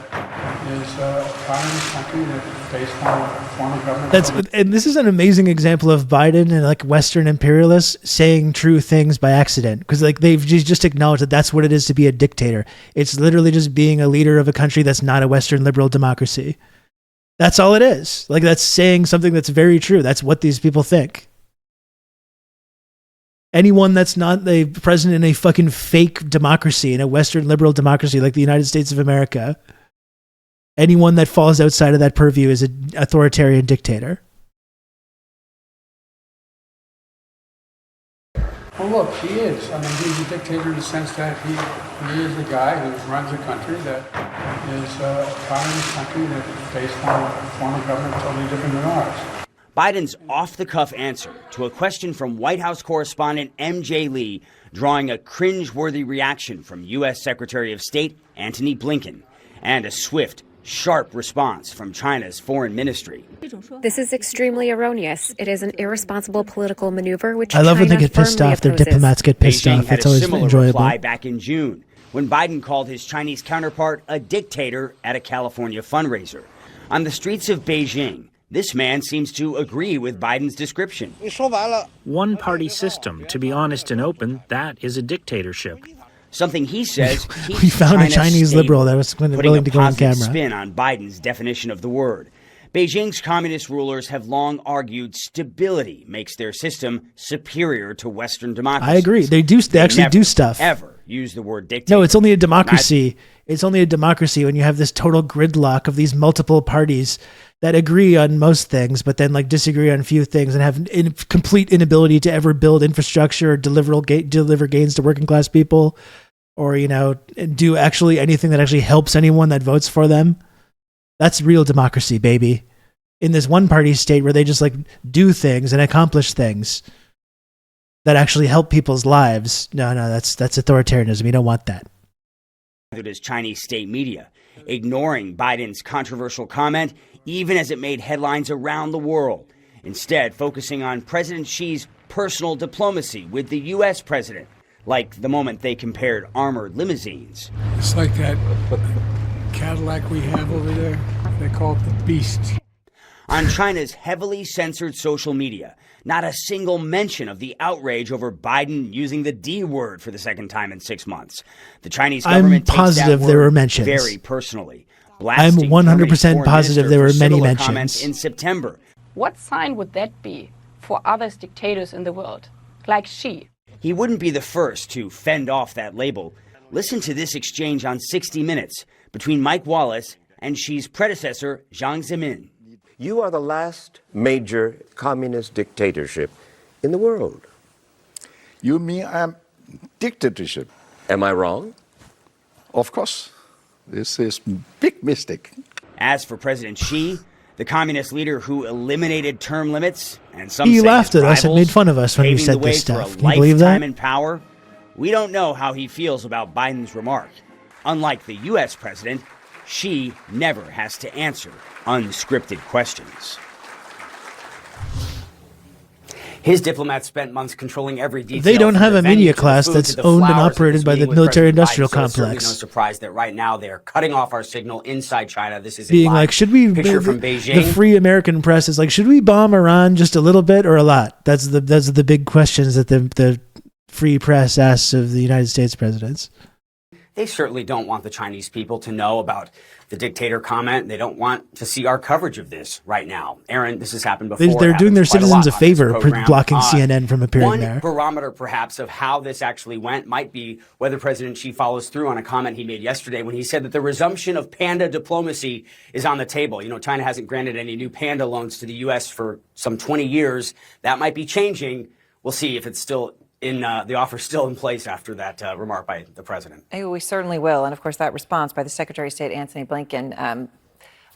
is a communist country that is based on a form of government. And this is an amazing example of Biden and like Western imperialists saying true things by accident, because like they've just acknowledged that that's what it is to be a dictator. It's literally just being a leader of a country that's not a Western liberal democracy. That's all it is. Like, that's saying something that's very true. That's what these people think. Anyone that's not the president in a fucking fake democracy, in a Western liberal democracy like the United States of America, anyone that falls outside of that purview is an authoritarian dictator. Well, look, he is. I mean, he's a dictator in the sense that he is the guy who runs a country that is a communist country that is based on a form of government totally different than ours. Biden's off-the-cuff answer to a question from White House correspondent M.J. Lee, drawing a cringe-worthy reaction from U.S. Secretary of State Antony Blinken, and a swift, sharp response from China's foreign ministry. This is extremely erroneous. It is an irresponsible political maneuver which I love China when they get pissed firmly off. Their opposes. diplomats get pissed Beijing off. had It's a always similar enjoyable. reply back in June when Biden called his Chinese counterpart a dictator at a California fundraiser. On the streets of Beijing, this man seems to agree with Biden's description. One-party system, to be honest and open, that is a dictatorship. something he says keeps We found China a Chinese stable, liberal that was willing to go on camera. putting a positive spin on Biden's definition of the word. Beijing's communist rulers have long argued stability makes their system superior to Western democracy. I agree. They actually do stuff. Ever use the word dictator. No, it's only a democracy. It's only a democracy when you have this total gridlock of these multiple parties that agree on most things, but then like disagree on a few things and have complete inability to ever build infrastructure or deliver gains to working class people, or do actually anything that actually helps anyone that votes for them. That's real democracy, baby. In this one party state where they just like do things and accomplish things that actually help people's lives. No, that's authoritarianism. You don't want that. It is Chinese state media, ignoring Biden's controversial comment, even as it made headlines around the world. Instead, focusing on President Xi's personal diplomacy with the U.S. president, like the moment they compared armored limousines. It's like that Cadillac we have over there. They call it the Beast. On China's heavily censored social media, not a single mention of the outrage over Biden using the D word for the second time in 6 months. The Chinese government I'm positive there were mentions. Very personally. I'm 100% positive there were many mentions. In September. What sign would that be for other dictators in the world, like Xi? He wouldn't be the first to fend off that label. Listen to this exchange on 60 Minutes between Mike Wallace and Xi's predecessor, Jiang Zemin. You are the last major communist dictatorship in the world. You mean I'm dictatorship? Am I wrong? Of course. This is big mistake. As for President Xi, the communist leader who eliminated term limits, and some he say laughed his at us and rivals, made fun of us when we paving said the way this stuff. for a Can you believe lifetime that? in power, we don't know how he feels about Biden's remark. Unlike the U.S. president, Xi never has to answer unscripted questions. His diplomats spent months controlling every detail. They don't have a media class food, that's to the owned and flowers, operated by the military-industrial Biden, so it's certainly complex. no surprise that right now they're cutting off our signal inside China. This is a Being live like, should we? picture from The Beijing. free American press is like, should we bomb Iran just a little bit or a lot? That's the big questions that the free press asks of the United States presidents. They certainly don't want the Chinese people to know about the dictator comment. They don't want to see our coverage of this right now. Aaron, this has happened before. They're doing their citizens a favor program. blocking CNN from appearing One there. barometer, perhaps, of how this actually went might be whether President Xi follows through on a comment he made yesterday when he said that the resumption of panda diplomacy is on the table. China hasn't granted any new panda loans to the U.S. for some 20 years. That might be changing. We'll see if it's still the offer still in place after that remark by the president. We certainly will. And of course, that response by the Secretary of State, Antony Blinken,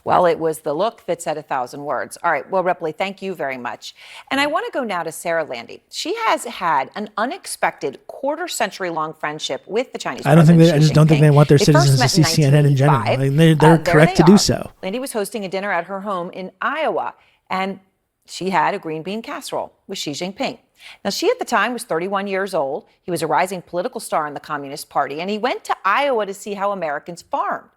well, it was the look that said 1,000 words. All right. Well, Ripley, thank you very much. And I want to go now to Sarah Landy. She has had an unexpected quarter-century-long friendship with the Chinese president. I just don't think they want their citizens to see CNN in general. I mean, they're correct to do so. Landy was hosting a dinner at her home in Iowa, and she had a green bean casserole with Xi Jinping. Now, Xi at the time was 31 years old. He was a rising political star in the Communist Party, and he went to Iowa to see how Americans farmed.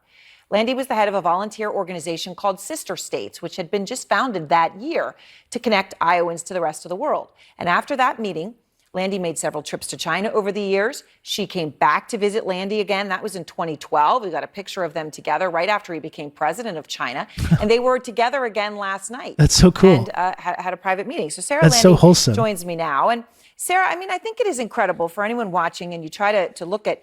Landy was the head of a volunteer organization called Sister States, which had been just founded that year to connect Iowans to the rest of the world. And after that meeting, Landy made several trips to China over the years. She came back to visit Landy again. That was in 2012. We got a picture of them together right after he became president of China. And they were together again last night. That's so cool. And had a private meeting. So Sarah That's Landy so wholesome. joins me now. And Sarah, I mean, I think it is incredible for anyone watching, and you try to look at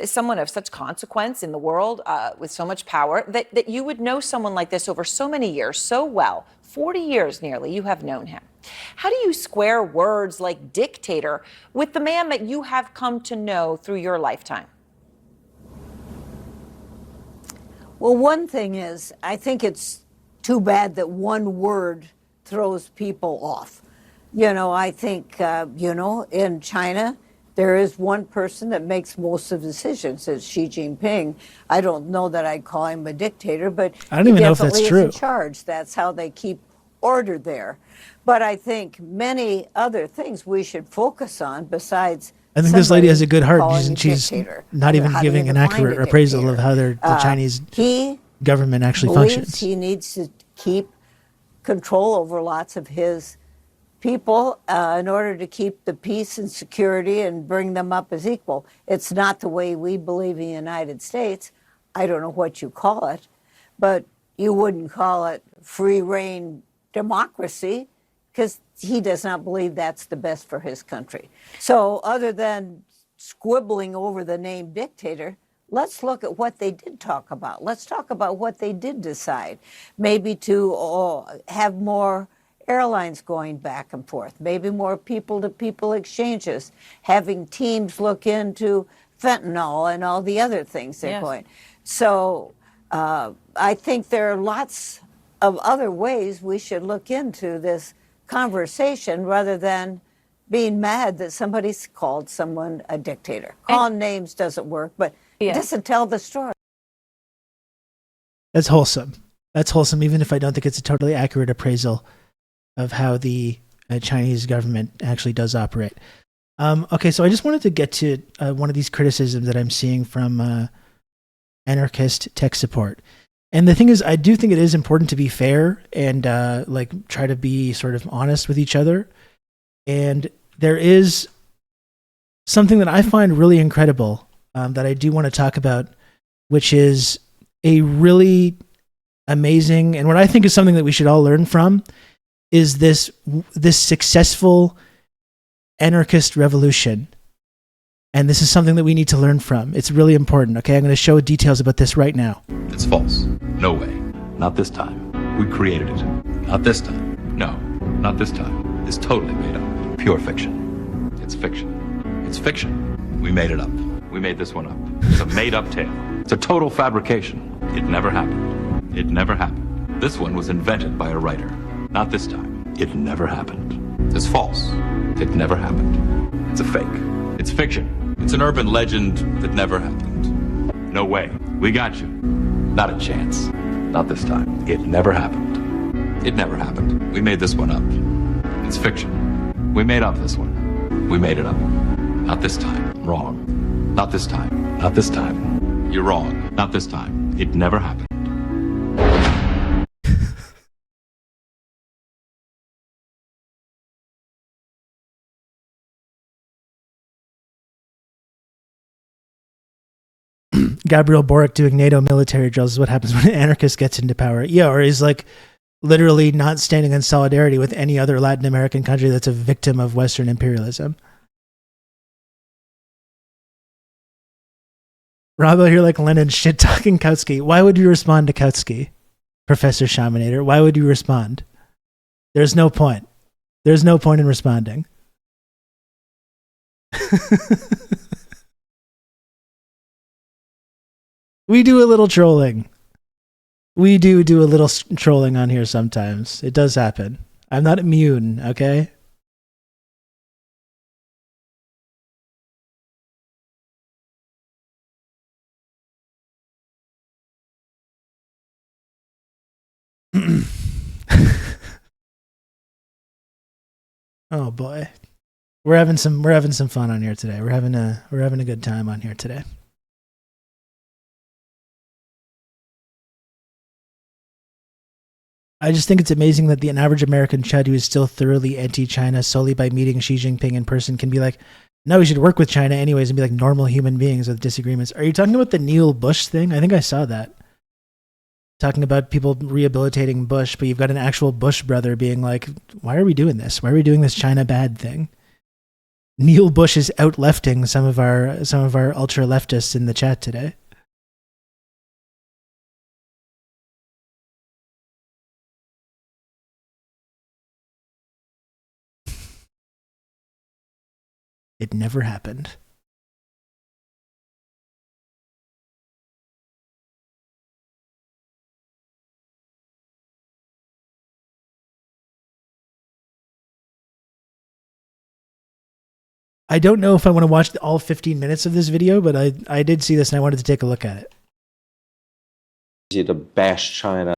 someone of such consequence in the world with so much power, that you would know someone like this over so many years, so well. 40 years nearly, you have known him. How do you square words like dictator with the man that you have come to know through your lifetime? Well, one thing is, I think it's too bad that one word throws people off. I think, in China, there is one person that makes most of the decisions. It's Xi Jinping. I don't know that I'd call him a dictator, but I don't even know if that's he true. definitely is in charge. That's how they keep order there. But I think many other things we should focus on besides. I think this lady has a good heart. She's dictator. not even giving an accurate appraisal of how the Chinese government actually functions. He needs to keep control over lots of his people in order to keep the peace and security and bring them up as equal. It's not the way we believe in the United States. I don't know what you call it, but you wouldn't call it free reign democracy because he does not believe that's the best for his country. So other than squibbling over the name dictator, let's look at what they did talk about. Let's talk about what they did decide. Maybe to have more airlines going back and forth, maybe more people-to-people exchanges, having teams look into fentanyl and all the other things they're going. So I think there are lots of other ways we should look into this conversation rather than being mad that somebody's called someone a dictator. Calling names doesn't work, but it doesn't tell the story. That's wholesome. That's wholesome, even if I don't think it's a totally accurate appraisal of how the Chinese government actually does operate. Okay, so I just wanted to get to one of these criticisms that I'm seeing from anarchist tech support. And the thing is, I do think it is important to be fair and like try to be sort of honest with each other. And there is something that I find really incredible that I do want to talk about, which is a really amazing, and what I think is something that we should all learn from, is this successful anarchist revolution. And this is something that we need to learn from. It's really important. Okay, I'm going to show details about this right now. It's false. No way. Not this time. We created it. Not this time. No, not this time. It's totally made up. Pure fiction. It's fiction. It's fiction. We made it up. We made this one up. It's a made-up tale. It's a total fabrication. It never happened. It never happened. This one was invented by a writer. Not this time. It never happened. It's false. It never happened. It's a fake. It's fiction. It's an urban legend that never happened. No way. We got you. Not a chance. Not this time. It never happened. It never happened. We made this one up. It's fiction. We made up this one. We made it up. Not this time. Wrong. Not this time. Not this time. You're wrong. Not this time. It never happened. Gabriel Boric doing NATO military drills is what happens when an anarchist gets into power. Yeah, or he's like literally not standing in solidarity with any other Latin American country that's a victim of Western imperialism. Robbo here like Lenin shit-talking Kautsky. Why would you respond to Kautsky, Professor Shaminator? Why would you respond? There's no point. There's no point in responding. We do a little trolling. We do a little trolling on here sometimes. It does happen. I'm not immune, okay? Oh boy. We're having some fun on here today. We're having a good time on here today. I just think it's amazing that an average American chud who is still thoroughly anti-China solely by meeting Xi Jinping in person can be like, no, we should work with China anyways and be like normal human beings with disagreements. Are you talking about the Neil Bush thing? I think I saw that. Talking about people rehabilitating Bush, but you've got an actual Bush brother being like, why are we doing this? Why are we doing this China bad thing? Neil Bush is out-lefting some of our ultra-leftists in the chat today. It never happened. I don't know if I want to watch all 15 minutes of this video, but I did see this and I wanted to take a look at it. Easy to bash China.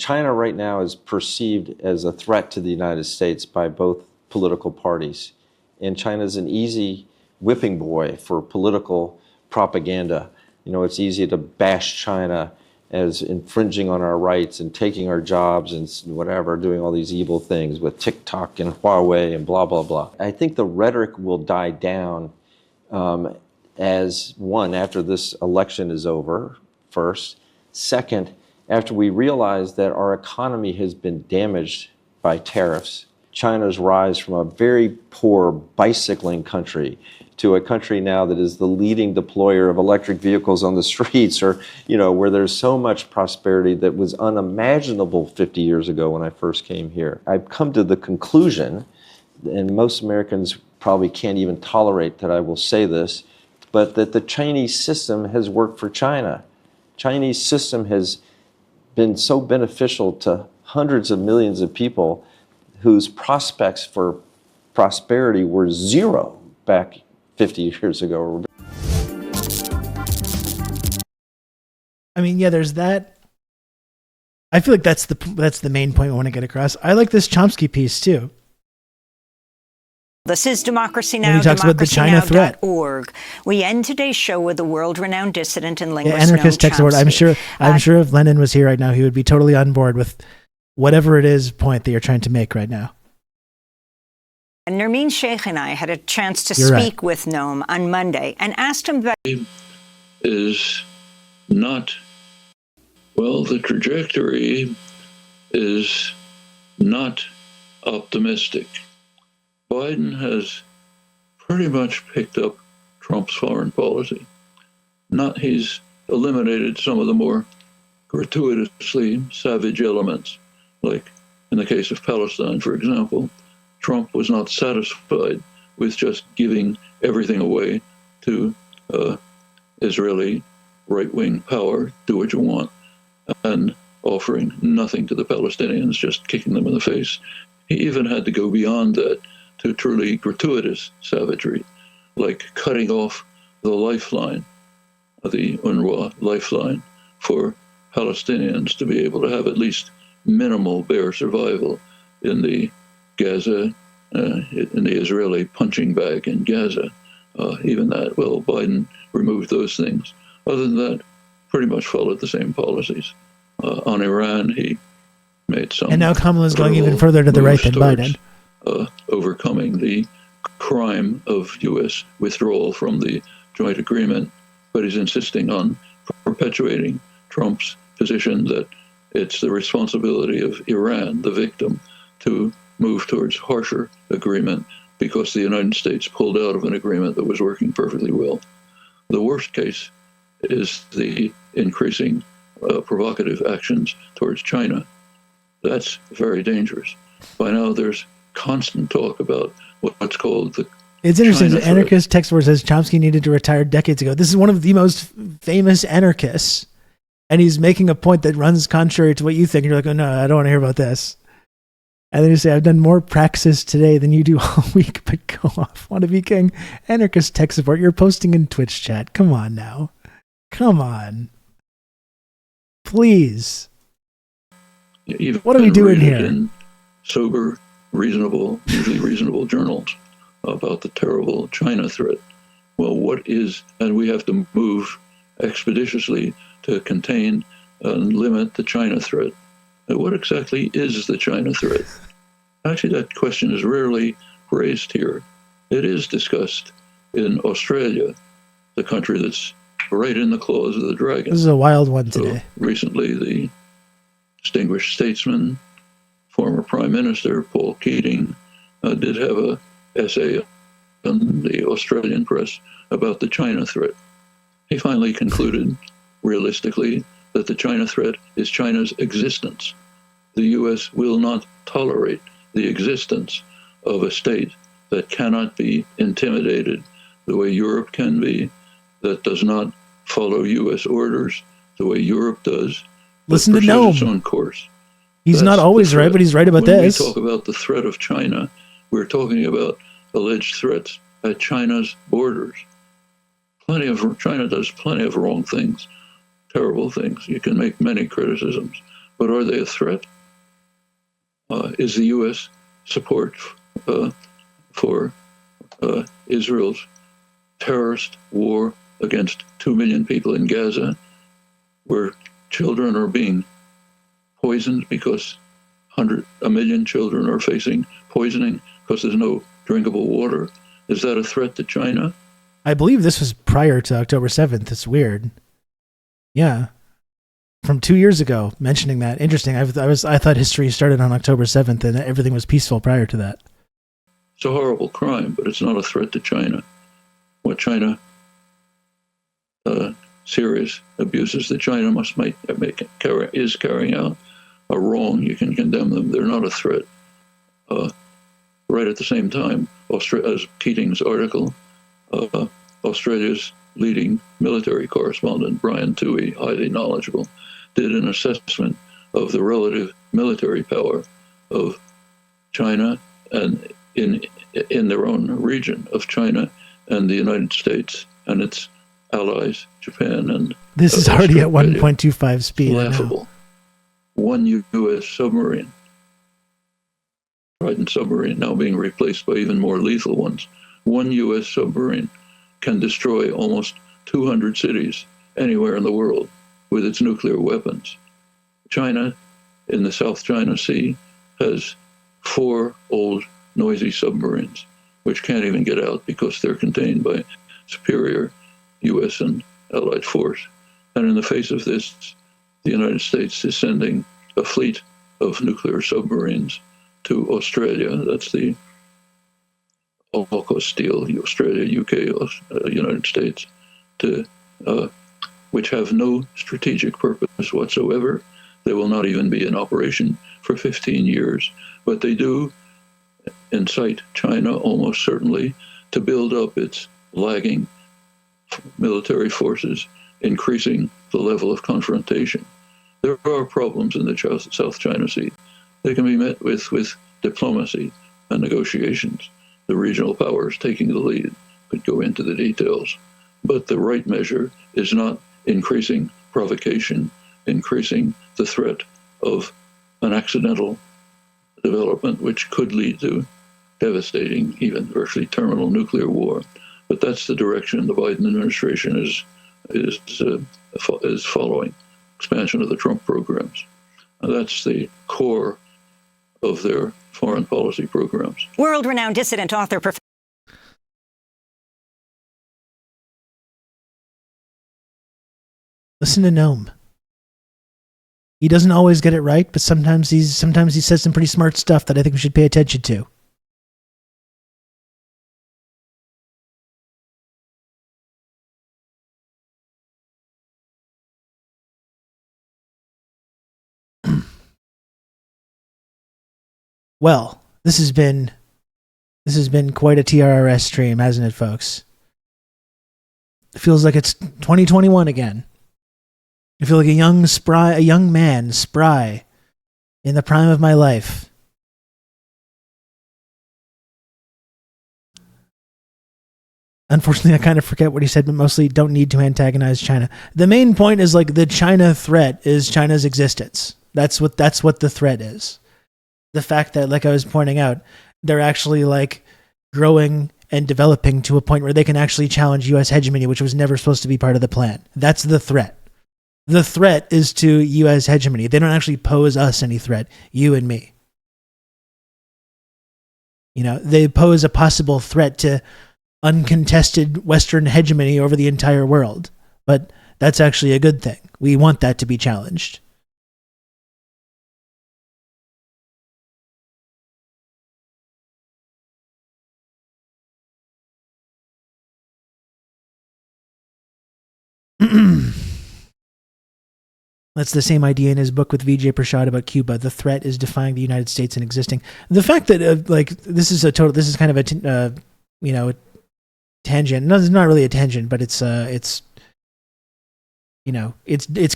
China right now is perceived as a threat to the United States by both political parties. And China's an easy whipping boy for political propaganda. You know, it's easy to bash China as infringing on our rights and taking our jobs and whatever, doing all these evil things with TikTok and Huawei and blah, blah, blah. I think the rhetoric will die down as, one, after this election is over, first. Second, after we realize that our economy has been damaged by tariffs, China's rise from a very poor bicycling country to a country now that is the leading deployer of electric vehicles on the streets, or, where there's so much prosperity that was unimaginable 50 years ago when I first came here. I've come to the conclusion, and most Americans probably can't even tolerate that I will say this, but that the Chinese system has worked for China. Chinese system has been so beneficial to hundreds of millions of people whose prospects for prosperity were zero back 50 years ago. I mean, yeah, there's that. I feel like that's the main point I want to get across. I like this Chomsky piece too. This is Democracy When Now!, he talks about the China threat. democracynow.org. We end today's show with the world-renowned dissident and linguist Anarchist Noam text word. I'm Chomsky. sure if Lenin was here right now, he would be totally on board with whatever it is point that you're trying to make right now. And Nermeen Sheikh and I had a chance to You're speak with Noam on Monday and asked him about is not, well, the trajectory is not optimistic. Biden has pretty much picked up Trump's foreign policy. He's eliminated some of the more gratuitously savage elements, like in the case of Palestine, for example. Trump was not satisfied with just giving everything away to Israeli right-wing power, do what you want, and offering nothing to the Palestinians, just kicking them in the face. He even had to go beyond that to truly gratuitous savagery, like cutting off the lifeline, the UNRWA lifeline, for Palestinians to be able to have at least minimal bare survival in the Gaza, in the Israeli punching bag in Gaza. Even that, well, Biden removed those things. Other than that, pretty much followed the same policies. On Iran, he made some. And now Kamala's going even further to the right than Biden. Overcoming the crime of U.S. withdrawal from the joint agreement, but he's insisting on perpetuating Trump's position that it's the responsibility of Iran, the victim, to move towards harsher agreement because the United States pulled out of an agreement that was working perfectly well. The worst case is the increasing provocative actions towards China. That's very dangerous. By now, there's constant talk about what's called the It's interesting. China The anarchist text word says Chomsky needed to retire decades ago. This is one of the most famous anarchists, and he's making a point that runs contrary to what you think. And you're like, oh no, I don't want to hear about this. And then you say, I've done more praxis today than you do all week, but go off. Want to be king? Anarchist tech support. You're posting in Twitch chat. Come on now. Come on. Please. Even What are we doing read it here? in sober, reasonable, usually reasonable journals about the terrible China threat. Well, what is, and we have to move expeditiously to contain and limit the China threat. And what exactly is the China threat? Actually, that question is rarely raised here. It is discussed in Australia, the country that's right in the claws of the dragon. This is a wild one today. Recently, the distinguished statesman, former Prime Minister Paul Keating, did have an essay in the Australian press about the China threat. He finally concluded, realistically, that the China threat is China's existence. The U.S. will not tolerate the existence of a state that cannot be intimidated the way Europe can be, that does not follow U.S. orders the way Europe does. Listen to pursues its Noam. own course. He's That's not always the right, threat. but he's right about When this. we talk about the threat of China, we're talking about alleged threats at China's borders. China does plenty of wrong things, terrible things. You can make many criticisms, but are they a threat? Is the U.S. support for Israel's terrorist war against 2 million people in Gaza, where children are being poisoned because 1 million children are facing poisoning because there's no drinkable water. Is that a threat to China? I believe this was prior to October 7th. It's weird. Yeah. From 2 years ago, mentioning that. Interesting. I thought history started on October 7th and everything was peaceful prior to that. It's a horrible crime, but it's not a threat to China. What China, serious abuses that China is carrying out are wrong. You can condemn them. They're not a threat. Right at the same time, as Keating's article, Australia's leading military correspondent, Brian Toohey, highly knowledgeable, did an assessment of the relative military power of China and in their own region of China and the United States and its allies, Japan and this is already at 1.25 speed. Laughable. One U.S. submarine, Trident submarine, now being replaced by even more lethal ones. One U.S. submarine can destroy almost 200 cities anywhere in the world with its nuclear weapons. China, in the South China Sea, has 4 old, noisy submarines, which can't even get out because they're contained by superior U.S. and Allied force. And in the face of this, the United States is sending a fleet of nuclear submarines to Australia. That's the AUKUS deal, Australia, UK, United States, which have no strategic purpose whatsoever. They will not even be in operation for 15 years. But they do incite China almost certainly to build up its lagging military forces, increasing the level of confrontation. There are problems in the South China Sea. They can be met with diplomacy and negotiations. The regional powers taking the lead could go into the details. But the right measure is not increasing provocation, increasing the threat of an accidental development which could lead to devastating, even virtually terminal nuclear war. But that's the direction the Biden administration is following, expansion of the Trump programs. And that's the core of their foreign policy programs. World-renowned dissident author, Listen to Noam. He doesn't always get it right, but sometimes he says some pretty smart stuff that I think we should pay attention to. Well, this has been quite a TRRS stream, hasn't it, folks? It feels like it's 2021 again. I feel like a young man, spry, in the prime of my life. Unfortunately, I kind of forget what he said, but mostly don't need to antagonize China. The main point is like the China threat is China's existence. That's what the threat is. The fact that, like I was pointing out, they're actually like growing and developing to a point where they can actually challenge U.S. hegemony, which was never supposed to be part of the plan. That's the threat. The threat is to U.S. hegemony. They don't actually pose us any threat, you and me. You know, they pose a possible threat to uncontested Western hegemony over the entire world. But that's actually a good thing. We want that to be challenged. That's the same idea in his book with Vijay Prashad about Cuba. The threat is defying the United States and existing. The fact that this is kind of a a tangent. No, it's not really a tangent, but it's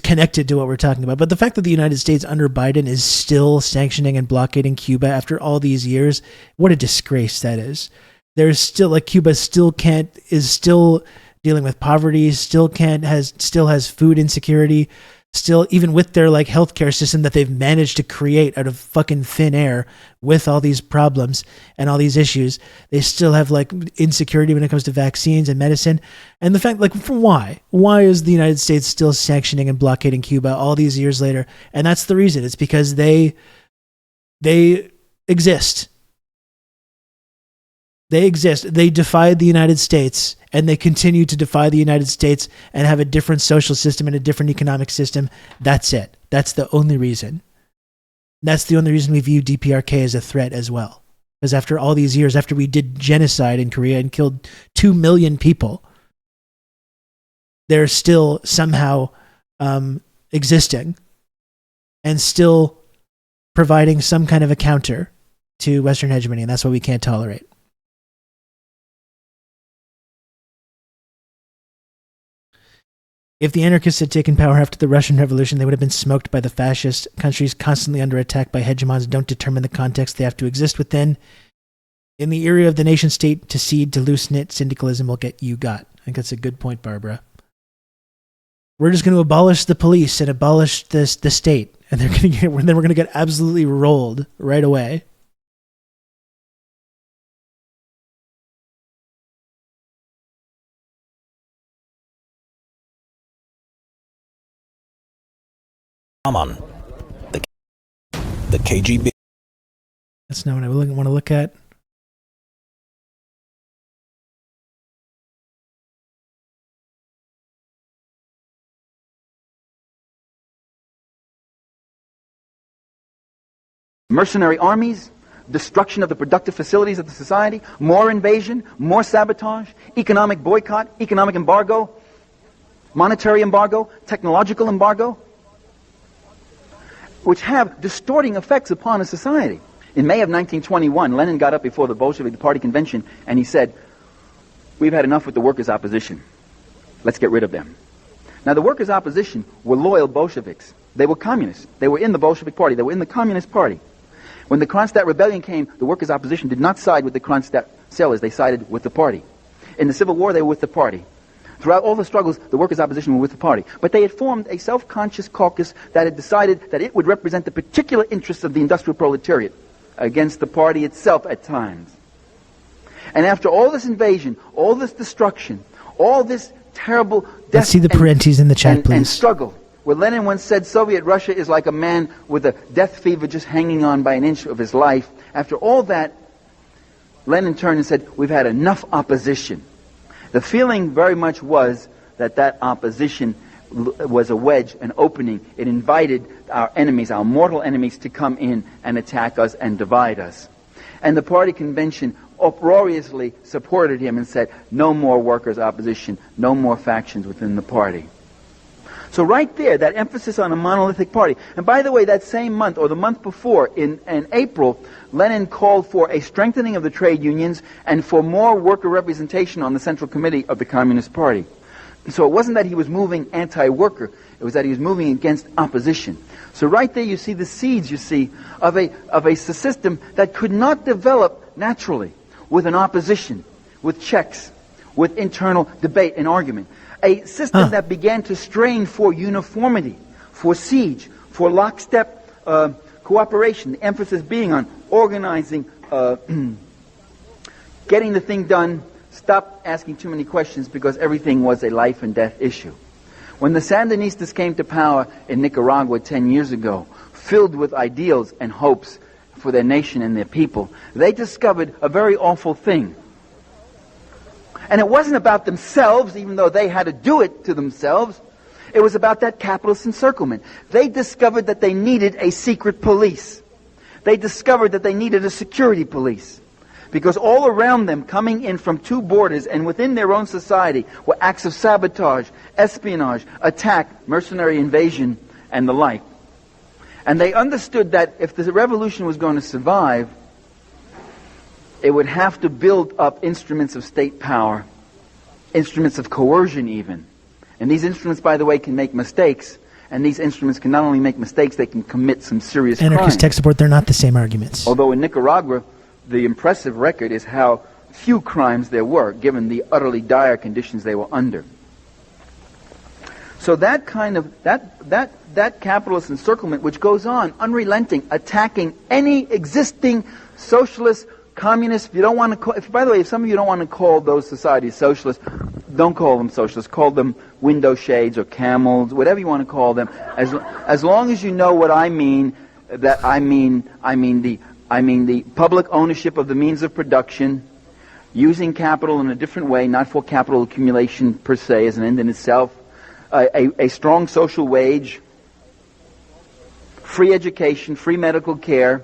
connected to what we're talking about. But the fact that the United States under Biden is still sanctioning and blockading Cuba after all these years, what a disgrace that is. There's still Cuba is still dealing with poverty, still has food insecurity, still, even with their like healthcare system that they've managed to create out of fucking thin air with all these problems and all these issues, they still have like insecurity when it comes to vaccines and medicine. And the fact, like, for why is the United States still sanctioning and blockading Cuba all these years later? And that's the reason. It's because they exist. They exist. They defied the United States, and they continue to defy the United States and have a different social system and a different economic system. That's it. That's the only reason. That's the only reason we view DPRK as a threat as well. Because after all these years, after we did genocide in Korea and killed 2 million people, they're still somehow existing and still providing some kind of a counter to Western hegemony, and that's what we can't tolerate. If the anarchists had taken power after the Russian Revolution, they would have been smoked by the fascist. Countries constantly under attack by hegemons don't determine the context they have to exist within. In the era of the nation state, to seed, to loosen it, syndicalism will get you got. I think that's a good point, Barbara. We're just going to abolish the police and abolish the state, and then we're going to get absolutely rolled right away. Come on. The KGB. That's not what I want to look at. Mercenary armies, destruction of the productive facilities of the society, more invasion, more sabotage, economic boycott, economic embargo, monetary embargo, technological embargo, which have distorting effects upon a society. In May of 1921, Lenin got up before the Bolshevik Party convention and he said, "We've had enough with the workers' opposition. Let's get rid of them." Now, the workers' opposition were loyal Bolsheviks. They were communists. They were in the Bolshevik Party. They were in the Communist Party. When the Kronstadt Rebellion came, the workers' opposition did not side with the Kronstadt sailors. They sided with the party. In the Civil War, they were with the party. Throughout all the struggles, the workers' opposition were with the party. But they had formed a self-conscious caucus that had decided that it would represent the particular interests of the industrial proletariat against the party itself at times. And after all this invasion, all this destruction, all this terrible death, let's see the parentheses in the chat, please. And struggle, where Lenin once said Soviet Russia is like a man with a death fever just hanging on by an inch of his life. After all that, Lenin turned and said, "We've had enough opposition." The feeling very much was that that opposition was a wedge, an opening. It invited our enemies, our mortal enemies, to come in and attack us and divide us. And the party convention uproariously supported him and said, no more workers' opposition, no more factions within the party. So right there, that emphasis on a monolithic party. And by the way, that same month, or the month before, in April, Lenin called for a strengthening of the trade unions and for more worker representation on the Central Committee of the Communist Party. So it wasn't that he was moving anti-worker, it was that he was moving against opposition. So right there you see the seeds, you see, of a system that could not develop naturally with an opposition, with checks, with internal debate and argument. A system that began to strain for uniformity, for siege, for lockstep cooperation, the emphasis being on organizing, getting the thing done, stop asking too many questions because everything was a life and death issue. When the Sandinistas came to power in Nicaragua 10 years ago, filled with ideals and hopes for their nation and their people, they discovered a very awful thing. And it wasn't about themselves, even though they had to do it to themselves. It was about that capitalist encirclement. They discovered that they needed a secret police. They discovered that they needed a security police. Because all around them, coming in from two borders and within their own society, were acts of sabotage, espionage, attack, mercenary invasion, and the like. And they understood that if the revolution was going to survive, it would have to build up instruments of state power, instruments of coercion even. And these instruments, by the way, can make mistakes. And these instruments can not only make mistakes, they can commit some serious crimes. Anarchist tech support, they're not the same arguments. Although in Nicaragua, the impressive record is how few crimes there were, given the utterly dire conditions they were under. So that kind of that capitalist encirclement, which goes on unrelenting, attacking any existing socialist, communist. If you don't want to call, by the way, if some of you don't want to call those societies socialist, don't call them socialist. Call them window shades or camels, whatever you want to call them. As long as you know what I mean, that I mean the public ownership of the means of production, using capital in a different way, not for capital accumulation per se as an end in itself. A strong social wage, free education, free medical care,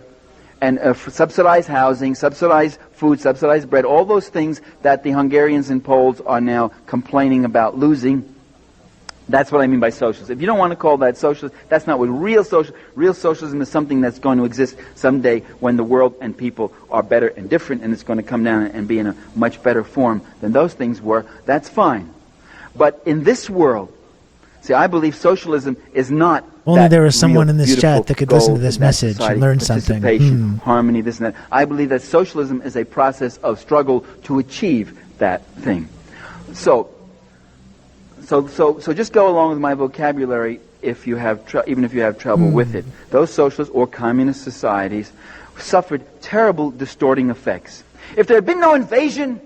and subsidized housing, subsidized food, subsidized bread, all those things that the Hungarians and Poles are now complaining about losing. That's what I mean by socialism. If you don't want to call that socialism, that's not what real socialism is. Something that's going to exist someday when the world and people are better and different, and it's going to come down and be in a much better form than those things were. That's fine. But in this world, see, I believe socialism is not. Only there was someone in this chat that could listen to this message and learn something. Participation, harmony, this and that. I believe that socialism is a process of struggle to achieve that thing. So just go along with my vocabulary if you have even if you have trouble with it. Those socialist or communist societies suffered terrible distorting effects. If there had been no invasion,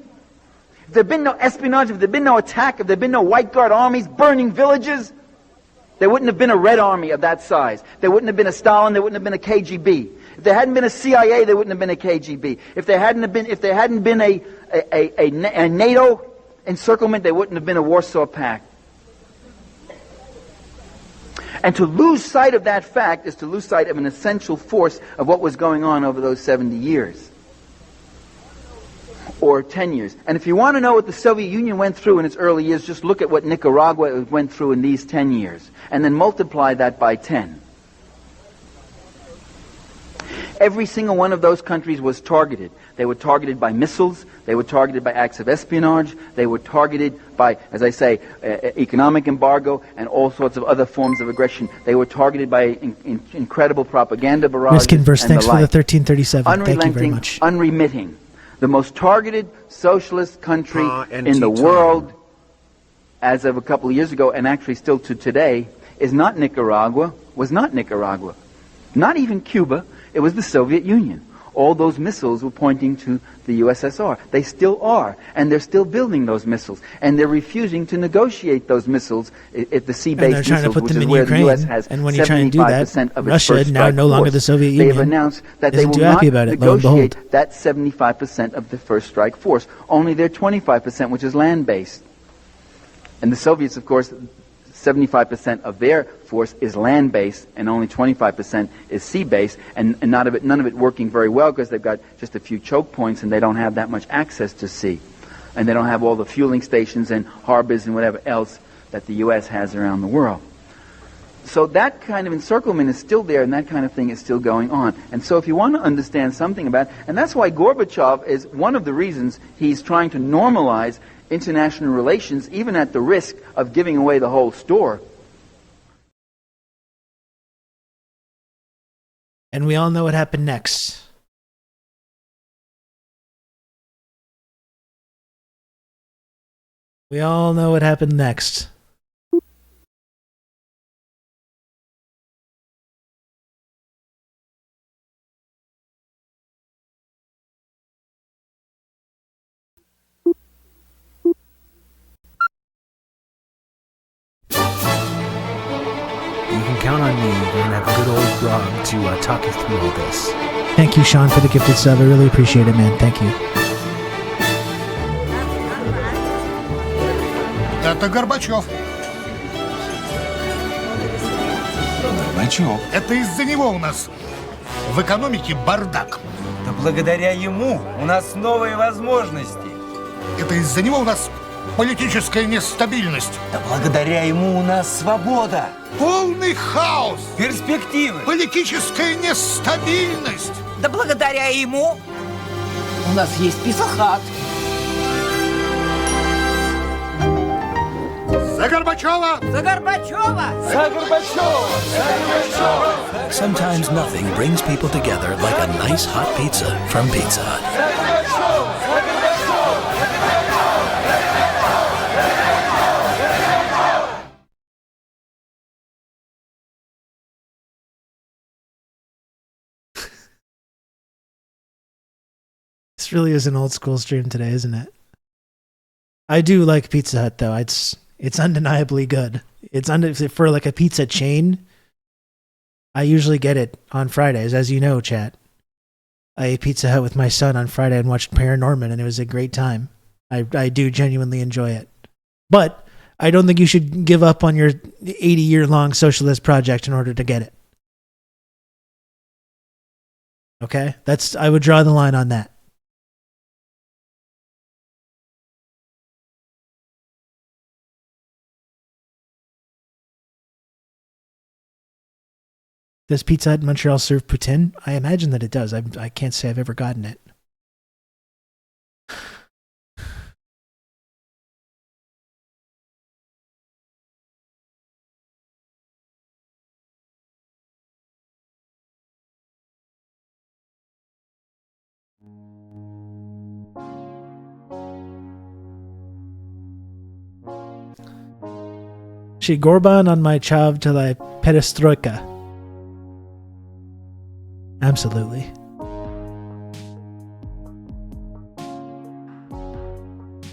if there had been no espionage, if there had been no attack, if there had been no White Guard armies burning villages, there wouldn't have been a Red Army of that size. There wouldn't have been a Stalin. There wouldn't have been a KGB. If there hadn't been a CIA, there wouldn't have been a KGB. If there hadn't been a NATO encirclement, there wouldn't have been a Warsaw Pact. And to lose sight of that fact is to lose sight of an essential force of what was going on over those 70 years. Or 10 years. And if you want to know what the Soviet Union went through in its early years, just look at what Nicaragua went through in these 10 years. And then multiply that by 10. Every single one of those countries was targeted. They were targeted by missiles. They were targeted by acts of espionage. They were targeted by, as I say, economic embargo and all sorts of other forms of aggression. They were targeted by incredible propaganda barrages Riskinverse, and thanks the for the like. 1337. Thank you very much. Unremitting. The most targeted socialist country in the world, as of a couple of years ago, and actually still to today, is not Nicaragua, was not Nicaragua. Not even Cuba. It was the Soviet Union. All those missiles were pointing to the USSR. They still are, and they're still building those missiles, and they're refusing to negotiate those missiles, at the sea-based missiles, which is where the U.S. has 75% of its Russia, first now strike no longer force. the Soviet They Union, have announced that they isn't will too not happy about it, lo and behold. negotiate that 75% of the first strike force. Only their 25%, which is land-based. And the Soviets, of course, 75% of their force is land-based, and only 25% is sea-based, and none of it working very well because they've got just a few choke points and they don't have that much access to sea, and they don't have all the fueling stations and harbors and whatever else that the U.S. has around the world. So that kind of encirclement is still there, and that kind of thing is still going on. And so if you want to understand something about it, and that's why Gorbachev is one of the reasons he's trying to normalize international relations, even at the risk of giving away the whole store. And we all know what happened next. We all know what happened next. You can count on me. We're going to have good old Rob to talk you through all this. Thank you, Sean, for the gifted sub. I really appreciate it, man. Thank you. Это Горбачев. Горбачев. Это из-за него у нас в экономике бардак. Да благодаря ему у нас новые возможности. Это из-за него у нас политическая нестабильность. Да благодаря ему у нас свобода. Полный хаос. Перспективы. Политическая нестабильность. Да благодаря ему у нас есть писахат. За Горбачева! За Горбачева! За Горбачева! За Горбачева! Sometimes nothing brings people together like a nice hot pizza from Pizza Hut. This really is an old school stream today, isn't it? I do like Pizza Hut though. It's undeniably good. For like a pizza chain. I usually get it on Fridays, as you know, chat. I ate Pizza Hut with my son on Friday and watched Paranorman, and it was a great time. I do genuinely enjoy it. But I don't think you should give up on your 80-year-long socialist project in order to get it. Okay? I would draw the line on that. Does Pizza Hut in Montreal serve poutine? I imagine that it does. I can't say I've ever gotten it. She Gorban on my chav till I perestroika. Absolutely.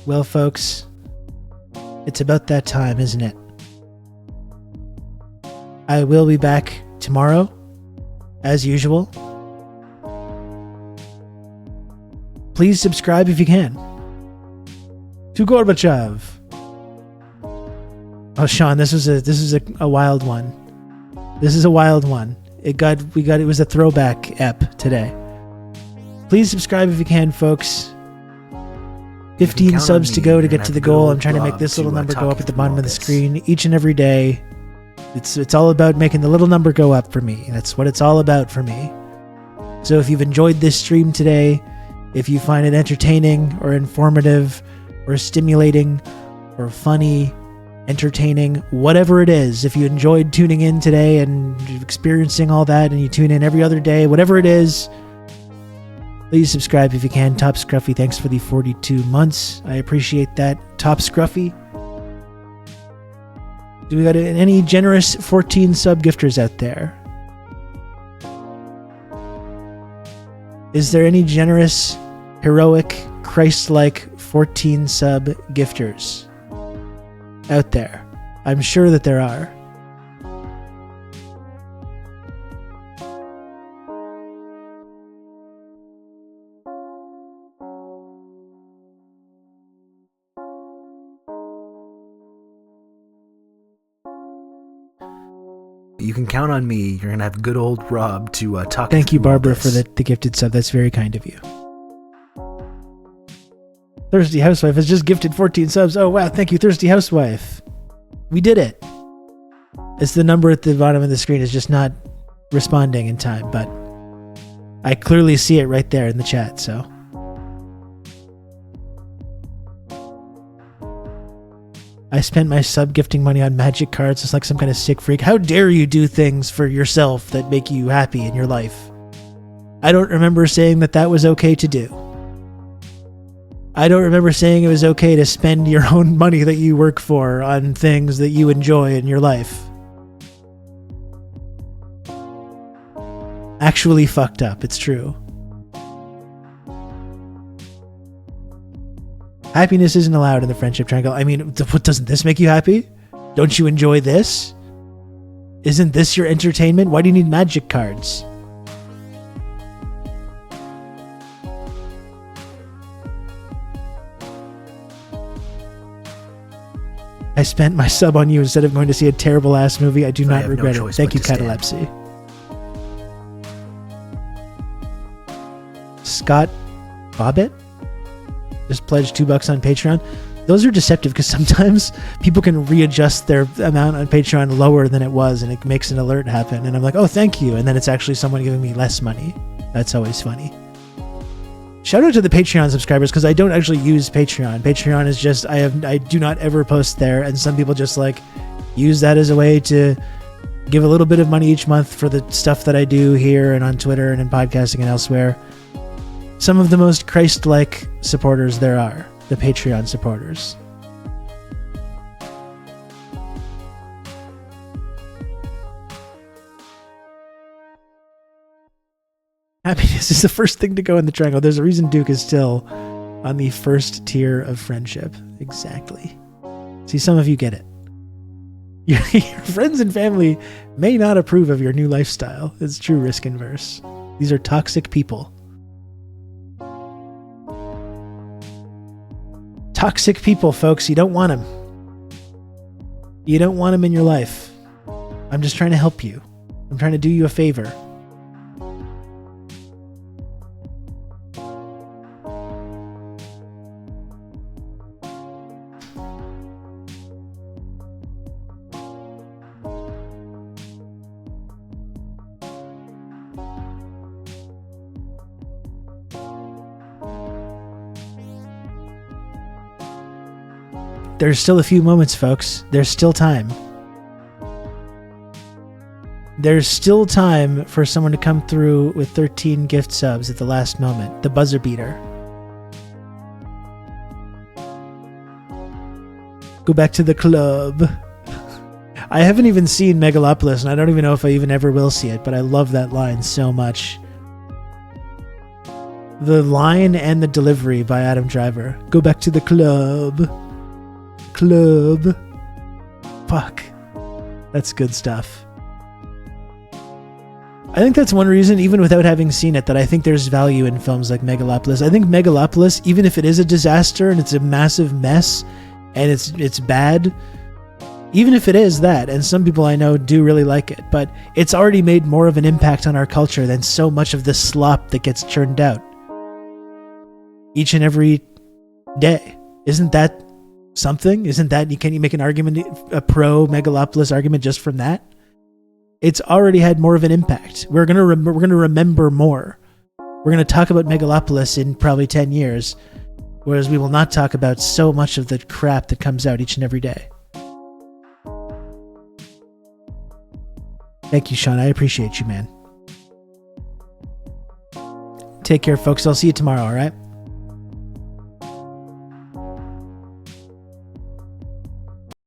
Well, folks, it's about that time, isn't it? I will be back tomorrow, as usual. Please subscribe if you can. To Gorbachev. Oh, Sean, this is a wild one. This is a wild one. It was a throwback ep today. Please subscribe if you can, folks. 15 subs to go to get to the goal. I'm trying to make this little number go up at the bottom of the screen each and every day. It's all about making the little number go up for me. That's what it's all about for me. So if you've enjoyed this stream today, if you find it entertaining or informative or stimulating or funny, entertaining, whatever it is, if you enjoyed tuning in today and experiencing all that and you tune in every other day, whatever it is, please subscribe if you can. Top Scruffy, thanks for the 42 months. I appreciate that. Top Scruffy. Do we got any generous 14 sub gifters out there? Is there any generous, heroic, Christ-like 14 sub gifters out there? I'm sure that there are. You can count on me. You're going to have good old Rob to talk. Thank you, Barbara, for the gifted sub. That's very kind of you. Thirsty Housewife has just gifted 14 subs. Oh, wow. Thank you, Thirsty Housewife. We did it. It's the number at the bottom of the screen is just not responding in time, but I clearly see it right there in the chat, so. I spent my sub gifting money on magic cards just like some kind of sick freak. How dare you do things for yourself that make you happy in your life? I don't remember saying that was okay to do. I don't remember saying it was okay to spend your own money that you work for on things that you enjoy in your life. Actually fucked up, it's true. Happiness isn't allowed in the friendship triangle. I mean, doesn't this make you happy? Don't you enjoy this? Isn't this your entertainment? Why do you need magic cards? I spent my sub on you instead of going to see a terrible ass movie. I do not regret it. Thank you, Catalepsy. Scott Bobbitt just pledged $2 on Patreon. Those are deceptive because sometimes people can readjust their amount on Patreon lower than it was and it makes an alert happen. And I'm like, oh, thank you. And then it's actually someone giving me less money. That's always funny. Shout out to the Patreon subscribers because I don't actually use Patreon. Patreon is just, I do not ever post there. And some people just like use that as a way to give a little bit of money each month for the stuff that I do here and on Twitter and in podcasting and elsewhere. Some of the most Christ-like supporters there are, the Patreon supporters. Happiness is the first thing to go in the triangle. There's a reason Duke is still on the first tier of friendship. Exactly. See, some of you get it. Your friends and family may not approve of your new lifestyle. It's true risk inverse. These are toxic people. Toxic people, folks. You don't want them. You don't want them in your life. I'm just trying to help you. I'm trying to do you a favor. There's still a few moments, folks. There's still time. There's still time for someone to come through with 13 gift subs at the last moment. The buzzer beater. Go back to the club. I haven't even seen Megalopolis, and I don't even know if I even ever will see it, but I love that line so much. The line and the delivery by Adam Driver. Go back to the club. Club. Fuck. That's good stuff. I think that's one reason, even without having seen it, that I think there's value in films like Megalopolis. I think Megalopolis, even if it is a disaster and it's a massive mess and it's bad, even if it is that, and some people I know do really like it, but it's already made more of an impact on our culture than so much of the slop that gets churned out each and every day. Isn't that something? Isn't that, can you make an argument, a pro Megalopolis argument just from that? It's already had more of an impact. We're gonna remember more. We're gonna talk about Megalopolis in probably 10 years, whereas we will not talk about so much of the crap that comes out each and every day. Thank you, Sean. I appreciate you, man. Take care, folks. I'll see you tomorrow, all right?